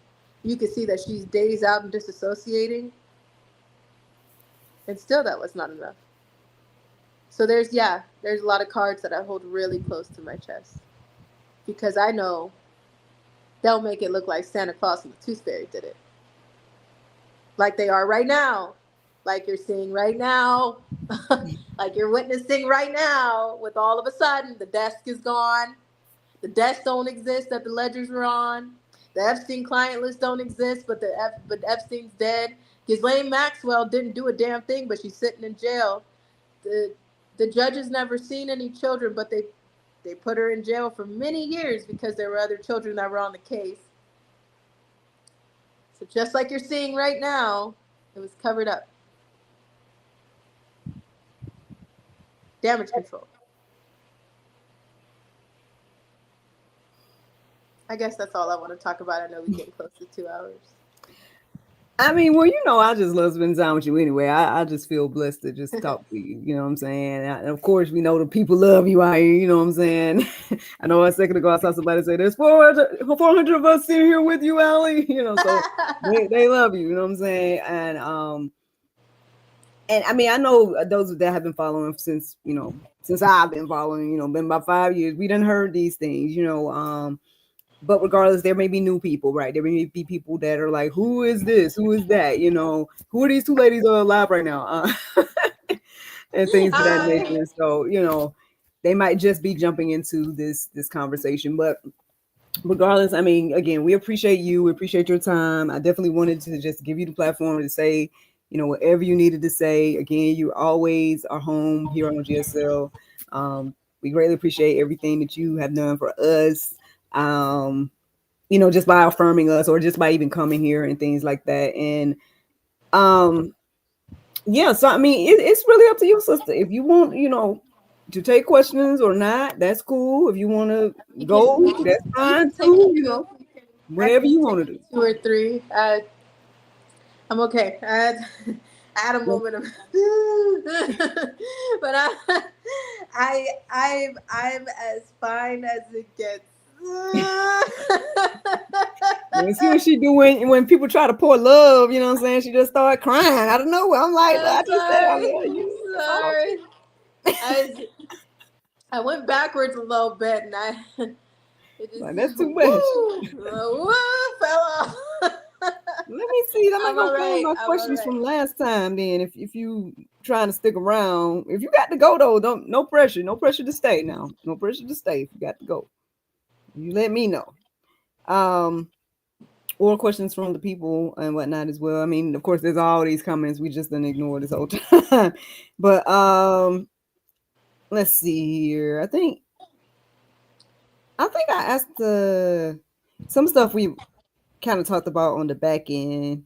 You can see that she's dazed out and disassociating. And still that was not enough. So there's a lot of cards that I hold really close to my chest, because I know they'll make it look like Santa Claus and the Tooth Fairy did it. Like they are right now, like you're seeing right now, like you're witnessing right now, with all of a sudden the desk is gone. The desks don't exist that the ledgers were on. The Epstein client list don't exist, but Epstein's dead. Ghislaine Maxwell didn't do a damn thing, but she's sitting in jail. The judges never seen any children, but they put her in jail for many years because there were other children that were on the case. So just like you're seeing right now, it was covered up. Damage control. I guess that's all I want to talk about. I know we get close to 2 hours. I mean, well, I just love spending time with you anyway. I just feel blessed to just talk to you. You know what I'm saying? And of course, we know the people love you out here. You know what I'm saying? I know a second ago I saw somebody say, there's 400 of us sitting here with you, Allie. So they love you. You know what I'm saying? And I mean, I know those that have been following since I've been following, been about 5 years. We done heard these things, but regardless, there may be new people, right? There may be people that are like, who is this? Who is that? Who are these two ladies that are alive right now? And things of that nature. So, they might just be jumping into this conversation. But regardless, I mean, again, we appreciate you. We appreciate your time. I definitely wanted to just give you the platform to say, whatever you needed to say. Again, you always are home here on GSL. We greatly appreciate everything that you have done for us. Just by affirming us or just by even coming here and things like that. And yeah, so I mean, it's really up to you, sister. If you want, to take questions or not, that's cool. If you want to go, that's fine too. Whatever you want to do. 2 or 3. I'm okay. I had a moment of, but I'm as fine as it gets. You see what she do when people try to pour love, you know what I'm saying? She just started crying. I don't know. I'm like, sorry. I went backwards a little bit, and that's too much. Fell off. Let me see. I'm gonna find my questions from last time. Then, if you trying to stick around, if you got to go though, no pressure to stay now. No pressure to stay if you got to go. you let me know. Or questions from the people and whatnot as well. I mean, of course, there's all these comments we just didn't ignore this whole time. But let's see here. I think I asked some stuff we kind of talked about on the back end.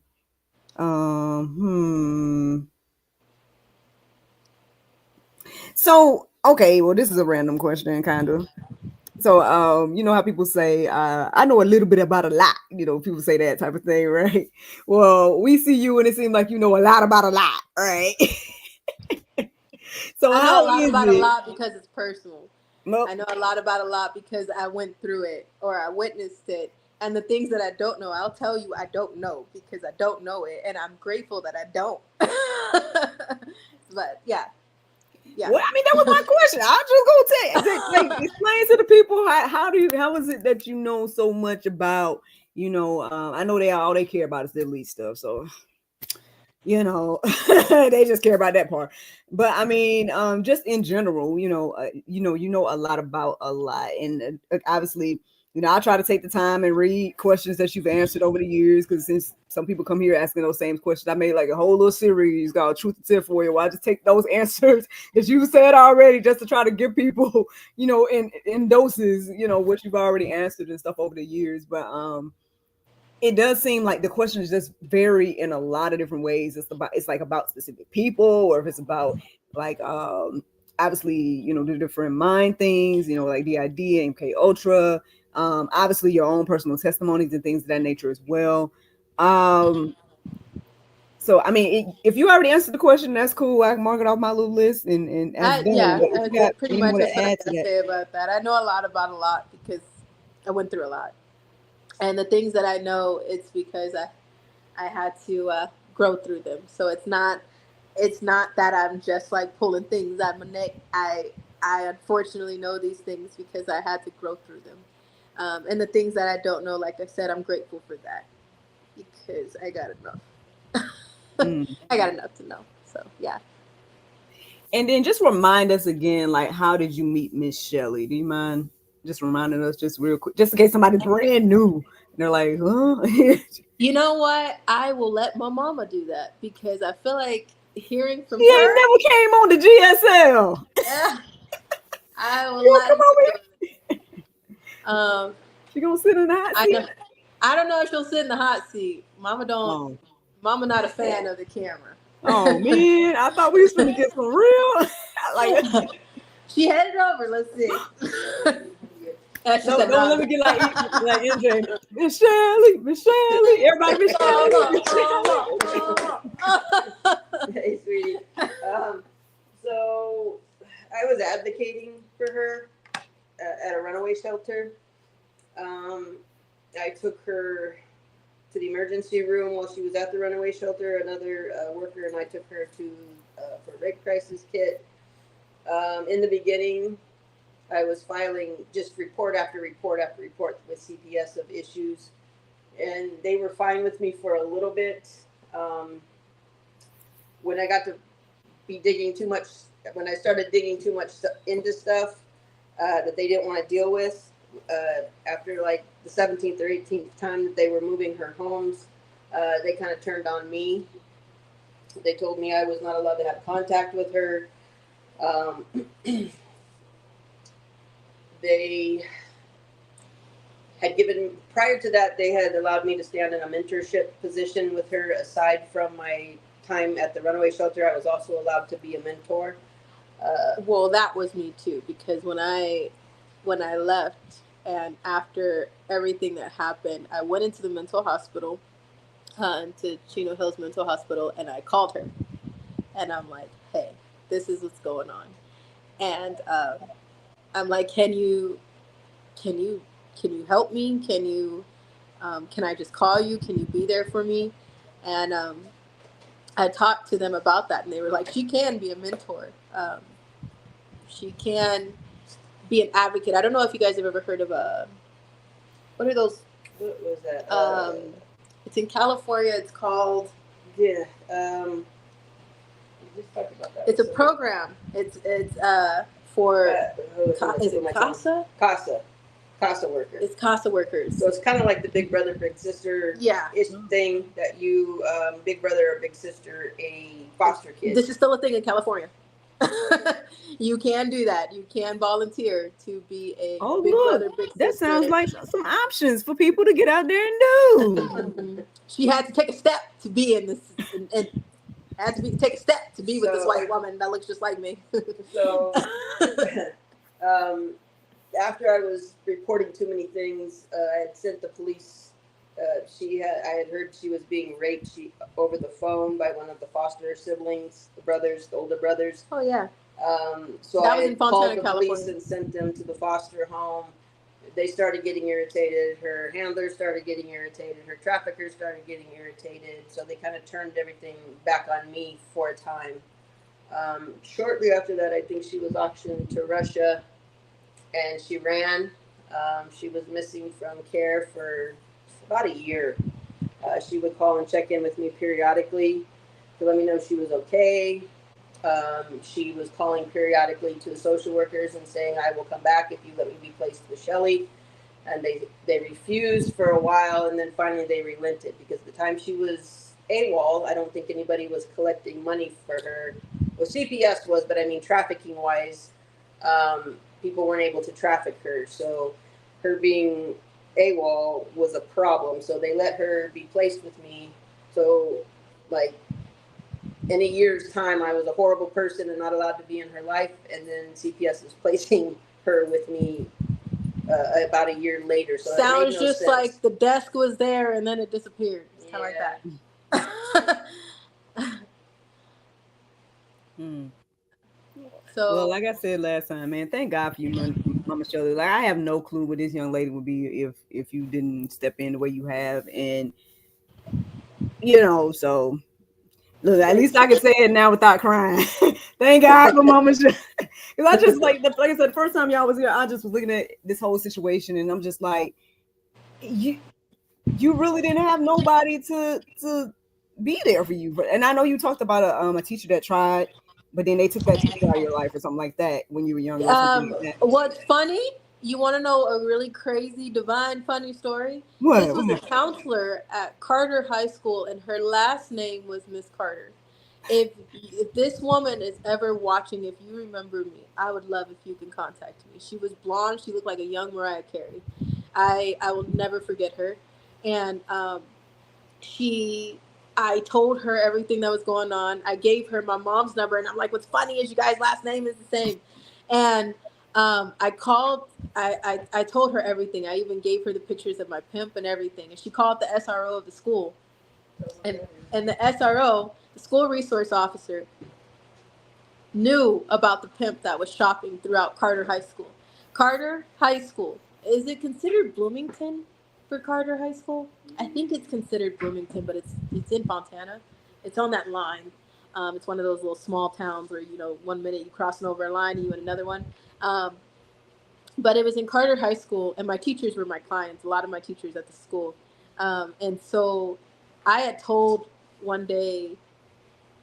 So okay, well, this is a random question, kind of. So, you know how people say, I know a little bit about a lot, you know, people say that type of thing, right? Well, we see you and it seems like you know a lot about a lot, right? So I know how a lot is about a it? lot because it's personal. Well, I know a lot about a lot because I went through it or I witnessed it. And the things that I don't know, I'll tell you I don't know because I don't know it. And I'm grateful that I don't. But yeah. well, I mean, that was my question. I was just gonna like, explain to the people how is it that you know so much about, you know, I know all they care about is the elite stuff, so you know they just care about that part. But I mean, just in general, you know a lot about a lot, and obviously, you know, I try to take the time and read questions that you've answered over the years, because since some people come here asking those same questions, I made like a whole little series called Truth to Tip for you, where I just take those answers that you said already, just to try to give people, you know, in doses, you know, what you've already answered and stuff over the years. But it does seem like the questions just vary in a lot of different ways. It's like about specific people, or if it's about like obviously, you know, the different mind things, you know, like DID, MK Ultra, obviously your own personal testimonies and things of that nature as well. So I mean, if you already answered the question, that's cool. I can mark it off my little list and as done. But if you got Pretty any much more that's to what I add to gotta that, say about that. I know a lot about a lot because I went through a lot. And the things that I know, it's because I had to grow through them. So it's not that I'm just like pulling things out of my neck. I unfortunately know these things because I had to grow through them. And the things that I don't know, like I said, I'm grateful for that because I got enough. I got enough to know. So yeah. and then just remind us again, like, how did you meet Miss Shelley? Do you mind just reminding us just real quick, just in case somebody's brand new and they're like, huh? You know what? I will let my mama do that because I feel like hearing from She ain't her, never came on the GSL. I will You let come her over do here. it. Um, She gonna sit in the hot I seat. know. I don't know if she'll sit in the hot seat. Mama don't. Oh, Mama not a fan of the camera. oh man, I thought we was gonna get some real. Like, She headed over. Let's see. And she no, said, don't "No." let me get like MJ. Miss Shelley, Miss Shelley, everybody, Miss Shelley, Miss Shelley. Hey, sweetie. So I was advocating for her at a runaway shelter. I took her to the emergency room while she was at the runaway shelter. Another worker and I took her to for a rape crisis kit. In the beginning, I was filing just report after report after report with CPS of issues, and they were fine with me for a little bit. When I got to be digging too much, when I started digging too much into stuff that they didn't want to deal with, after like the 17th or 18th time that they were moving her homes, they kind of turned on me. They told me I was not allowed to have contact with her. They had given, prior to that, they had allowed me to stand in a mentorship position with her. Aside from my time at the runaway shelter, I was also allowed to be a mentor. Well, that was me too, because when I left and after everything that happened, I went into the mental hospital, into Chino Hills Mental Hospital, and I called her, and I'm like, "Hey, this is what's going on," and I'm like, "Can you help me? Can I just call you? Can you be there for me?" And I talked to them about that, and they were like, "She can be a mentor. She can be an advocate." I don't know if you guys have ever heard of what are those? What was that? It's in California. It's called. Yeah. We just talked about that. It's a program. It's for. Is it CASA? CASA? CASA worker. It's CASA workers. So it's kind of like the big brother, big sister ish thing that you, big brother or big sister, a foster kid. This is still a thing in California. You can do that. You can volunteer to be a big brother, big sister. That sounds like some options for people to get out there and do. Mhm. She had to take a step to be in this, and had to take a step to be with this white woman that looks just like me. So, after I was reporting too many things, I had sent the police. I had heard she was being raped over the phone by one of the foster siblings, the older brothers. Oh yeah. So that I was in Fontana, called the California. police and sent them to the foster home. They started getting irritated. Her handlers started getting irritated. Her traffickers started getting irritated. So they kind of turned everything back on me for a time. Shortly after that, I think she was auctioned to Russia, and she ran. She was missing from care for about a year. She would call and check in with me periodically to let me know she was okay. She was calling periodically to the social workers and saying, I will come back if you let me be placed with Shelley. And they refused for a while, and then finally they relented, because the time she was AWOL, I don't think anybody was collecting money for her. Well, CPS was, but I mean trafficking wise, people weren't able to traffic her. So her being AWOL was a problem. So they let her be placed with me. So like, in a year's time, I was a horrible person and not allowed to be in her life. And then CPS is placing her with me about a year later. So sounds just like the desk was there and then it disappeared. It's kind of like that. So, well, like I said last time, man, thank God for you, Mama Shirley. Like, I have no clue what this young lady would be if you didn't step in the way you have, and so. Look, at least I can say it now without crying. Thank God for Mama Shirley. Because I just like I said, the first time y'all was here, I just was looking at this whole situation, and I'm just like, you really didn't have nobody to be there for you. And I know you talked about a teacher that tried, but then they took that teacher out of your life or something like that when you were younger. What's funny? You want to know a really crazy, divine, funny story? What? This was a counselor at Carter High School, and her last name was Miss Carter. If this woman is ever watching, if you remember me, I would love if you can contact me. She was blonde. She looked like a young Mariah Carey. I will never forget her. And I told her everything that was going on. I gave her my mom's number, and I'm like, what's funny is you guys' last name is the same. And I called, I told her everything. I even gave her the pictures of my pimp and everything. And she called the SRO of the school. And the SRO, the school resource officer, knew about the pimp that was shopping throughout Carter High School. Carter High School, is it considered Bloomington for Carter High School? I think it's considered Bloomington, but it's in Fontana. It's on that line. It's one of those little small towns where, 1 minute you crossing over a line and you in another one. But it was in Carter High School, and my teachers were my clients, a lot of my teachers at the school. And so I had told one day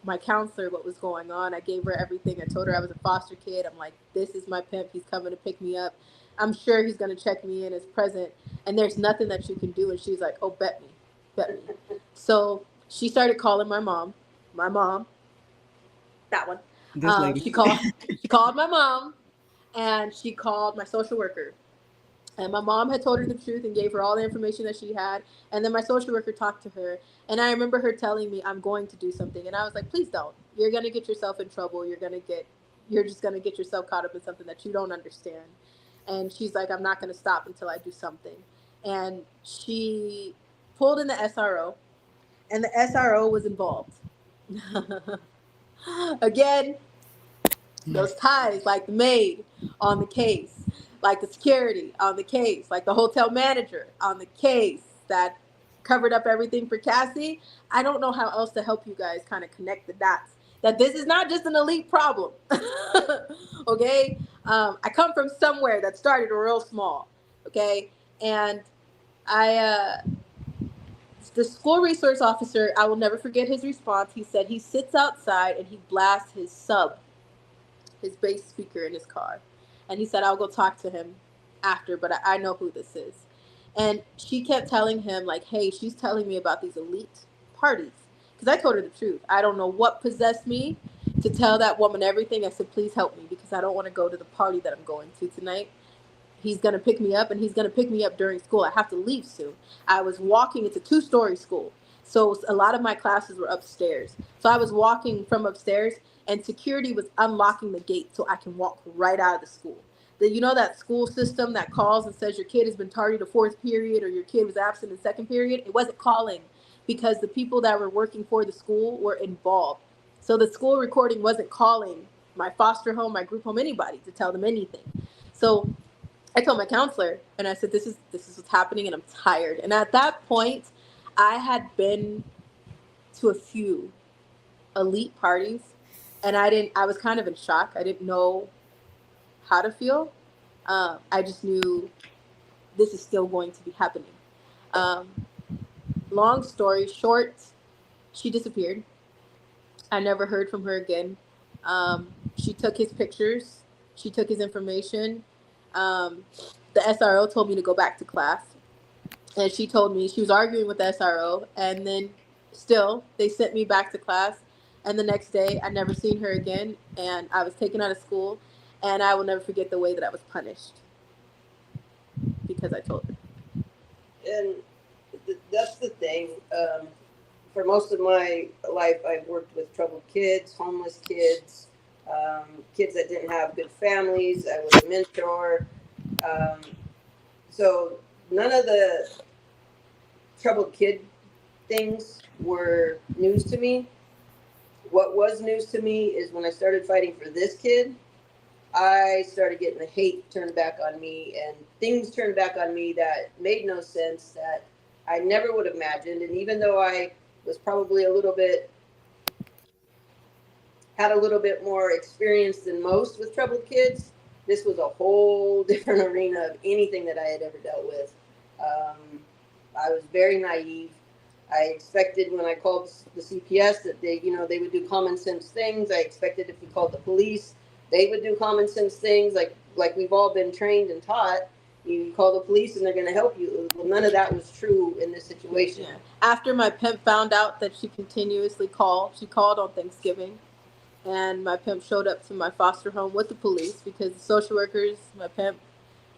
my counselor what was going on. I gave her everything. I told her I was a foster kid. I'm like, this is my pimp. He's coming to pick me up. I'm sure he's going to check me in as present, and there's nothing that you can do. And she's like, oh, bet me. So she started calling my mom, that one. She called my mom, and she called my social worker. And my mom had told her the truth and gave her all the information that she had. And then my social worker talked to her. And I remember her telling me, I'm going to do something. And I was like, please don't. You're going to get yourself in trouble. You're just going to get yourself caught up in something that you don't understand. And she's like, I'm not going to stop until I do something. And she pulled in the SRO, and the SRO was involved. Again, those ties, like the maid on the case, like the security on the case, like the hotel manager on the case that covered up everything for Cassie. I don't know how else to help you guys kind of connect the dots, that this is not just an elite problem. Okay? I come from somewhere that started real small. Okay? And the school resource officer, I will never forget his response. He said he sits outside and he blasts his bass speaker in his car. And he said, I'll go talk to him after, but I know who this is. And she kept telling him, like, hey, she's telling me about these elite parties. Because I told her the truth. I don't know what possessed me to tell that woman everything. I said, please help me because I don't want to go to the party that I'm going to tonight. He's going to pick me up, and he's going to pick me up during school. I have to leave soon. I was walking. It's a 2-story school. So a lot of my classes were upstairs. So I was walking from upstairs, and security was unlocking the gate so I can walk right out of the school. You know that school system that calls and says your kid has been tardy to 4th period or your kid was absent in 2nd period? It wasn't calling because the people that were working for the school were involved. So the school recording wasn't calling my foster home, my group home, anybody to tell them anything. So I told my counselor, and I said, this is what's happening, and I'm tired. And at that point, I had been to a few elite parties, and I was kind of in shock. I didn't know how to feel. I just knew this is still going to be happening. Long story short, she disappeared. I never heard from her again. She took his pictures. She took his information. The SRO told me to go back to class. And she told me she was arguing with the SRO. And then still, they sent me back to class. And the next day, I never seen her again. And I was taken out of school. And I will never forget the way that I was punished because I told her. And that's the thing. For most of my life, I've worked with troubled kids, homeless kids, kids that didn't have good families. I was a mentor. So none of the troubled kid things were news to me. What was news to me is when I started fighting for this kid, I started getting the hate turned back on me and things turned back on me that made no sense, that I never would have imagined. And even though I was probably had a little bit more experience than most with troubled kids, this was a whole different arena of anything that I had ever dealt with. I was very naive. I expected when I called the CPS that they would do common sense things. I expected if we called the police, they would do common sense things like we've all been trained and taught. You call the police and they're going to help you. Well, none of that was true in this situation. Yeah. After my pimp found out that she continuously called, she called on Thanksgiving, and my pimp showed up to my foster home with the police because the social workers, my pimp,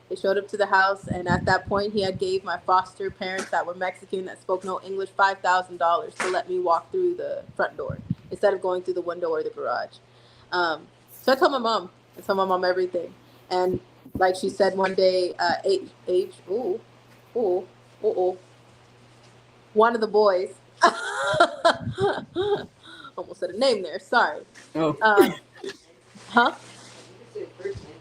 they showed up to the house, and at that point he had gave my foster parents that were Mexican that spoke no English $5,000 to let me walk through the front door instead of going through the window or the garage. So I told my mom everything. And like she said one day, one of the boys, almost said a name there, sorry. Oh. Huh?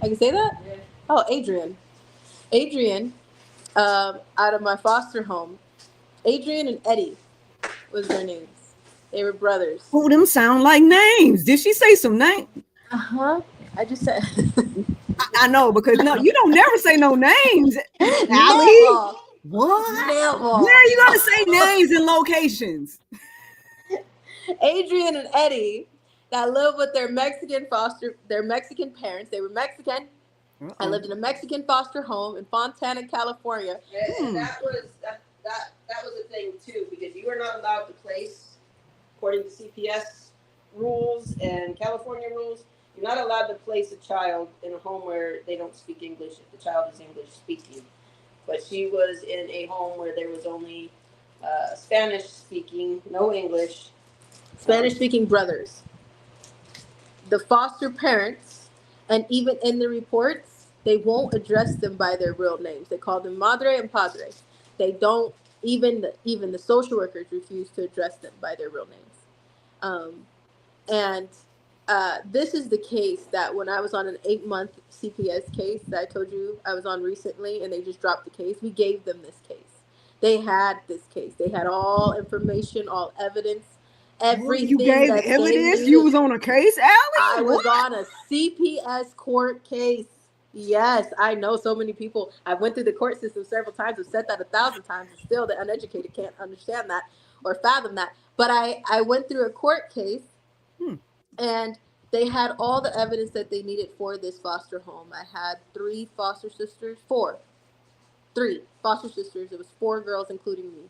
I can say that? Yeah. Oh, Adrian, out of my foster home, Adrian and Eddie was their names. They were brothers. Oh, them sound like names. Did she say some name? Uh-huh. I just said. I know, because no, you don't never say no names, Allie. Never. What? Never. Where are you gonna say names and locations? Adrian and Eddie that live with their Mexican parents. They were Mexican. Uh-oh. I lived in a Mexican foster home in Fontana, California. And that was a thing too, because you are not allowed to place, according to CPS rules and California rules, you're not allowed to place a child in a home where they don't speak English if the child is English speaking. But she was in a home where there was only Spanish speaking, no English. Spanish speaking brothers. The foster parents, and even in the reports, they won't address them by their real names. They call them madre and padre. They don't, even the social workers refuse to address them by their real names. And this is the case that when I was on an 8-month CPS case that I told you I was on recently, and they just dropped the case, we gave them this case. They had this case. They had all information, all evidence, everything. You gave that evidence? You was on a case, Allie? I was on a CPS court case. Yes, I know so many people. I went through the court system several times. I've said that 1,000 times, and still the uneducated can't understand that or fathom that. But I went through a court case, and They had all the evidence that they needed for this foster home. I had three foster sisters. It was four girls, including me.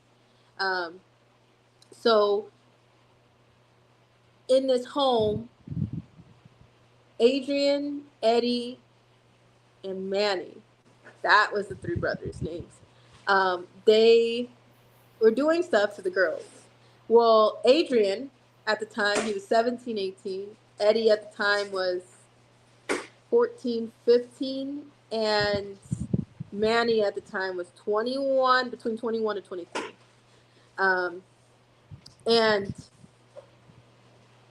Um, so in this home, Adrian, Eddie, and Manny, that was the three brothers' names. They were doing stuff to the girls. Well, Adrian, at the time, he was 17, 18. Eddie at the time was 14, 15. And Manny at the time was 21, between 21 and 23. And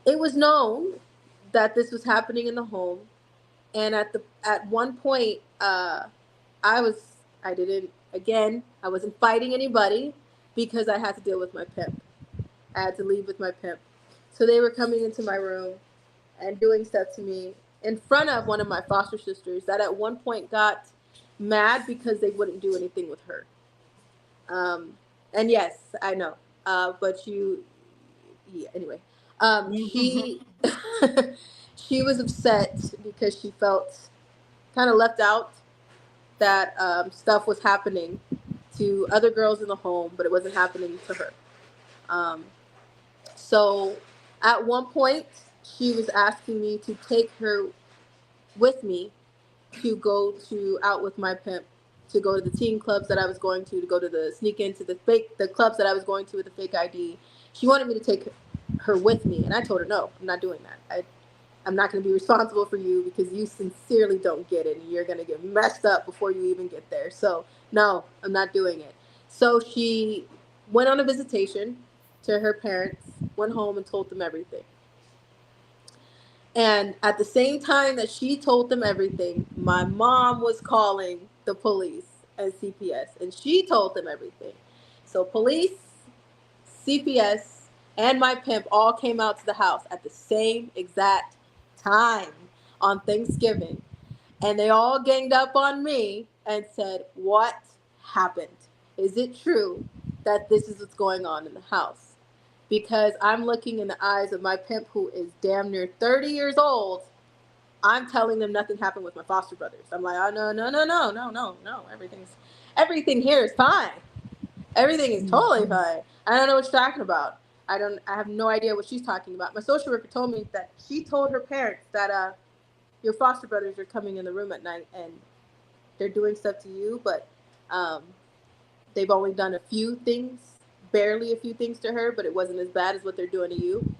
it was known that this was happening in the home. And at one point, I wasn't fighting anybody because I had to deal with my pimp. I had to leave with my pimp. So they were coming into my room and doing stuff to me in front of one of my foster sisters that at one point got mad because they wouldn't do anything with her. And yes, I know. Anyway. She she was upset because she felt kind of left out, that stuff was happening to other girls in the home, but it wasn't happening to her. So at one point, she was asking me to take her with me to go out with my pimp, to go to the teen clubs that I was going to go to sneak into the clubs that I was going to with the fake ID. She wanted me to take her with me, and I told her, no, I'm not doing that. I'm not going to be responsible for you because you sincerely don't get it, and you're going to get messed up before you even get there. So no, I'm not doing it. So she went on a visitation to her parents, went home and told them everything. And at the same time that she told them everything, my mom was calling the police and CPS, and she told them everything. So police, CPS, and my pimp all came out to the house at the same exact time on Thanksgiving. And they all ganged up on me and said, what happened? Is it true that this is what's going on in the house? Because I'm looking in the eyes of my pimp, who is damn near 30 years old. I'm telling them nothing happened with my foster brothers. I'm like, oh, no. Everything here is fine. Everything is totally fine. I don't know what you're talking about. I have no idea what she's talking about. My social worker told me that she told her parents that your foster brothers are coming in the room at night and they're doing stuff to you, but they've only done barely a few things to her, but it wasn't as bad as what they're doing to you.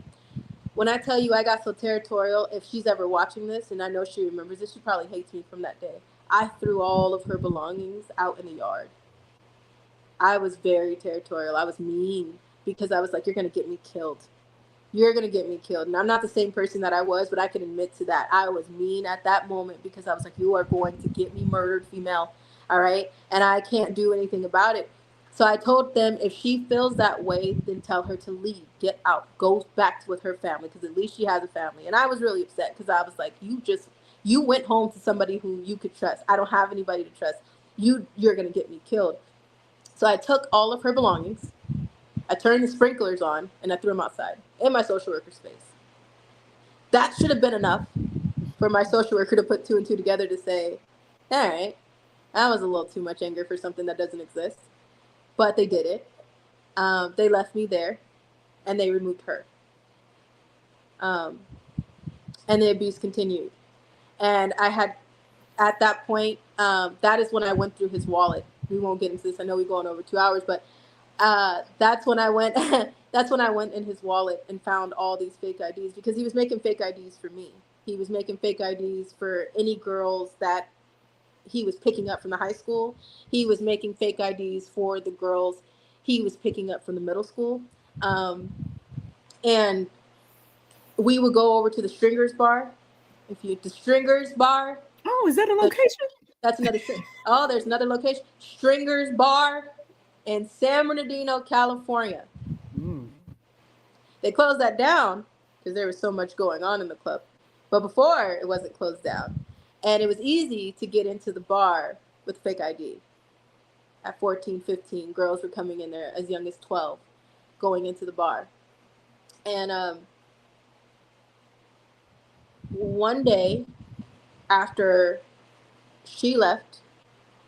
When I tell you I got so territorial, if she's ever watching this, and I know she remembers this, she probably hates me from that day. I threw all of her belongings out in the yard. I was very territorial. I was mean because I was like, you're going to get me killed. You're going to get me killed. And I'm not the same person that I was, but I can admit to that. I was mean at that moment because I was like, you are going to get me murdered, female. All right. And I can't do anything about it. So I told them, if she feels that way, then tell her to leave, get out, go back with her family, because at least she has a family. And I was really upset because I was like, you went home to somebody who you could trust. I don't have anybody to trust. You're going to get me killed. So I took all of her belongings, I turned the sprinklers on, and I threw them outside in my social worker's face. That should have been enough for my social worker to put two and two together to say, all right, that was a little too much anger for something that doesn't exist. But they did it. They left me there, and they removed her. And the abuse continued. And I had, at that point, that is when I went through his wallet. We won't get into this. I know we're going over 2 hours, but that's when I went. That's when I went in his wallet and found all these fake IDs, because he was making fake IDs for me. He was making fake IDs for any girls that he was picking up from the high school. He was making fake IDs for the girls he was picking up from the middle school. And we would go over to the Stringers bar. The Stringers bar. Oh, is that a location? That's another thing. Oh, there's another location. Stringers bar in San Bernardino, California. They closed that down because there was so much going on in the club. But before, it wasn't closed down. And it was easy to get into the bar with fake ID. At 14, 15, girls were coming in there as young as 12, going into the bar. And one day after she left,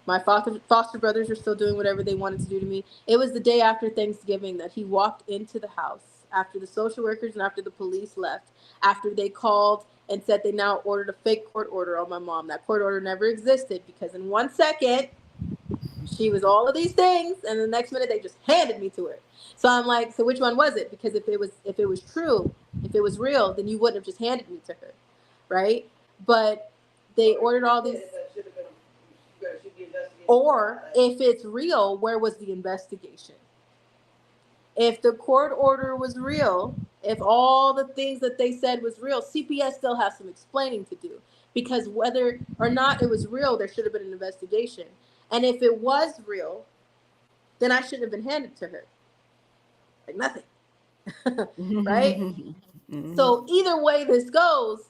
my foster brothers are still doing whatever they wanted to do to me. It was the day after Thanksgiving that he walked into the house after the social workers and after the police left, after they called and said they now ordered a fake court order on my mom. That court order never existed because in 1 second, she was all of these things, and the next minute they just handed me to her. So I'm like, so which one was it? Because if it was true, if it was real, then you wouldn't have just handed me to her, right? But they ordered all these. Or if it's real, where was the investigation? If the court order was real, if all the things that they said was real, CPS still has some explaining to do. Because whether or not it was real, there should have been an investigation. And if it was real, then I shouldn't have been handed to her. Like nothing. Right? So either way this goes,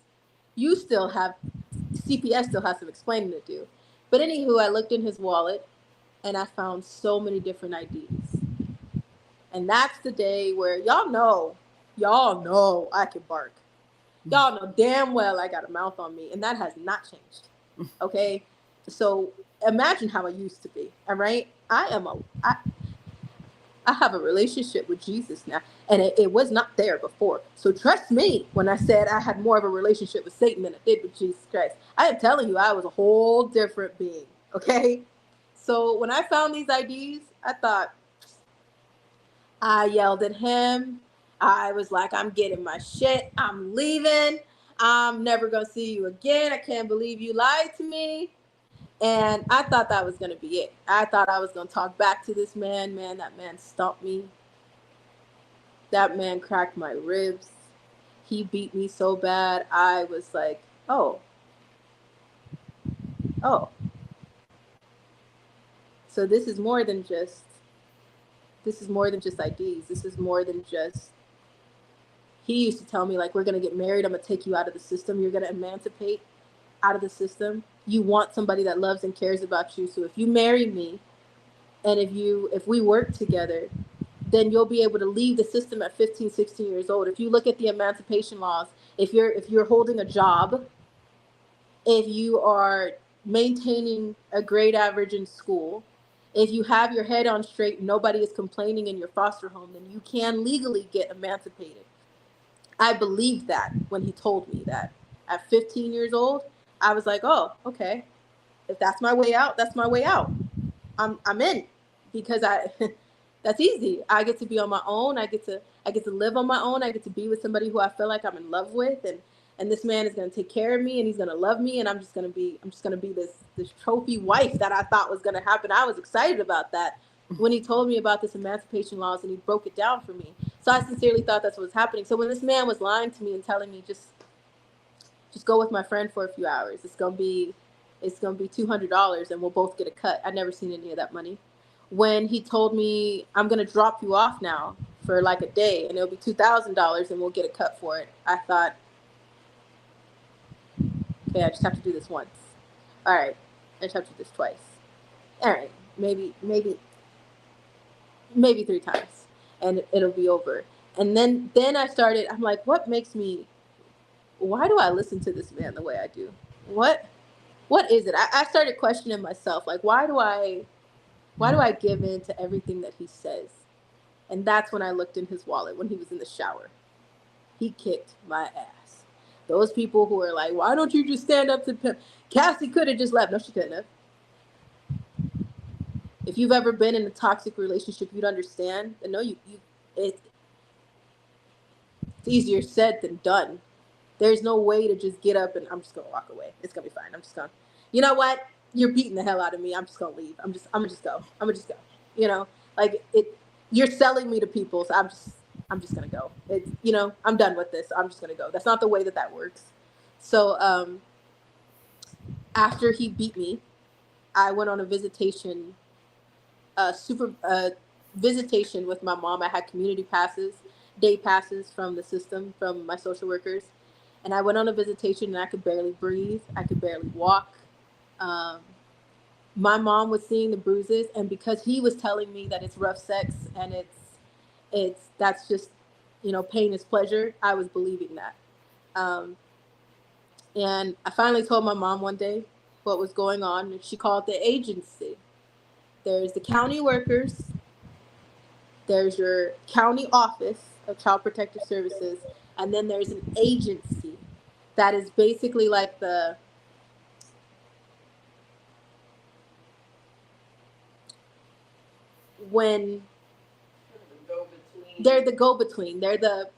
you still have, CPS still has some explaining to do. But anywho, I looked in his wallet and I found so many different IDs. And that's the day where y'all know I can bark. Y'all know damn well I got a mouth on me, and that has not changed. Okay? So imagine how I used to be. All right? I have a relationship with Jesus now, and it was not there before. So trust me when I said I had more of a relationship with Satan than I did with Jesus Christ. I am telling you, I was a whole different being. Okay? So when I found these IDs, I yelled at him. I was like, I'm getting my shit. I'm leaving. I'm never going to see you again. I can't believe you lied to me. And I thought that was going to be it. I thought I was going to talk back to this man. Man, that man stomped me. That man cracked my ribs. He beat me so bad. I was like, oh. So this is more than just IDs. This is more than just, he used to tell me, like, we're going to get married. I'm going to take you out of the system. You're going to emancipate out of the system. You want somebody that loves and cares about you. So if you marry me and if we work together, then you'll be able to leave the system at 15, 16 years old. If you look at the emancipation laws, if you're holding a job, if you are maintaining a grade average in school, if you have your head on straight, nobody is complaining in your foster home, then you can legally get emancipated. I believed that when he told me that. At 15 years old, I was like, oh, okay. If that's my way out, that's my way out. I'm in, because that's easy. I get to be on my own. I get to live on my own. I get to be with somebody who I feel like I'm in love with, and this man is going to take care of me, and he's going to love me, and I'm just going to be this trophy wife that I thought was going to happen. I was excited about that when he told me about this emancipation laws, and he broke it down for me. So I sincerely thought that's what was happening. So when this man was lying to me and telling me just go with my friend for a few hours, it's gonna be $200 and we'll both get a cut. I'd never seen any of that money. When he told me, I'm gonna drop you off now for like a day and it'll be $2,000 and we'll get a cut for it, I thought, okay, I just have to do this once. All right, I just have to do this twice. All right, maybe 3 times, and it'll be over. And then I'm like, why do I listen to this man the way I do? What is it? I started questioning myself, like, why do I give in to everything that he says? And that's when I looked in his wallet when he was in the shower. He kicked my ass. Those people who are like, why don't you just stand up to Pam? Cassie could have just left. No, she couldn't have. If you've ever been in a toxic relationship, you'd understand. And no, it's easier said than done. There's no way to just get up and I'm just gonna walk away. It's gonna be fine. I'm just gonna, you know what? You're beating the hell out of me. I'm just gonna leave. I'm gonna just go. You know, like you're selling me to people, so I'm just gonna go. It's, you know, I'm done with this. I'm just gonna go. That's not the way that works. So after he beat me, I went on a visitation, visitation with my mom. I had community passes, day passes from the system, from my social workers. And I went on a visitation and I could barely breathe. I could barely walk. My mom was seeing the bruises, and because he was telling me that it's rough sex and that's just, you know, pain is pleasure, I was believing that. And I finally told my mom one day what was going on, and she called the agency. There's the county workers, there's your county office of Child Protective Services, and then there's an agency that is basically like when they're the go-between. They're the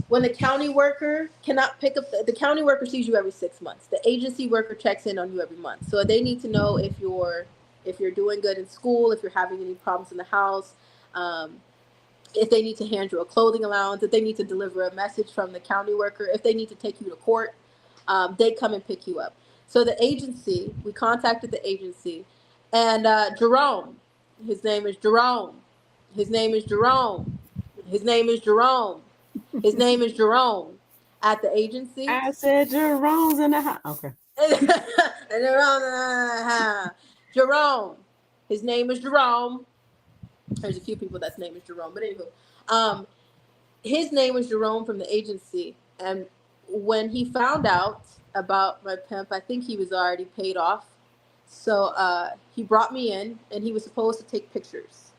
when the county worker cannot pick up the county worker sees you every 6 months. The agency worker checks in on you every month. So they need to know if you're doing good in school, if you're having any problems in the house, if they need to hand you a clothing allowance, if they need to deliver a message from the county worker, if they need to take you to court, they come and pick you up. So the agency, we contacted the agency, and Jerome, his name is Jerome. His name is Jerome. His name is Jerome. His name is Jerome at the agency. I said Jerome's in the house. Okay. Jerome. His name is Jerome. There's a few people that's name is Jerome, but anywho, his name was Jerome from the agency. And when he found out about my pimp, I think he was already paid off. So he brought me in, and he was supposed to take pictures.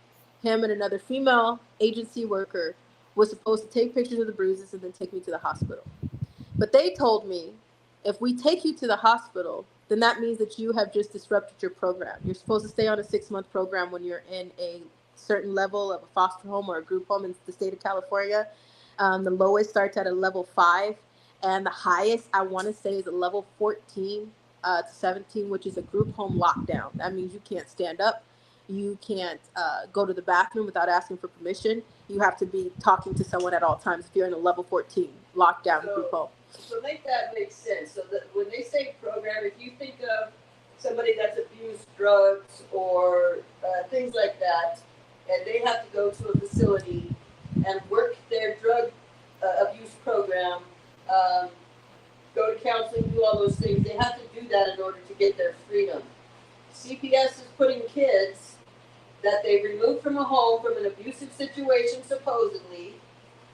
Him and another female agency worker was supposed to take pictures of the bruises and then take me to the hospital. But they told me, if we take you to the hospital, then that means that you have just disrupted your program. You're supposed to stay on a 6-month program when you're in a certain level of a foster home or a group home in the state of California. The lowest starts at a level 5, and the highest, I want to say, is a level 14 to 17, which is a group home lockdown. That means you can't stand up. You can't go to the bathroom without asking for permission. You have to be talking to someone at all times if you're in a level 14 lockdown group home. So make that make sense. So that when they say program, if you think of somebody that's abused drugs or things like that, and they have to go to a facility and work their drug abuse program, go to counseling, do all those things, they have to do that in order to get their freedom. CPS is putting kids that they removed from a home, from an abusive situation supposedly,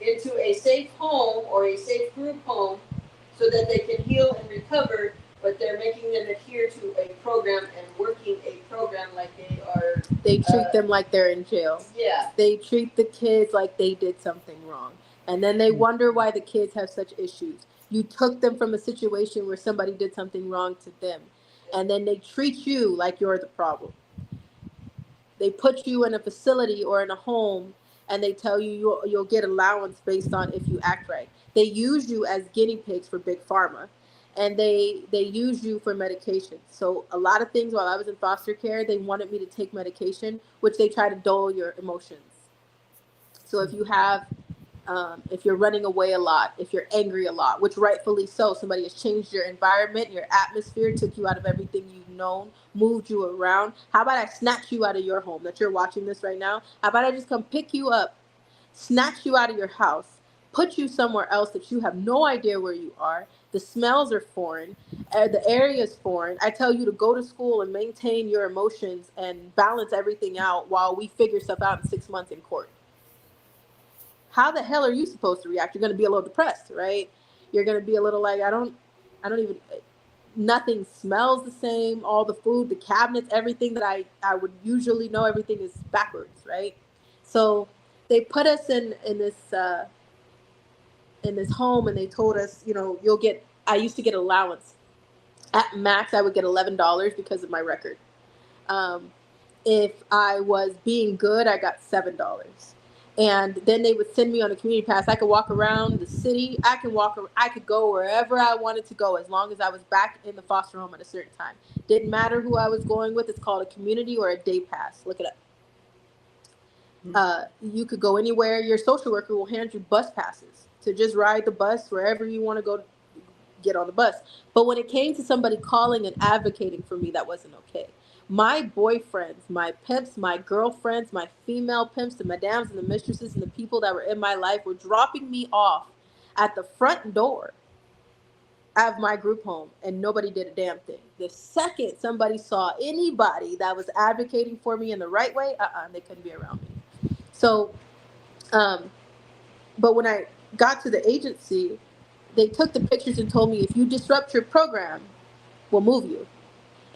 into a safe home or a safe group home so that they can heal and recover, but they're making them adhere to a program and working a program like they are. They treat them like they're in jail. Yeah. They treat the kids like they did something wrong. And then they wonder why the kids have such issues. You took them from a situation where somebody did something wrong to them. And then they treat you like you're the problem. They put you in a facility or in a home, and they tell you you'll get allowance based on if you act right. They use you as guinea pigs for Big Pharma, and they use you for medication. So a lot of things while I was in foster care, they wanted me to take medication, which they try to dull your emotions. So if you have, if you're running away a lot, if you're angry a lot, which rightfully so, somebody has changed your environment, your atmosphere, took you out of everything you've known, moved you around. How about I snatch you out of your home that you're watching this right now? How about I just come pick you up, snatch you out of your house, put you somewhere else that you have no idea where you are. The smells are foreign. The area is foreign. I tell you to go to school and maintain your emotions and balance everything out while we figure stuff out in 6 months in court. How the hell are you supposed to react? You're going to be a little depressed, right? You're going to be a little like, I don't even, nothing smells the same. All the food, the cabinets, everything that I would usually know, everything is backwards, right? So they put us in this home, and they told us, I used to get allowance. At max, I would get $11 because of my record. If I was being good, I got $7. And then they would send me on a community pass. I could walk around the city. I could go wherever I wanted to go as long as I was back in the foster home at a certain time. Didn't matter who I was going with. It's called a community or a day pass. Look it up. You could go anywhere. Your social worker will hand you bus passes to just ride the bus wherever you want to go, get on the bus. But when it came to somebody calling and advocating for me, that wasn't okay. My boyfriends, my pimps, my girlfriends, my female pimps, the madams and the mistresses and the people that were in my life were dropping me off at the front door of my group home, and nobody did a damn thing. The second somebody saw anybody that was advocating for me in the right way, they couldn't be around me. So, but when I got to the agency, they took the pictures and told me, if you disrupt your program, we'll move you.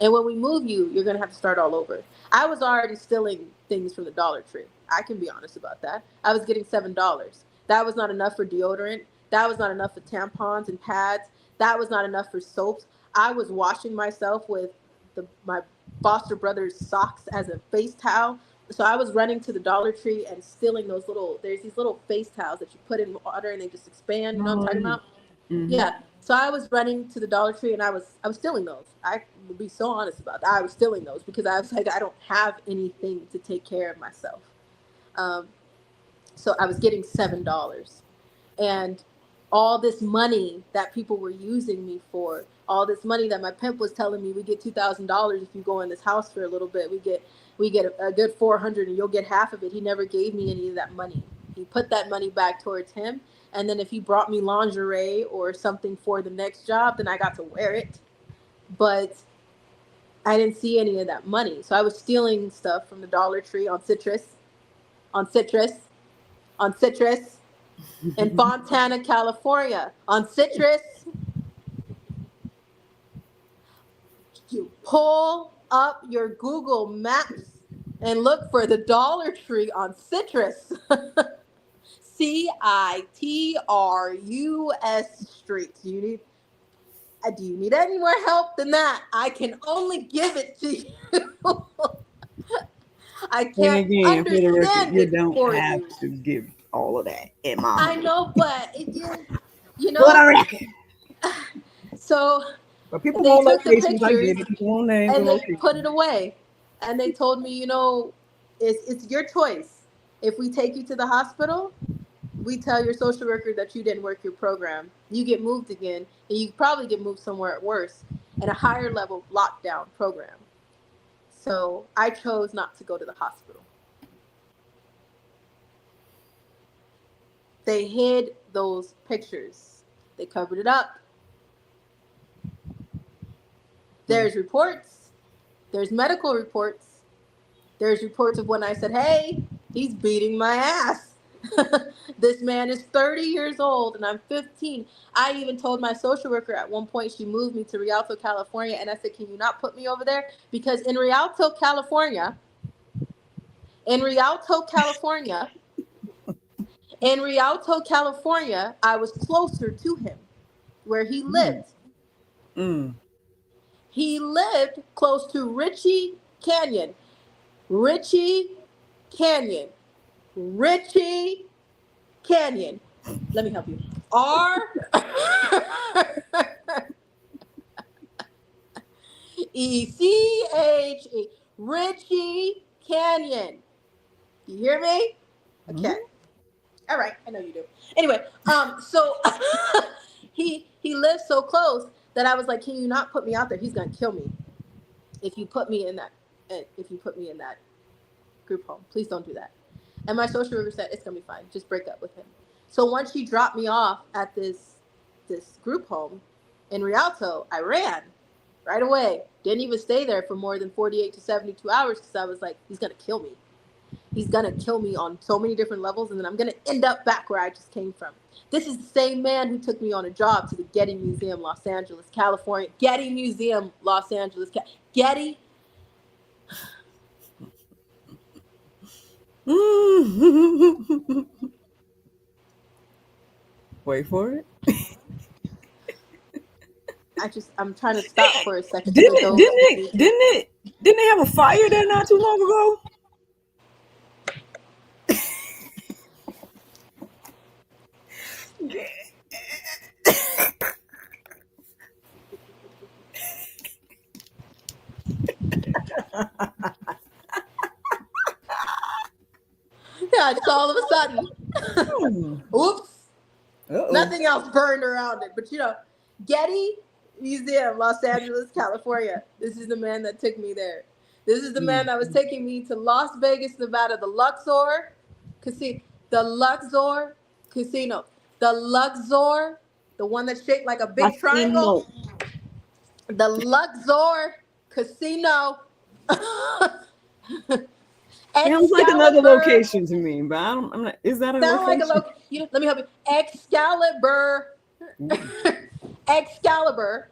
And when we move you, you're going to have to start all over. I was already stealing things from the Dollar Tree. I can be honest about that. I was getting $7. That was not enough for deodorant. That was not enough for tampons and pads. That was not enough for soaps. I was washing myself with my foster brother's socks as a face towel. So I was running to the Dollar Tree and stealing there's these little face towels that you put in water and they just expand. You know what I'm talking about? Mhm. Yeah. So I was running to the Dollar Tree and I was stealing those. I will be so honest about that. I was stealing those because I was like, I don't have anything to take care of myself. So I was getting $7. And all this money that people were using me for, all this money that my pimp was telling me, we get $2,000 if you go in this house for a little bit. We get a good 400 and you'll get half of it. He never gave me any of that money. He put that money back towards him. And then if he brought me lingerie or something for the next job, then I got to wear it. But I didn't see any of that money. So I was stealing stuff from the Dollar Tree on citrus, in Fontana, California, on citrus. You pull up your Google Maps and look for the Dollar Tree on Citrus. Citrus Street. Do you need any more help than that? I can only give it to you. I can't again, for the record, understand you it don't for have you. to give all of that in my I know, but it is, For the know. record. So But people they want took the locations. I get pictures it. People want names and and they locations. put it away. And they told me, it's your choice. If we take you to the hospital, we tell your social worker that you didn't work your program. You get moved again, and you probably get moved somewhere worse in a higher level lockdown program. So I chose not to go to the hospital. They hid those pictures. They covered it up. There's reports. There's medical reports. There's reports of when I said, hey, he's beating my ass. This man is 30 years old and I'm 15. I even told my social worker at one point, she moved me to Rialto, California. And I said, can you not put me over there? Because in Rialto, California, I was closer to him where he lived. He lived close to Ritchie Canyon. Ritchie Canyon. Let me help you. RECHE. Ritchie Canyon. You hear me? Okay. All right. I know you do. Anyway, so he lives so close that I was like, can you not put me out there? He's gonna kill me if you put me in that group home. Please don't do that. And my social worker said, it's gonna be fine. Just break up with him. So once she dropped me off at this group home in Rialto, I ran right away. Didn't even stay there for more than 48 to 72 hours because I was like, he's gonna kill me. He's gonna kill me on so many different levels, and then I'm gonna end up back where I just came from. This is the same man who took me on a job to the Getty Museum, Los Angeles, California. Getty Museum, Los Angeles. Getty. Wait for it. I'm trying to stop for a second. Didn't they have a fire there not too long ago? Yeah, just all of a sudden. Oops. Uh-oh. Nothing else burned around it. But Getty Museum, Los Angeles, California. This is the man that took me there. This is the man that was taking me to Las Vegas, Nevada, the Luxor Casino. The Luxor, the one that's shaped like a big triangle. The Luxor Casino. Sounds like another location to me, but I'm not. Is that a location? Let me help you. Excalibur. Excalibur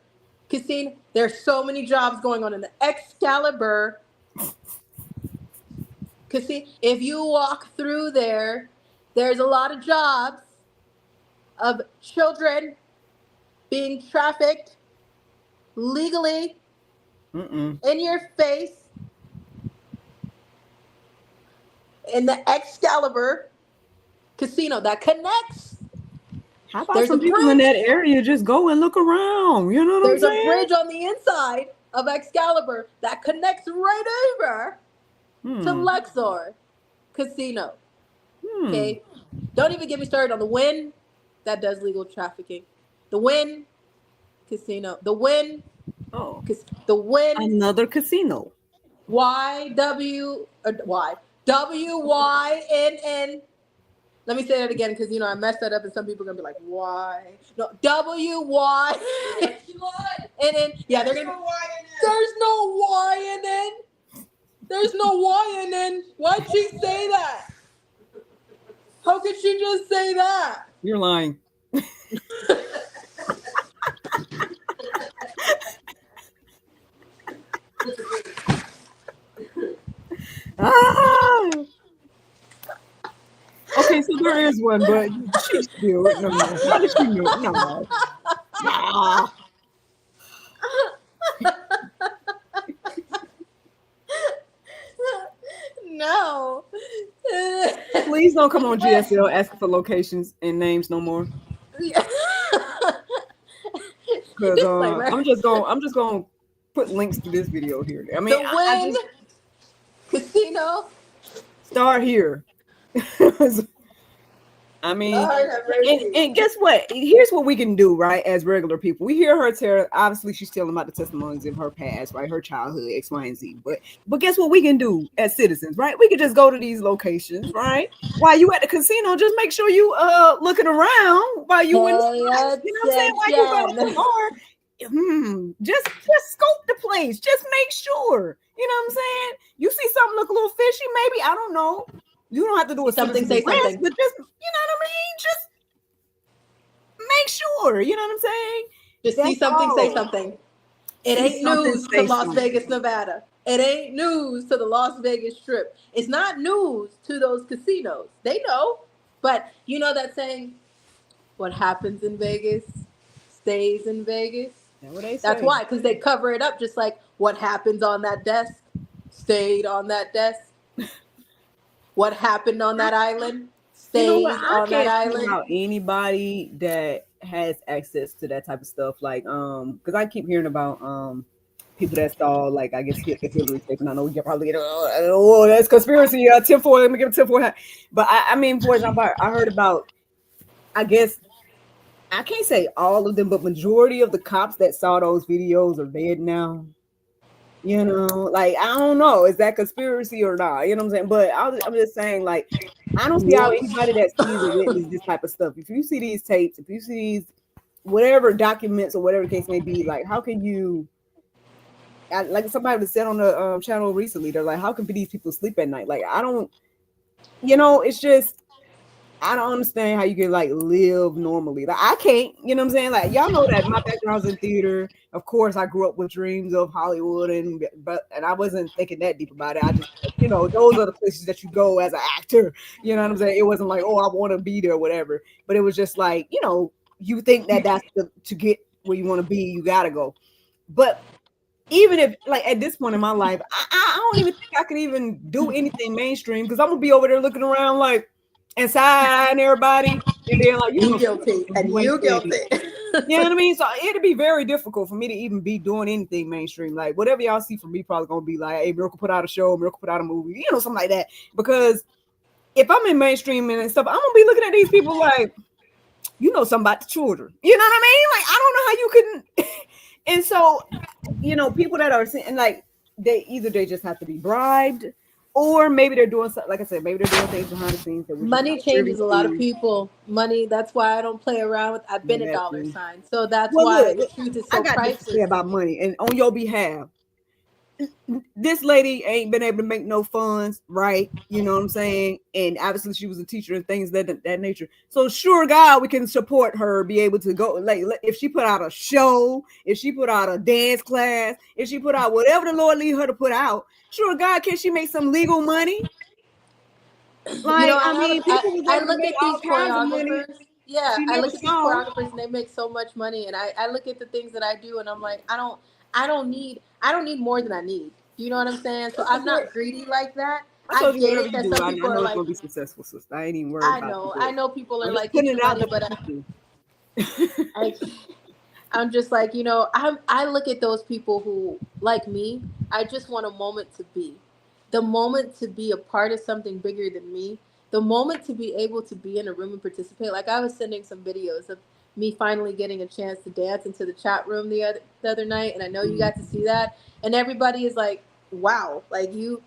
Casino. There's so many jobs going on in the Excalibur Casino. If you walk through there, there's a lot of jobs of children being trafficked legally in your face in the Excalibur Casino that connects. How about There's some a people in bridge. that area just go and look around? You know what There's I'm a saying? bridge on the inside of Excalibur that connects right over to Luxor Casino. Okay, don't even get me started on the Wynn that does legal trafficking. The Wynn Casino. The Wynn. Oh, The Wynn. another casino. WYNN. Let me say that again because I messed that up and some people are gonna be like, why? No, WYNN. Yeah, they're gonna. There's no Y in N. There's no Y in N. Why'd she say that? How could she just say that? You're lying. Ah! Okay, so there is one, but she's still no. How did she know? No. Nah. No. Please don't come on GSL asking for locations and names no more. Because I'm just gonna put links to this video here. I mean, The Wynn Casino. Start here. I mean, Lord have mercy. and guess what? Here's what we can do, right? As regular people, we hear her tell. Obviously, she's telling about the testimonies of her past, right? Her childhood, X, Y, and Z. But guess what we can do as citizens, right? We can just go to these locations, right? While you at the casino, just make sure you looking around while you in the spots. You know what I'm saying? While you go to the bar, just scope the place. Just make sure. You know what I'm saying? You see something look a little fishy, maybe, I don't know. You don't have to do Something, say something. but just, you know what I mean? Just make sure, you know what I'm saying? Just That's see something, all. say something. It See ain't something, news say to Las something. Vegas, Nevada. It ain't news to the Las Vegas Strip. It's not news to those casinos. They know. But you know that saying, what happens in Vegas stays in Vegas? That's what they say. That's why, because they cover it up just like what happens on that desk stayed on that desk. What happened on that island stays on that island. About anybody that has access to that type of stuff, like because I keep hearing about people that saw, like, I guess hit the Hillary tape, and I know you can probably get that's conspiracy. Tinfoil, let me give a tinfoil hat. But I mean, for example, I heard about, I guess I can't say all of them, but majority of the cops that saw those videos are dead now. You know, like, I don't know, is that conspiracy or not? You know what I'm saying? But I'm just saying, like, I don't see how anybody that sees or witness this type of stuff, if you see these tapes, if you see these whatever documents or whatever the case may be, like, how can you, like somebody was said on the channel recently, they're like, how can these people sleep at night? Like, I don't, it's just, I don't understand how you can, like, live normally. Like, I can't, you know what I'm saying? Like, y'all know that my background's in theater. Of course, I grew up with dreams of Hollywood, and I wasn't thinking that deep about it. I just, those are the places that you go as an actor. You know what I'm saying? It wasn't like, oh, I want to be there or whatever. But it was just like, you think that that's to get where you want to be, you got to go. But even if, like, at this point in my life, I don't even think I can even do anything mainstream, because I'm going to be over there looking around like, and side-eyeing everybody, and then like, you guilty, and you guilty. You know what I mean? So it'd be very difficult for me to even be doing anything mainstream. Like, whatever y'all see from me probably gonna be like, hey, Miracle put out a show, Miracle put out a movie, something like that. Because if I'm in mainstream and stuff, I'm gonna be looking at these people like, something about the children. You know what I mean? Like, I don't know how you couldn't. And so, people that are saying, like, they just have to be bribed. Or maybe they're doing something, like I said, maybe they're doing things behind the scenes. That money changes a lot of people. Money, that's why I don't play around with, I've been a dollar sign. So that's why the truth is so I got priceless. to say about money. And on your behalf, this lady ain't been able to make no funds, right? You know what I'm saying? And obviously she was a teacher and things that nature. So sure God, we can support her, be able to go, like, if she put out a show, if she put out a dance class, if she put out whatever the Lord lead her to put out, sure God, can she make some legal money? You know, Like, I mean, people was I able to look make at all these kinds of money choreographers. Yeah, she I never look at these saw. choreographers and they make so much money, and I look at the things that I do, and I'm like, I don't need more than I need. You know what I'm saying? So I I'm support. not greedy like that. I I told you get whatever it you that do, some I people are know it's like, gonna be successful, sister. I ain't even worried about it. I But know people are I'm just like, get putting your it out money, there but for people. I'm just like, you know, I look at those people who, like me, I just want a moment to be. The moment to be a part of something bigger than me. The moment to be able to be in a room and participate. Like I was sending some videos of me finally getting a chance to dance into the chat room the other night, and I know you got to see that. And everybody is like, wow, like you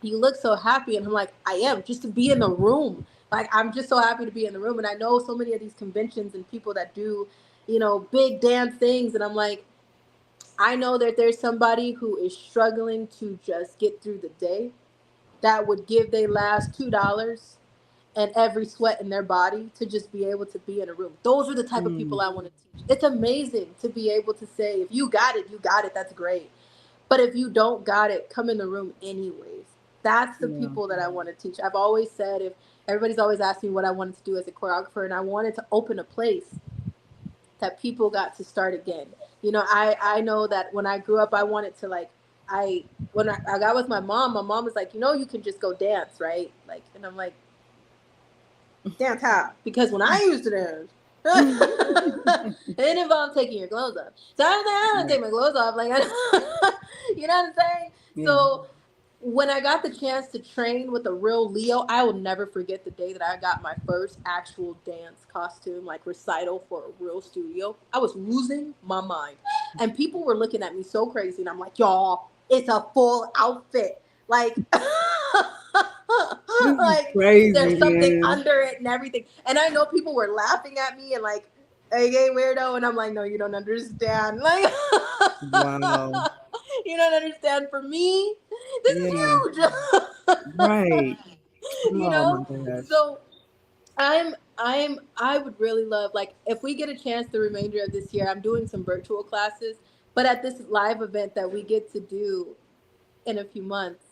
look so happy. And I'm like, I am, just to be in the room. Like I'm just so happy to be in the room. And I know so many of these conventions and people that do, you know, big dance things, and I'm like, I know that there's somebody who is struggling to just get through the day that would give their last $2 and every sweat in their body to just be able to be in a room. Those are the type of people I want to teach. It's amazing to be able to say, if you got it, you got it. That's great. But if you don't got it, come in the room anyways. That's the Yeah. people that I want to teach. I've always said, if everybody's always asked me what I wanted to do as a choreographer, and I wanted to open a place that people got to start again. You know, I know that when I grew up, I wanted to, like, when I got with my mom was like, you know, you can just go dance, right? Like, and I'm like, dance how? Because when I used to dance, it involved taking your clothes off. So I was like, I don't take my clothes off. Like, you know what I'm saying? Yeah. So when I got the chance to train with a real Leo, I will never forget the day that I got my first actual dance costume, like recital for a real studio. I was losing my mind. And people were looking at me so crazy. And I'm like, y'all, it's a full outfit. Like, This is like crazy, there's something man. under it and everything. And I know people were laughing at me and like, hey, gay weirdo. And I'm like, no, you don't understand. Like, Wow. you don't understand. For me, this is Yeah. huge. Right. You Oh my know? gosh. So I would really love, like, if we get a chance the remainder of this year, I'm doing some virtual classes, but at this live event that we get to do in a few months,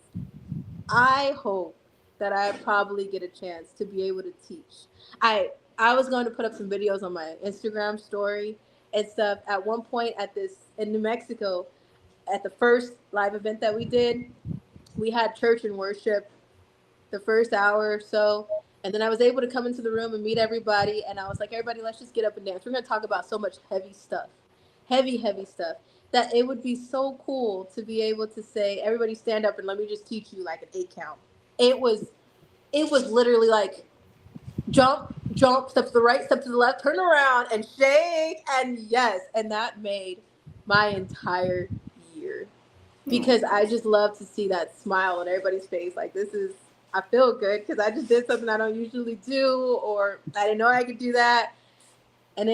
I hope that I probably get a chance to be able to teach. I was going to put up some videos on my Instagram story and stuff. At one point at this in New Mexico, at the first live event that we did, we had church and worship the first hour or so. And then I was able to come into the room and meet everybody. And I was like, everybody, let's just get up and dance. We're going to talk about so much heavy stuff, heavy stuff, that it would be so cool to be able to say, everybody stand up and let me just teach you like an 8 count. It was, it was literally like jump, step to the right, step to the left, turn around and shake. And yes. And that made my entire year, because I just love to see that smile on everybody's face. Like, this is, I feel good because I just did something I don't usually do, or I didn't know I could do that. And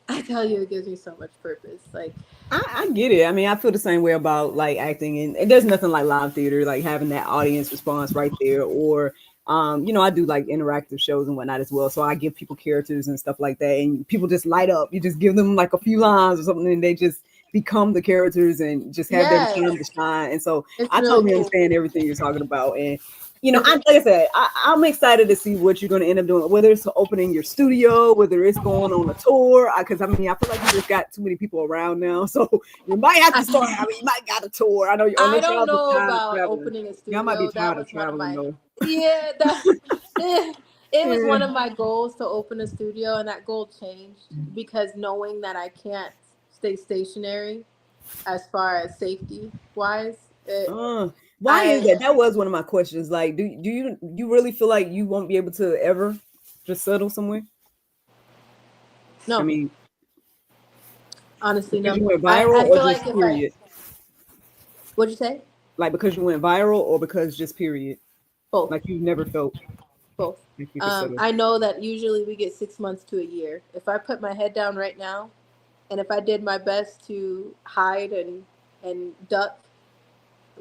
I tell you, it gives me so much purpose. Like, I get it. I mean, I feel the same way about like acting, and there's nothing like live theater, like having that audience response right there. Or, I do like interactive shows and whatnot as well. So I give people characters and stuff like that, and people just light up. You just give them like a few lines or something, and they just become the characters and just have their yes, time to shine. And so it's I really totally cool. understand everything you're talking about. And It's, like I said, I'm excited to see what you're going to end up doing, whether it's opening your studio, whether it's going on a tour. Because I mean, I feel like you just got too many people around now, so you might have to start. I mean, you might got a tour. I know, I unless don't y'all just know tired of about traveling. opening a Y'all might be studio. That tired of was one of traveling my, though. yeah, that, it was Yeah. one of my goals to open a studio, and that goal changed because knowing that I can't stay stationary as far as safety wise. Why is I that? That was one of my questions. Like, do you really feel like you won't be able to ever just settle somewhere? I No, mean, honestly, because no. you went I viral, or feel just like if I, period? what'd you say? Like because you went viral, or because just period? Both, Like you've never felt both. like you could settle. I know that usually we get 6 months to a year. If I put my head down right now, and if I did my best to hide and duck,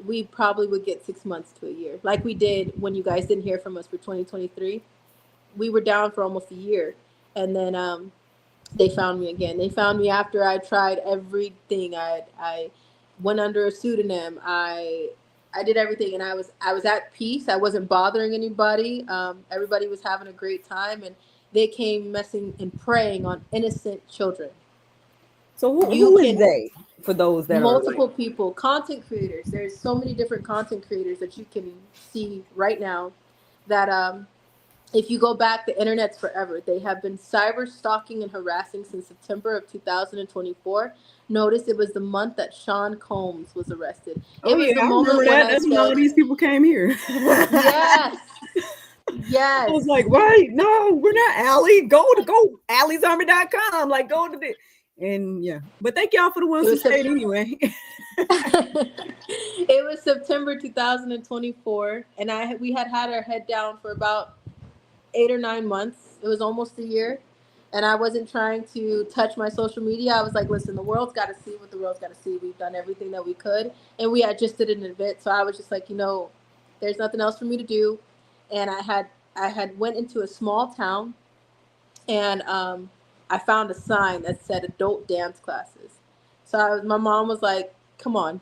we probably would get 6 months to a year, like we did when you guys didn't hear from us for 2023. We were down for almost a year, and then they found me again. They found me after I tried everything. I went under a pseudonym. I did everything, and I was at peace. I wasn't bothering anybody. Everybody was having a great time, and they came messing and preying on innocent children. So You who is can they for those that are like, multiple people, content creators. There's so many different content creators that you can see right now that if you go back, the internet's forever. They have been cyber stalking and harassing since September of 2024. Notice it was the month that Sean Combs was arrested. oh It was yeah, the I moment remember when that. I That's when all said, these people came here. yes, I yes. was like, why? No, we're not Allie. Go Allie'sArmy.com. Like, go to the, and yeah. But thank y'all for the ones It who was stayed anyway. it was September 2024, and we had our head down for about 8 or 9 months. It was almost a year. And I wasn't trying to touch my social media. I was like, listen, the world's got to see what the world's got to see. We've done everything that we could. And we had just did an event. So I was just like, there's nothing else for me to do. And I had went into a small town, and I found a sign that said adult dance classes. So my mom was like, come on,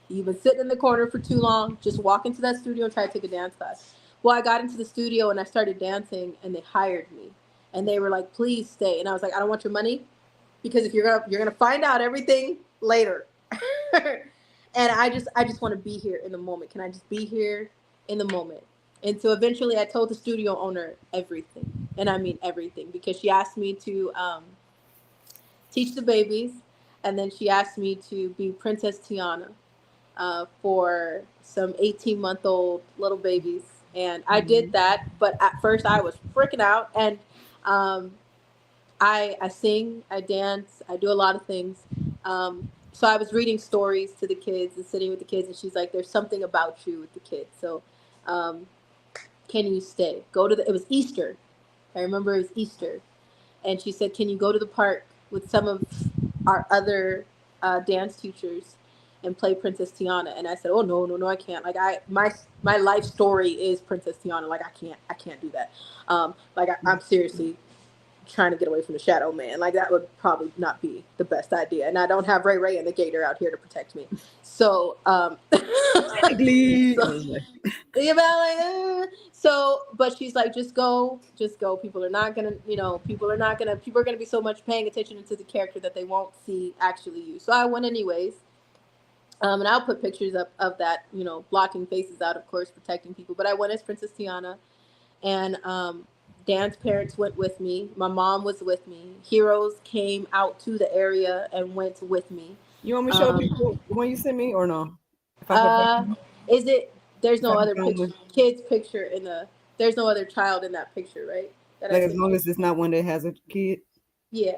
you've been sitting in the corner for too long. Just walk into that studio and try to take a dance class. Well, I got into the studio and I started dancing, and they hired me. And they were like, please stay. And I was like, I don't want your money, because if you're gonna find out everything later. And I just want to be here in the moment. Can I just be here in the moment? And so eventually I told the studio owner everything. And I mean everything, because she asked me to teach the babies, and then she asked me to be Princess Tiana for some 18-month-old little babies. And I did that, but at first I was freaking out. And um, I sing, I dance, I do a lot of things. So I was reading stories to the kids and sitting with the kids, and she's like, there's something about you with the kids. So um, can you stay? It was Easter. I remember it was Easter. And she said, can you go to the park with some of our other dance teachers and play Princess Tiana? And I said, oh, no, I can't. Like, my life story is Princess Tiana. Like, I can't do that. I'm seriously trying to get away from the shadow man. Like, that would probably not be the best idea. And I don't have Ray and the Gator out here to protect me. So, Technically, but she's like, just go. People are gonna be so much paying attention to the character that they won't see actually you. So I went anyways. And I'll put pictures up of that, blocking faces out, of course, protecting people. But I went as Princess Tiana, and Dan's parents went with me. My mom was with me. Heroes came out to the area and went with me. you want me to show people when you send me or no? If Is it? There's no other picture. kid's picture there's no other child in that picture, right? Like, as long as it's not one that has a kid. Yeah.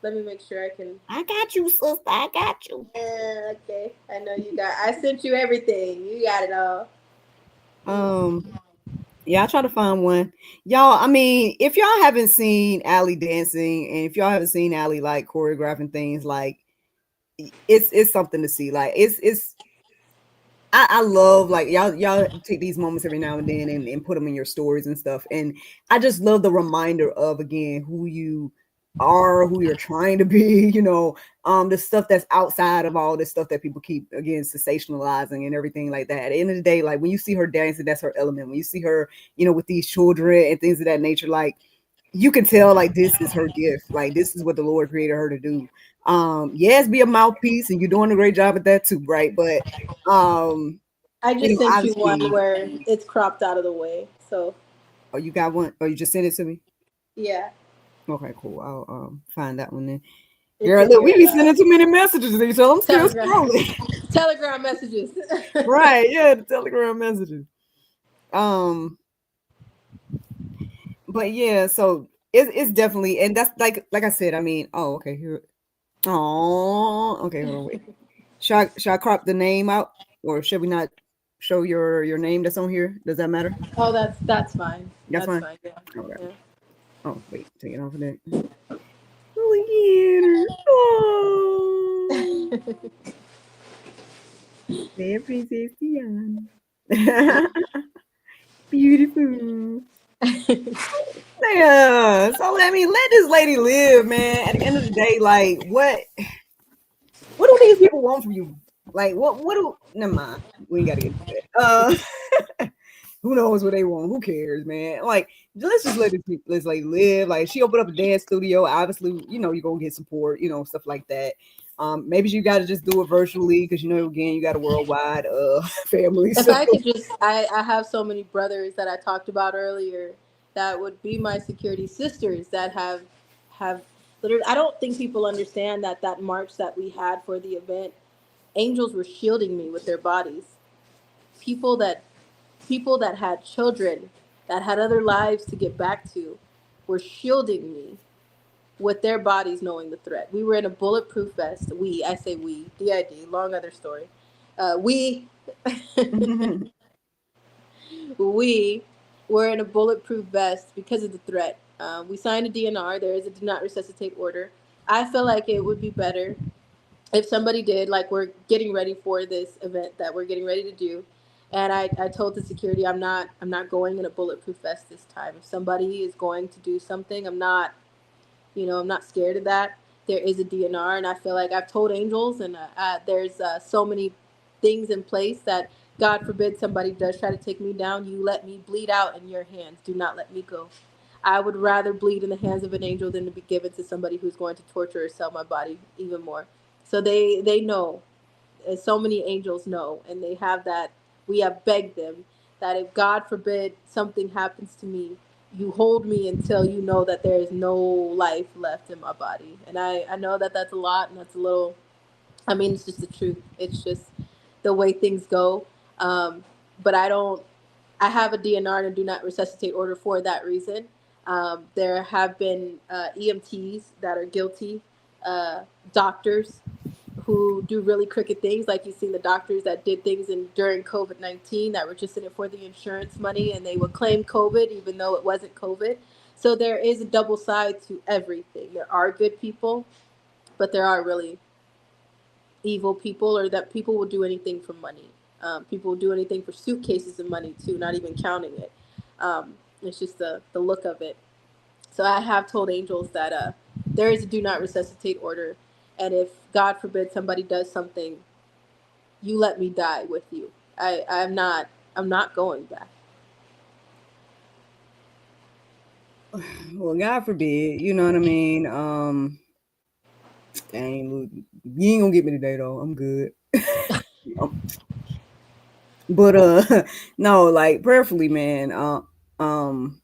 Let me make sure I can. I got you, sister. I got you. Okay. I know you got. I sent you everything. You got it all. Yeah, I try to find one. Y'all, I mean, if y'all haven't seen Allie dancing, and if y'all haven't seen Allie like choreographing things, like it's something to see. Like I love, like, y'all take these moments every now and then and put them in your stories and stuff. And I just love the reminder of, again, who you are, who you're trying to be, the stuff that's outside of all this stuff that people keep, again, sensationalizing and everything like that. At the end of the day, like, when you see her dancing, that's her element. When you see her, with these children and things of that nature, like, you can tell, like, this is her gift. Like, this is what the Lord created her to do. Yes, be a mouthpiece, and you're doing a great job at that too, right? But I just sent you one obviously, where it's cropped out of the way. So. Oh, you got one? Oh, you just sent it to me? Yeah. Okay, cool. I'll find that one then. It's Girl, look, we be sending too many messages to each other. I'm still scrolling. Telegram messages. Right, yeah, the Telegram messages. But yeah, so it's definitely, and that's like I said, I mean, okay, here. Oh, okay, hold on, wait. Should I crop the name out, or should we not show your name that's on here? Does that matter? Oh, that's fine. That's fine. Yeah. Okay. Yeah. Oh, wait, take it off of that. Oh, yeah. Oh. Hey, Princess Tiana. Beautiful. Yeah. So I mean, let this lady live, man. At the end of the day, like, what do these people want from you? Like, what do? Never mind. We ain't got to get into that. Who knows what they want? Who cares, man? Like, let's just let this lady live. Like, she opened up a dance studio. Obviously, you're gonna get support, stuff like that. Maybe you got to just do it virtually because again, you got a worldwide family. If So I could just, I have so many brothers that I talked about earlier that would be my security sisters that have literally. I don't think people understand that that march that we had for the event, angels were shielding me with their bodies. People that people that had children that had other lives to get back to were shielding me with their bodies knowing the threat. We were in a bulletproof vest. I say we, DID, long other story. We we were in a bulletproof vest because of the threat. We signed a DNR. There is a do not resuscitate order. I feel like it would be better if somebody did, like we're getting ready for this event that we're getting ready to do. And I told the security I'm not going in a bulletproof vest this time. If somebody is going to do something, I'm not scared of that. There is a DNR, and I feel like I've told angels, and there's so many things in place that, God forbid, somebody does try to take me down, you let me bleed out in your hands. Do not let me go. I would rather bleed in the hands of an angel than to be given to somebody who's going to torture or sell my body even more. So they know, as so many angels know, and they have that. We have begged them that if God forbid something happens to me, you hold me until you know that there is no life left in my body. And I know that that's a lot, and that's a little, I mean, it's just the truth. It's just the way things go. But I have a DNR and a do not resuscitate order for that reason. There have been EMTs that are guilty, doctors who do really crooked things, like you've seen the doctors that did things during COVID-19 that were just in it for the insurance money, and they would claim COVID even though it wasn't COVID. So there is a double side to everything. There are good people, but there are really evil people, or that people will do anything for money. People will do anything for suitcases of money too, not even counting it. It's just the look of it. So I have told angels that there is a do not resuscitate order, and if God forbid somebody does something, you let me die with you. I'm not going back. well, God forbid, you know what I mean? Dang, look, you ain't gonna get me today though. I'm good. Um, but no, like prayerfully, man. Um,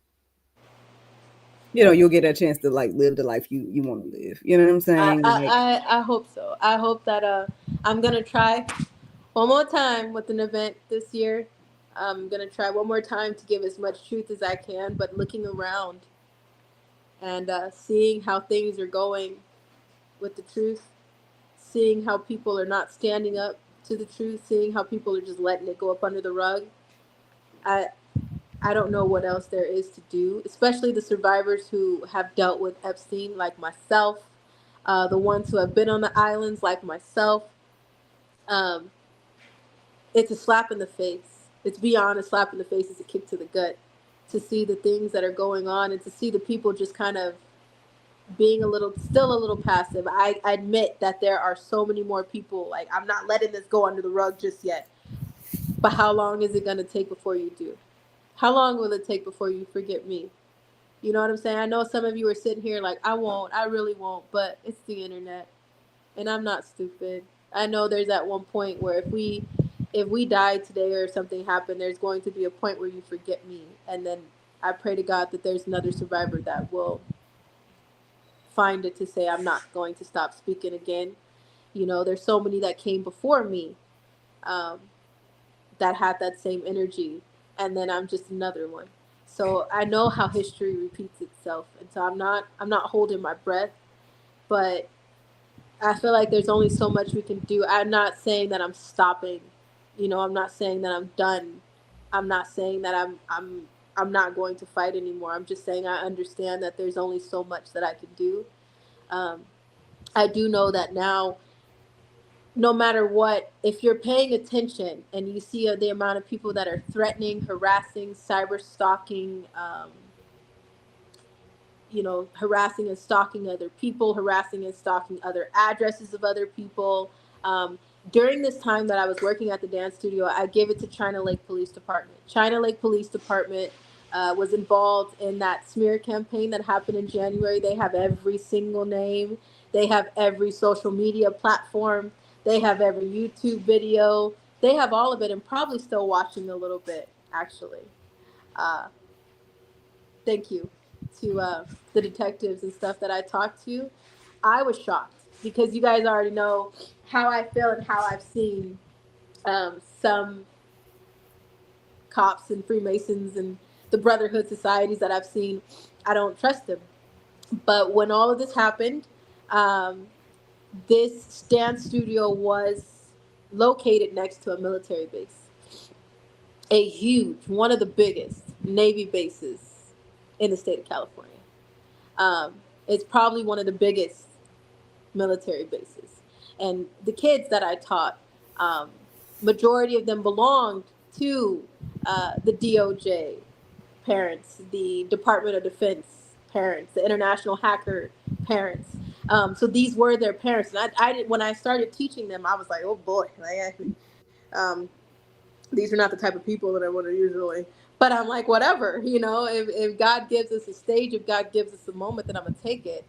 you'll get a chance to like live the life you want to live. You know what I'm I, saying? Like, I, I, I hope so. I hope that I'm gonna try one more time with an event this year. I'm gonna try one more time to give as much truth as I can, but looking around and seeing how things are going with the truth, seeing how people are not standing up to the truth, seeing how people are just letting it go up under the rug. I I don't know what else there is to do, especially the survivors who have dealt with Epstein, like myself, the ones who have been on the islands, like myself. Um, it's a slap in the face. It's beyond a slap in the face. It's a kick to the gut to see the things that are going on, and to see the people just kind of being still a little passive. I admit that there are so many more people. Like, I'm not letting this go under the rug just yet. But how long is it going to take before you do? How long will it take before you forget me? You know what I'm saying? I know some of you are sitting here like, I won't, I really won't, but it's the internet, and I'm not stupid. I know there's at one point where if we die today or something happened, there's going to be a point where you forget me, and then I pray to God that there's another survivor that will find it to say, I'm not going to stop speaking again. There's so many that came before me, um, that had that same energy, and then I'm just another one. So I know how history repeats itself, and so I'm not holding my breath, but I feel like there's only so much we can do. I'm not saying that I'm stopping. I'm not saying that I'm done. I'm not saying that I'm not going to fight anymore. I'm just saying I understand that there's only so much that I can do. Um, I do know that now no matter what, if you're paying attention and you see the amount of people that are threatening, harassing, cyber stalking, harassing and stalking other people, harassing and stalking other addresses of other people. Um, During this time that I was working at the dance studio, I gave it to China Lake Police Department. China Lake Police Department was involved in that smear campaign that happened in January. They have every single name. They have every social media platform. They have every YouTube video. They have all of it, and probably still watching a little bit, actually. Uh, thank you to the detectives and stuff that I talked to. I was shocked because you guys already know how I feel and how I've seen some cops and Freemasons and the Brotherhood societies that I've seen. I don't trust them. But when all of this happened, um, this dance studio was located next to a military base, a huge, one of the biggest Navy bases in the state of California. It's probably one of the biggest military bases. And the kids that I taught, um, majority of them belonged to the DOJ parents, the Department of Defense parents, the international hacker parents. So these were their parents. And when I started teaching them, I was like, oh boy, um, these are not the type of people that I would have usually. But I'm like, whatever, if God gives us a stage, if God gives us a moment, then I'm gonna take it.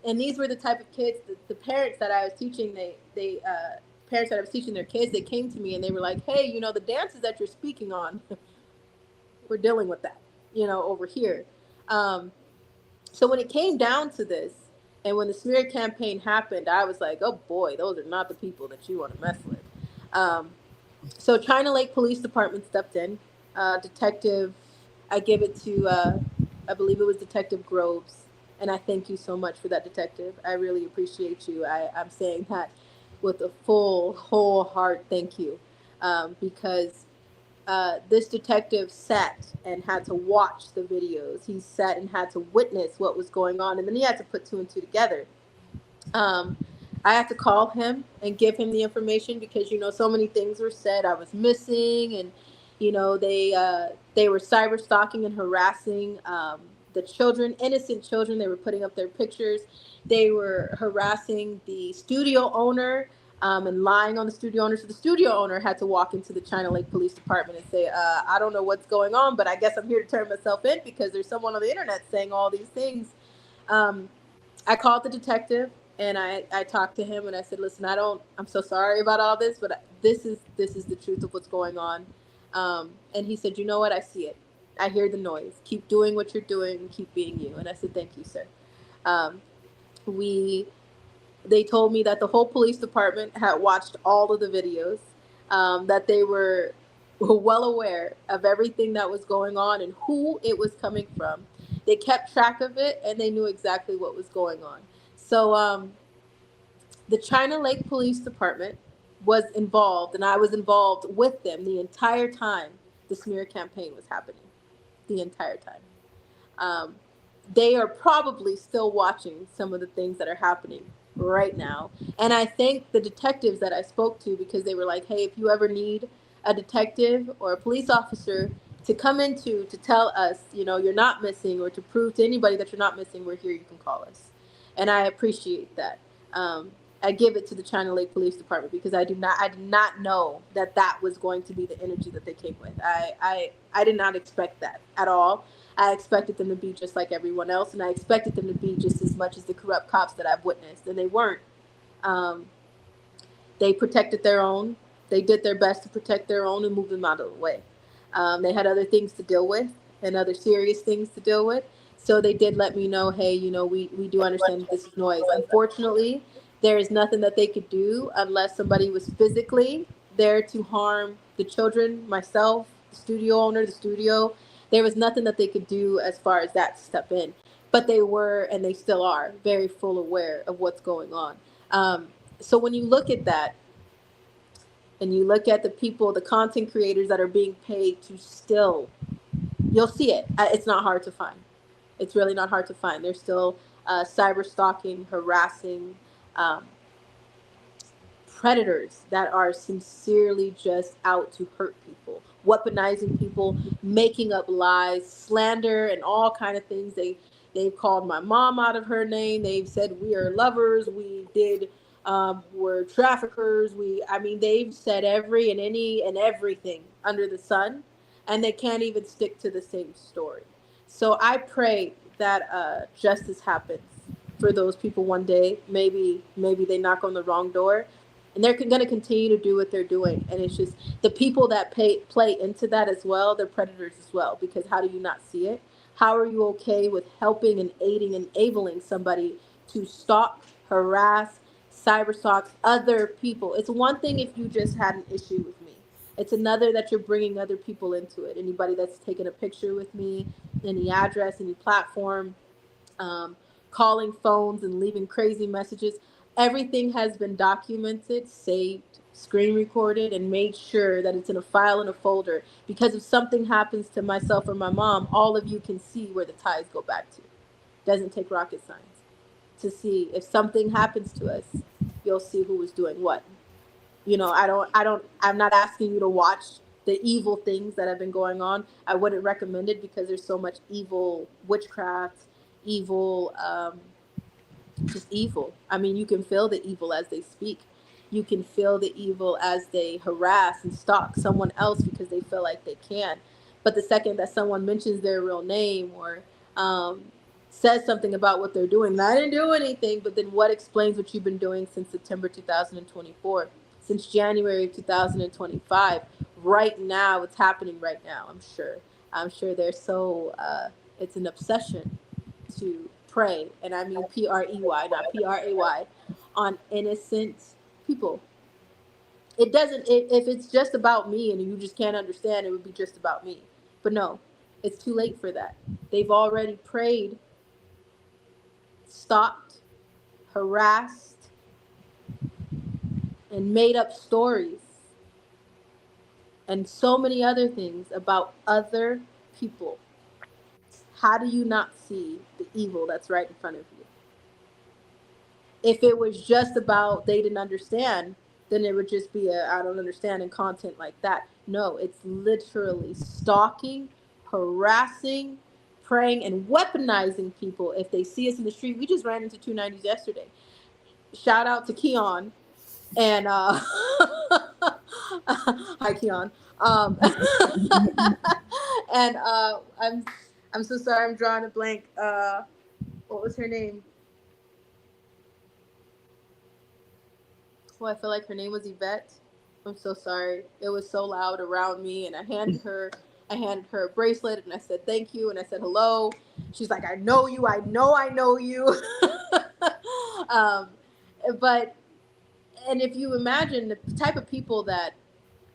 And these were the type of kids, the parents that I was teaching, parents that I was teaching their kids, they came to me and they were like, hey, the dances that you're speaking on, we're dealing with that, over here. Um, so when it came down to this, and when the smear campaign happened, I was like, oh boy, those are not the people that you want to mess with. Um, so China Lake Police Department stepped in. Detective, I give it to, I believe it was Detective Groves, and I thank you so much for that, Detective. I really appreciate you. I'm saying that with a whole heart thank you, because this detective sat and had to watch the videos. He sat and had to witness what was going on, and then he had to put two and two together. Um, I had to call him and give him the information because so many things were said. I was missing, and they were cyber stalking and harassing the children, innocent children. They were putting up their pictures. They were harassing the studio owner and lying on the studio owner. So the studio owner had to walk into the China Lake Police Department and say, "I don't know what's going on, but I guess I'm here to turn myself in because there's someone on the internet saying all these things." Um, I called the detective and I talked to him and I said, listen, I'm so sorry about all this, but this is the truth of what's going on. And he said, you know what? I see it. I hear the noise. Keep doing what you're doing and keep being you. And I said, thank you, sir. Um, they told me that the whole police department had watched all of the videos, that they were well aware of everything that was going on and who it was coming from. They kept track of it and they knew exactly what was going on. So the China Lake Police Department was involved, and I was involved with them the entire time the smear campaign was happening, the entire time. Um, they are probably still watching some of the things that are happening right now. And I thank the detectives that I spoke to because they were like, hey, if you ever need a detective or a police officer to come into to tell us, you're not missing, or to prove to anybody that you're not missing, we're here, you can call us. And I appreciate that. I give it to the China Lake Police Department because I did not know that was going to be the energy that they came with. I did not expect that at all. I expected them to be just like everyone else, and I expected them to be just as much as the corrupt cops that I've witnessed, and they weren't. Um, they protected their own. They did their best to protect their own and move them out of the way. They had other things to deal with and other serious things to deal with. So they did let me know, hey, we do understand that this is noise. Unfortunately, there is nothing that they could do unless somebody was physically there to harm the children, myself, the studio owner, the studio. There was nothing that they could do as far as that to step in. But they were, and they still are, very full aware of what's going on. So when you look at that, and you look at the people, the content creators that are being paid to still, you'll see it. It's not hard to find. It's really not hard to find. They're still cyber stalking, harassing, predators that are sincerely just out to hurt people, weaponizing people, making up lies, slander, and all kind of things. They've called my mom out of her name. They've said we are lovers. We're traffickers. I mean, they've said every and any and everything under the sun, and they can't even stick to the same story. So I pray that justice happens for those people one day. Maybe they knock on the wrong door, and they're going to continue to do what they're doing. And it's just the people that play into that as well. They're predators as well, because how do you not see it? How are you okay with helping and aiding and enabling somebody to stalk, harass, cyberstalk other people? It's one thing if you just had an issue with me. It's another that you're bringing other people into it. Anybody that's taken a picture with me, any address, any platform, um, calling phones and leaving crazy messages. Everything has been documented, saved, screen recorded, and made sure that it's in a file in a folder. Because if something happens to myself or my mom, all of you can see where the ties go back to. Doesn't take rocket science to see if something happens to us. You'll see who was doing what. I'm not asking you to watch the evil things that have been going on. I wouldn't recommend it because there's so much evil witchcraft, evil, just evil. I mean, you can feel the evil as they speak. You can feel the evil as they harass and stalk someone else because they feel like they can. But the second that someone mentions their real name or says something about what they're doing, I didn't do anything, but then what explains what you've been doing since September 2024? Since January of 2025, right now, it's happening right now. I'm sure they're so it's an obsession to prey, and I mean PREY, not PRAY, on innocent people. If it's just about me and you just can't understand, it would be just about me. But no, it's too late for that. They've already preyed, stalked, harassed, and made up stories and so many other things about other people. How do you not see the evil that's right in front of you? If it was just about they didn't understand, then it would just be a I don't understand and content like that. No, it's literally stalking, harassing, preying, and weaponizing people if they see us in the street. We just ran into 290s yesterday. Shout out to Keon and hi Keon. Um, and I'm so sorry, I'm drawing a blank. What was her name? Well, I feel like her name was Yvette. I'm so sorry. It was so loud around me, and I handed her a bracelet, and I said thank you, and I said hello. She's like, I know you. I know you. um, but and if you imagine the type of people that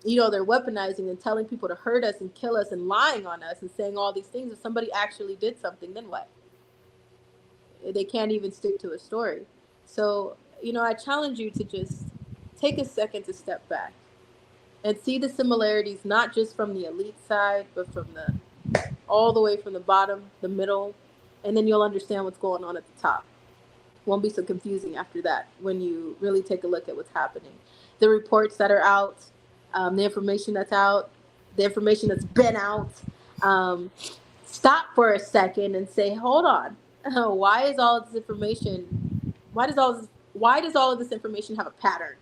they're weaponizing and telling people to hurt us and kill us and lying on us and saying all these things, if somebody actually did something, then what? They can't even stick to a story. So I challenge you to just take a second to step back and see the similarities, not just from the elite side, but from all the way from the bottom, the middle, and then you'll understand what's going on at the top. Won't be so confusing after that when you really take a look at what's happening. The reports that are out, the information that's out, the information that's been out. Stop for a second and say, hold on, why is all of this information? Why does all of this information have a pattern?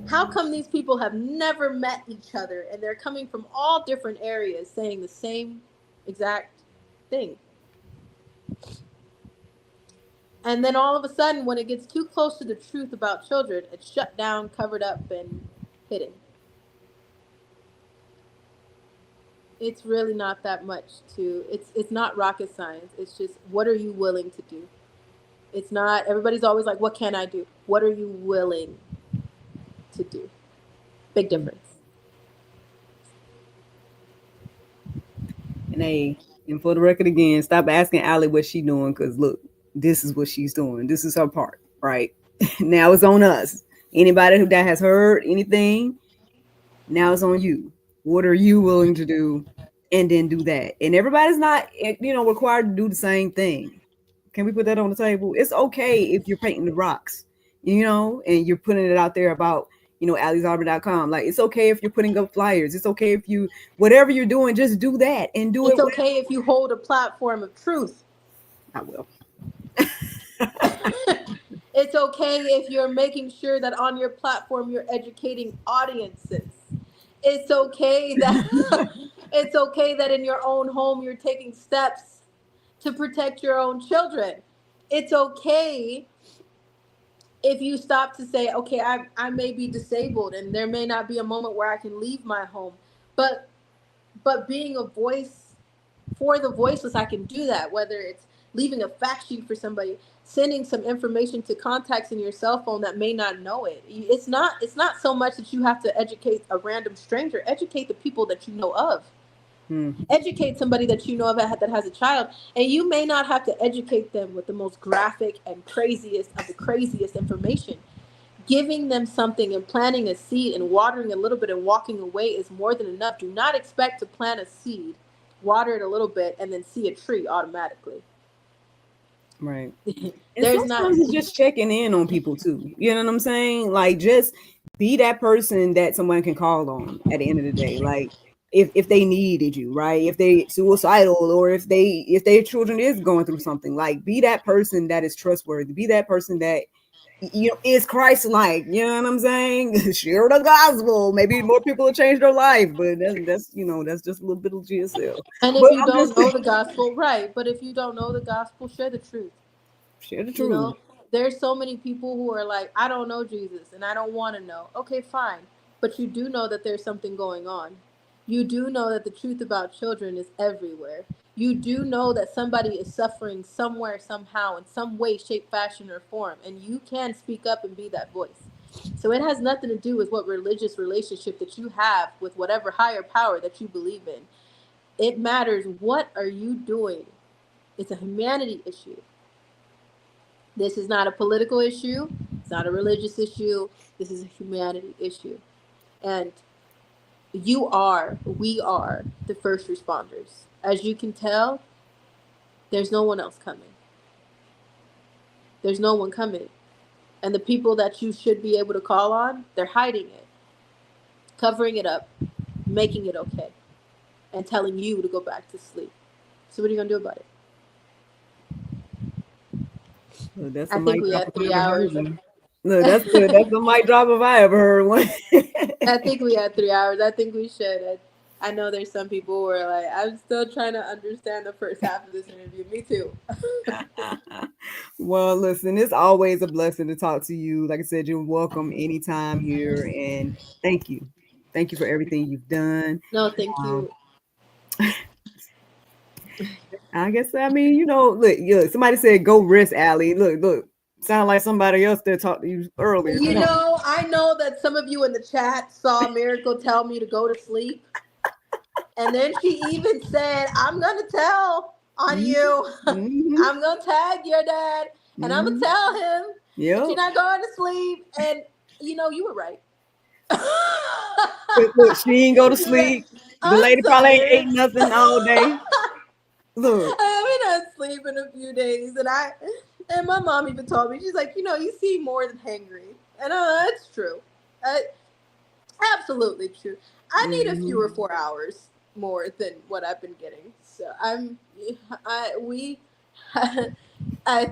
How come these people have never met each other and they're coming from all different areas saying the same exact thing? And then all of a sudden, when it gets too close to the truth about children, it's shut down, covered up, and hidden. It's really not that much it's not rocket science. It's just, what are you willing to do? It's not, everybody's always like, what can I do? What are you willing to do? Big difference. And for the record again, stop asking Allie what she's doing, because look, this is what she's doing. This is her part, right? Now it's on us. Anybody that has heard anything, now it's on you. What are you willing to do? And then do that. And everybody's not, required to do the same thing. Can we put that on the table? It's okay if you're painting the rocks. you know, and you're putting it out there about, you know, Allie'sArmor.com. Like, it's okay if you're putting up flyers. It's okay if you, whatever you're doing, just do that and do It's it. okay if you hold a platform of truth. I will. It's okay if you're making sure that on your platform you're educating audiences. It's okay that it's okay that in your own home you're taking steps to protect your own children. It's okay if you stop to say, okay, I may be disabled and there may not be a moment where I can leave my home, but being a voice for the voiceless, I can do that. Whether it's leaving a fact sheet for somebody, sending some information to contacts in your cell phone that may not know it. It's not so much that you have to educate a random stranger. Educate the people that you know of. Educate somebody that you know of that has a child, and you may not have to educate them with the most graphic and craziest of the craziest information. Giving them something and planting a seed and watering a little bit and walking away is more than enough. Do not expect to plant a seed, water it a little bit, and then see a tree automatically. Right. And There's not. sometimes it's just checking in on people too. You know what I'm saying? Like, just be that person that someone can call on at the end of the day. Like, if they needed you, right? If they suicidal, or if their children is going through something, like, be that person that is trustworthy. Be that person that, you know, is Christ-like. You know what I'm saying? Share the gospel. Maybe more people will change their life, but that's you know, that's just a little bit of GSL. And if But you I'm don't just know the gospel, right? But if you don't know the gospel, share the truth. share the You truth. know, there's so many people who are like, I don't know Jesus and I don't want to know. Okay, fine. But you do know that there's something going on. You do know that the truth about children is everywhere. You do know that somebody is suffering somewhere, somehow, in some way, shape, fashion, or form. And you can speak up and be that voice. So it has nothing to do with what religious relationship that you have with whatever higher power that you believe in. It matters, what are you doing? It's a humanity issue. This is not a political issue. It's not a religious issue. This is a humanity issue. And we are the first responders. As you can tell, there's no one else coming. There's no one coming. And the people that you should be able to call on, they're hiding it, covering it up, making it okay, and telling you to go back to sleep. So what are you going to do about it? Look, that's I a think mic we drop had if I 3 ever heard hours. one. Look, that's good. That's a mic drop if I ever heard one. I think we had 3 hours. I think we should. I know there's some people who are like, I'm still trying to understand the first half of this interview. Me too. Well, listen, it's always a blessing to talk to you. Like I said, you're welcome anytime here, and thank you. Thank you for everything you've done. No, thank Um, you. I guess, I mean, you know, look, somebody said go rest, Allie. Look, sound like somebody else that talked to you earlier. You know, I know that some of you in the chat saw Miracle tell me to go to sleep. And then she even said, I'm going to tell on you. Mm-hmm. I'm going to tag your dad. And I'm going to tell him that Yep. you're not going to sleep. And, you know, you were right. Look, she ain't go to sleep. The lady probably ain't ate nothing all day. Look. I haven't had sleep in a few days, and my mom even told me, she's like, you know, you seem more than hangry, and that's true, absolutely true. I need a fewer 4 hours more than what I've been getting, so I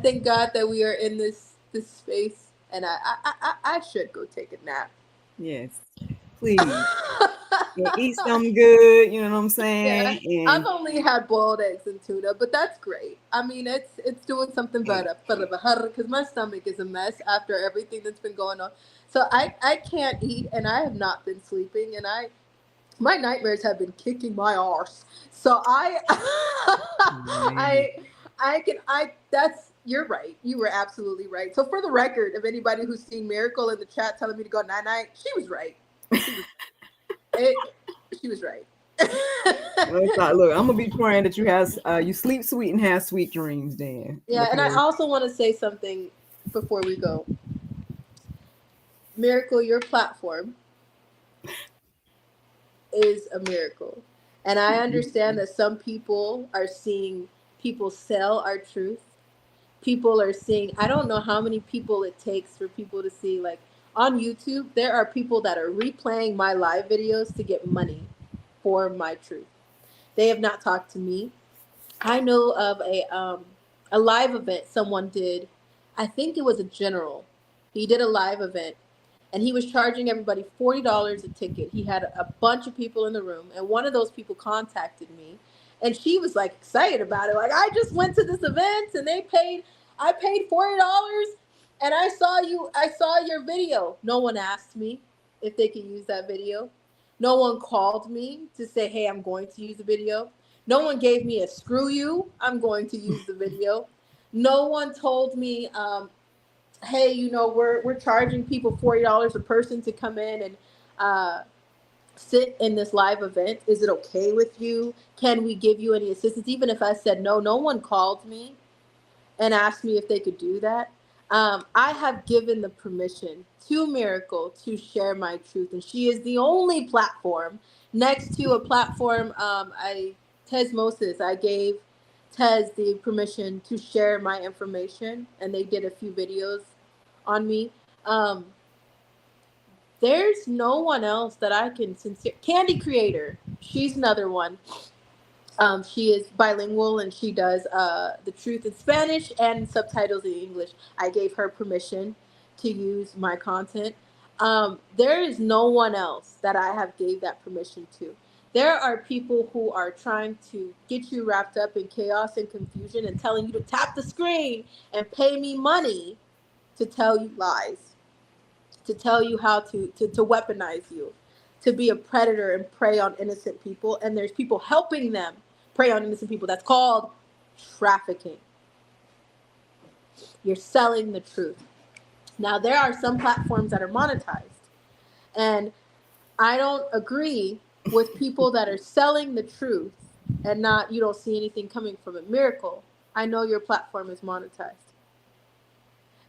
thank God that we are in this space, and I should go take a nap. Yes, please. And eat something good, you know what I'm saying? Yeah, I've only had boiled eggs and tuna, but that's great. I mean, it's doing something better because my stomach is a mess after everything that's been going on. So I can't eat, and I have not been sleeping, and my nightmares have been kicking my arse. So you're right. You were absolutely right. So for the record, of anybody who's seen Miracle in the chat telling me to go night night, she was right. She was right. Look, I'm gonna be praying that you sleep sweet and have sweet dreams, Dan. Yeah, and I also want to say something before we go. Miracle, your platform is a miracle. And I understand that some people are seeing people sell our truth people are seeing. I don't know how many people it takes for people to see, like on YouTube, there are people that are replaying my live videos to get money for my truth. They have not talked to me. I know of a live event someone did. I think it was a general. He did a live event and he was charging everybody $40 a ticket. He had a bunch of people in the room, and one of those people contacted me, and she was like excited about it. Like, I just went to this event and I paid $40, and I saw your video. No one asked me if they could use that video. No one called me to say, hey, I'm going to use the video. No one gave me a screw you, I'm going to use the video. No one told me, hey, we're charging people $40 a person to come in and sit in this live event. Is it okay with you? Can we give you any assistance? Even if I said no, no one called me and asked me if they could do that. I have given the permission to Miracle to share my truth, and she is the only platform next to a platform. Tez Moses, I gave Tez the permission to share my information, and they did a few videos on me. There's no one else that I can Candy Creator, she's another one. She is bilingual and she does the truth in Spanish and subtitles in English. I gave her permission to use my content. There is no one else that I have gave that permission to. There are people who are trying to get you wrapped up in chaos and confusion and telling you to tap the screen and pay me money to tell you lies, to tell you how to weaponize you, to be a predator and prey on innocent people. And there's people helping them prey on innocent people. That's called trafficking. You're selling the truth. Now, there are some platforms that are monetized, and I don't agree with people that are selling the truth and you don't see anything coming from it. Miracle, I know your platform is monetized,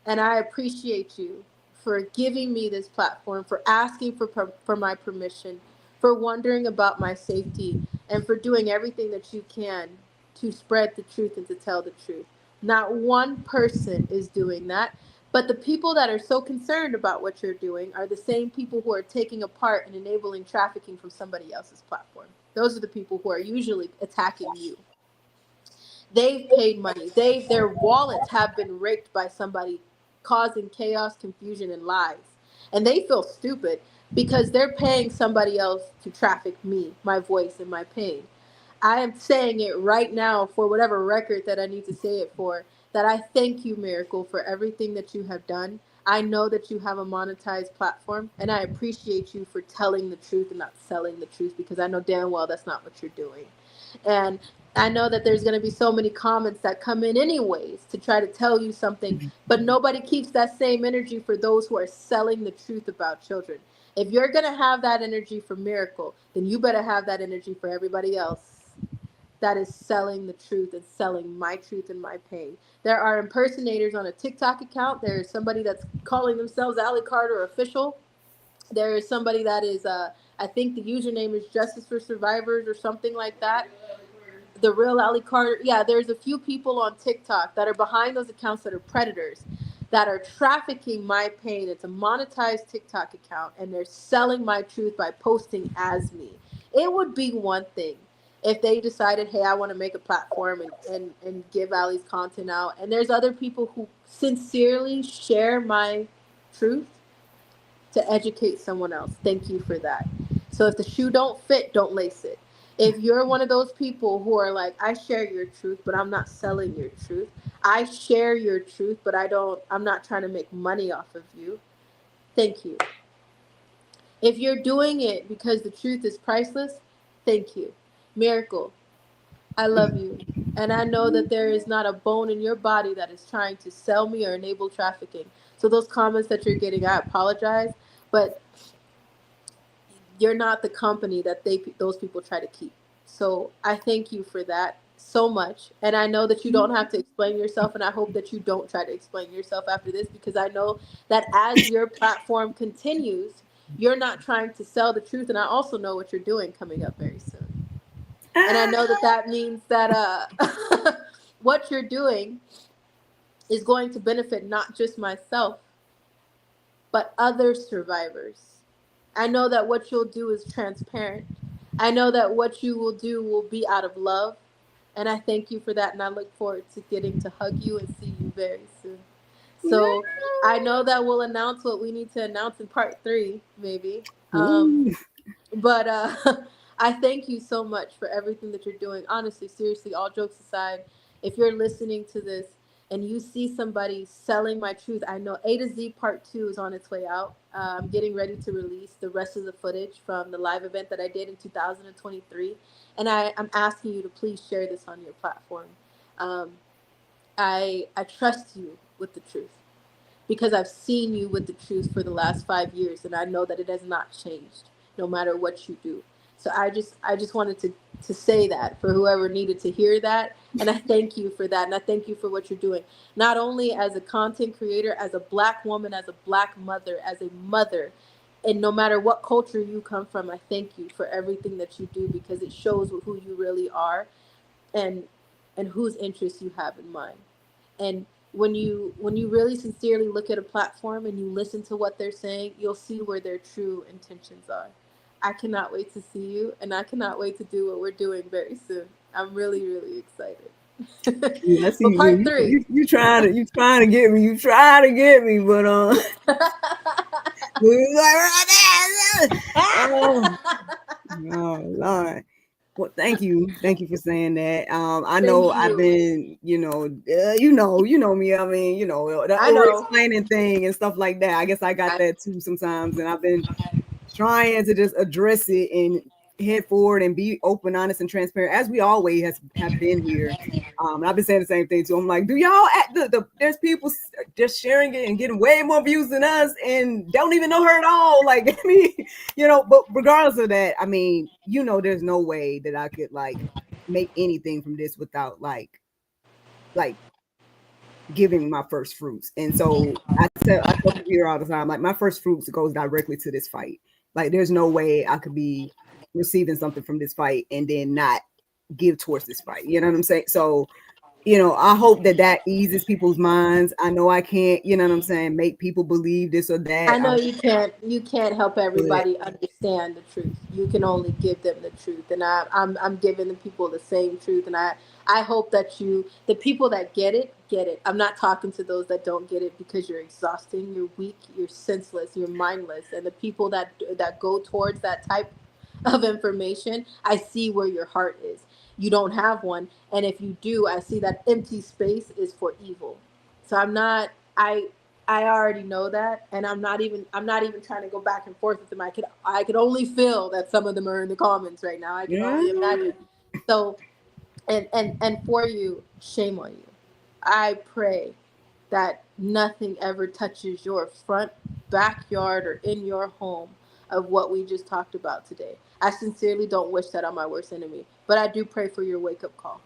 and I appreciate you for giving me this platform, for asking for my permission, for wondering about my safety, and for doing everything that you can to spread the truth and to tell the truth. Not one person is doing that, but the people that are so concerned about what you're doing are the same people who are taking a part in enabling trafficking from somebody else's platform. Those are the people who are usually attacking you. They've paid money. Their wallets have been raked by somebody causing chaos, confusion, and lies. And they feel stupid because they're paying somebody else to traffic me, my voice, and my pain. I am saying it right now for whatever record that I need to say it for, that I thank you, Miracle, for everything that you have done. I know that you have a monetized platform, and I appreciate you for telling the truth and not selling the truth, because I know damn well that's not what you're doing. And I know that there's going to be so many comments that come in anyways to try to tell you something, but nobody keeps that same energy for those who are selling the truth about children. If you're going to have that energy for Miracle, then you better have that energy for everybody else that is selling the truth and selling my truth and my pain. There are impersonators on a TikTok account. There is somebody that's calling themselves Allie Carter Official. There is somebody that is, I think the username is Justice for Survivors or something like that. The real Allie Carter. Yeah, there's a few people on TikTok that are behind those accounts that are predators, that are trafficking my pain. It's a monetized TikTok account, and they're selling my truth by posting as me. It would be one thing if they decided, hey, I want to make a platform and give Allie's content out. And there's other people who sincerely share my truth to educate someone else. Thank you for that. So if the shoe don't fit, don't lace it. If you're one of those people who are like, I share your truth, but I'm not selling your truth. I share your truth, but I'm not trying to make money off of you. Thank you. If you're doing it because the truth is priceless, thank you. Miracle, I love you. And I know that there is not a bone in your body that is trying to sell me or enable trafficking. So those comments that you're getting, I apologize, but you're not the company that those people try to keep. So I thank you for that so much. And I know that you don't have to explain yourself, and I hope that you don't try to explain yourself after this, because I know that as your platform continues, you're not trying to sell the truth. And I also know what you're doing coming up very soon. And I know that means that what you're doing is going to benefit not just myself, but other survivors. I know that what you'll do is transparent. I know that what you will do will be out of love. And I thank you for that. And I look forward to getting to hug you and see you very soon. So I know that we'll announce what we need to announce in part 3, maybe. Ooh. But I thank you so much for everything that you're doing. Honestly, seriously, all jokes aside, if you're listening to this and you see somebody selling my truth, I know A to Z part 2 is on its way out. I'm getting ready to release the rest of the footage from the live event that I did in 2023. And I'm asking you to please share this on your platform. I trust you with the truth because I've seen you with the truth for the last 5 years, and I know that it has not changed no matter what you do. So I just wanted to say that for whoever needed to hear that. And I thank you for that. And I thank you for what you're doing, not only as a content creator, as a Black woman, as a Black mother, as a mother. And no matter what culture you come from, I thank you for everything that you do because it shows who you really are and whose interests you have in mind. And when you really sincerely look at a platform and you listen to what they're saying, you'll see where their true intentions are. I cannot wait to see you, and I cannot wait to do what we're doing very soon. I'm really, really excited. Yeah, I see But part you, 3. you trying to get me. You try to get me, but oh, oh Lord. Well, thank you for saying that. I know Thank I've you. been, you know me. I mean, the I over know. explaining thing and stuff like that. I guess I got that too sometimes, and I've been trying to just address it and head forward and be open, honest, and transparent as we always have been here. And I've been saying the same thing too. I'm like, do y'all there's people just sharing it and getting way more views than us and don't even know her at all. Like, I mean, but regardless of that, I mean, there's no way that I could like make anything from this without like giving my first fruits. And so I tell people here all the time, like my first fruits goes directly to this fight. Like there's no way I could be receiving something from this fight and then not give towards this fight. You know what I'm saying? So, I hope that eases people's minds. I know I can't, you know what I'm saying, make people believe this or that. I know you can't help But everybody understand the truth. You can only give them the truth, and I'm giving the people the same truth, and I hope that the people that get it. I'm not talking to those that don't get it because you're exhausting, you're weak, you're senseless, you're mindless, and the people that go towards that type of information, I see where your heart is. You don't have one, and if you do, I see that empty space is for evil. So I'm not. I already know that, and I'm not even trying to go back and forth with them. I could only feel that some of them are in the comments right now. I can yeah, only imagine. So and for you, shame on you. I pray that nothing ever touches your front backyard or in your home of what we just talked about today. I sincerely don't wish that on my worst enemy, but I do pray for your wake up call.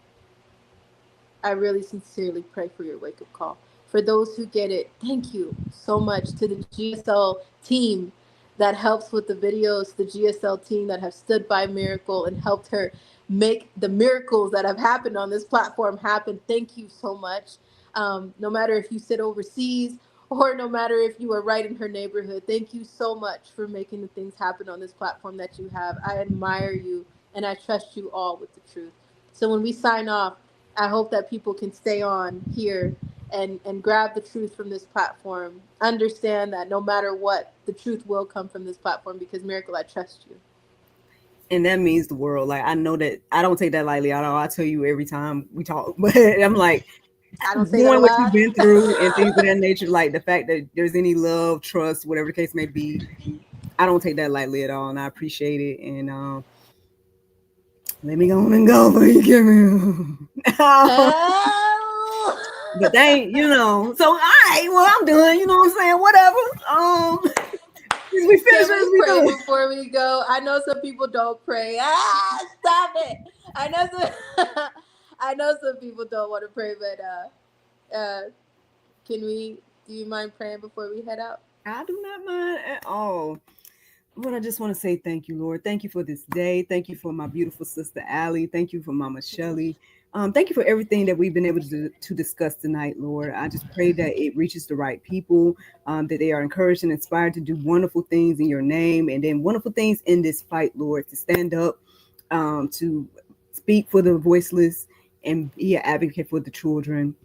I really sincerely pray for your wake up call. For those who get it, thank you so much to the GSL team that helps with the videos, the GSL team that have stood by Miracle and helped her make the miracles that have happened on this platform happen. Thank you so much. No matter if you sit overseas or no matter if you are right in her neighborhood, thank you so much for making the things happen on this platform that you have. I admire you and I trust you all with the truth. So when we sign off, I hope that people can stay on here and grab the truth from this platform. Understand that no matter what, the truth will come from this platform because Miracle, I trust you. and that means the world. Like I know that I don't take that lightly. I tell you every time we talk, but I'm like, I don't say that a knowing what you've lot. been through and things of that nature, like the fact that there's any love, trust, whatever the case may be, I don't take that lightly at all, and I appreciate it. And let me go on and go before you get me. Oh. But they ain't, So all right, well I'm done. You know what I'm saying? Whatever. We finish Can as we we pray do. before we go? I know some people don't pray. Stop it. I know some. I know some people don't want to pray, but can we? Do you mind praying before we head out? I do not mind at all. Lord, I just want to say thank you, Lord. Thank you for this day. Thank you for my beautiful sister Allie. Thank you for Mama Shelly. Thank you for everything that we've been able to discuss tonight, Lord. I just pray that it reaches the right people, that they are encouraged and inspired to do wonderful things in your name, and then wonderful things in this fight, Lord, to stand up, to speak for the voiceless and be an advocate for the children.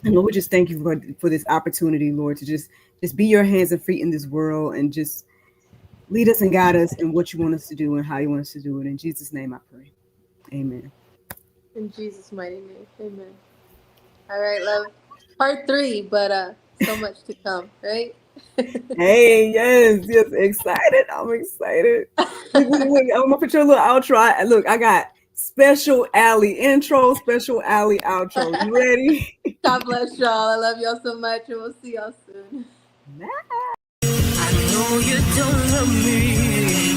And Lord, we just thank you for this opportunity, Lord, to just be your hands and feet in this world and just lead us and guide us in what you want us to do and how you want us to do it. In Jesus' name I pray. Amen. In Jesus' mighty name. Amen. All right, love. Part 3, but so much to come, right? Hey, yes, excited. I'm excited. Look, I'm gonna put your little outro. Look, I got special alley intro, special alley outro. You ready? God bless y'all. I love y'all so much, and we'll see y'all soon. Bye. I know you don't love me.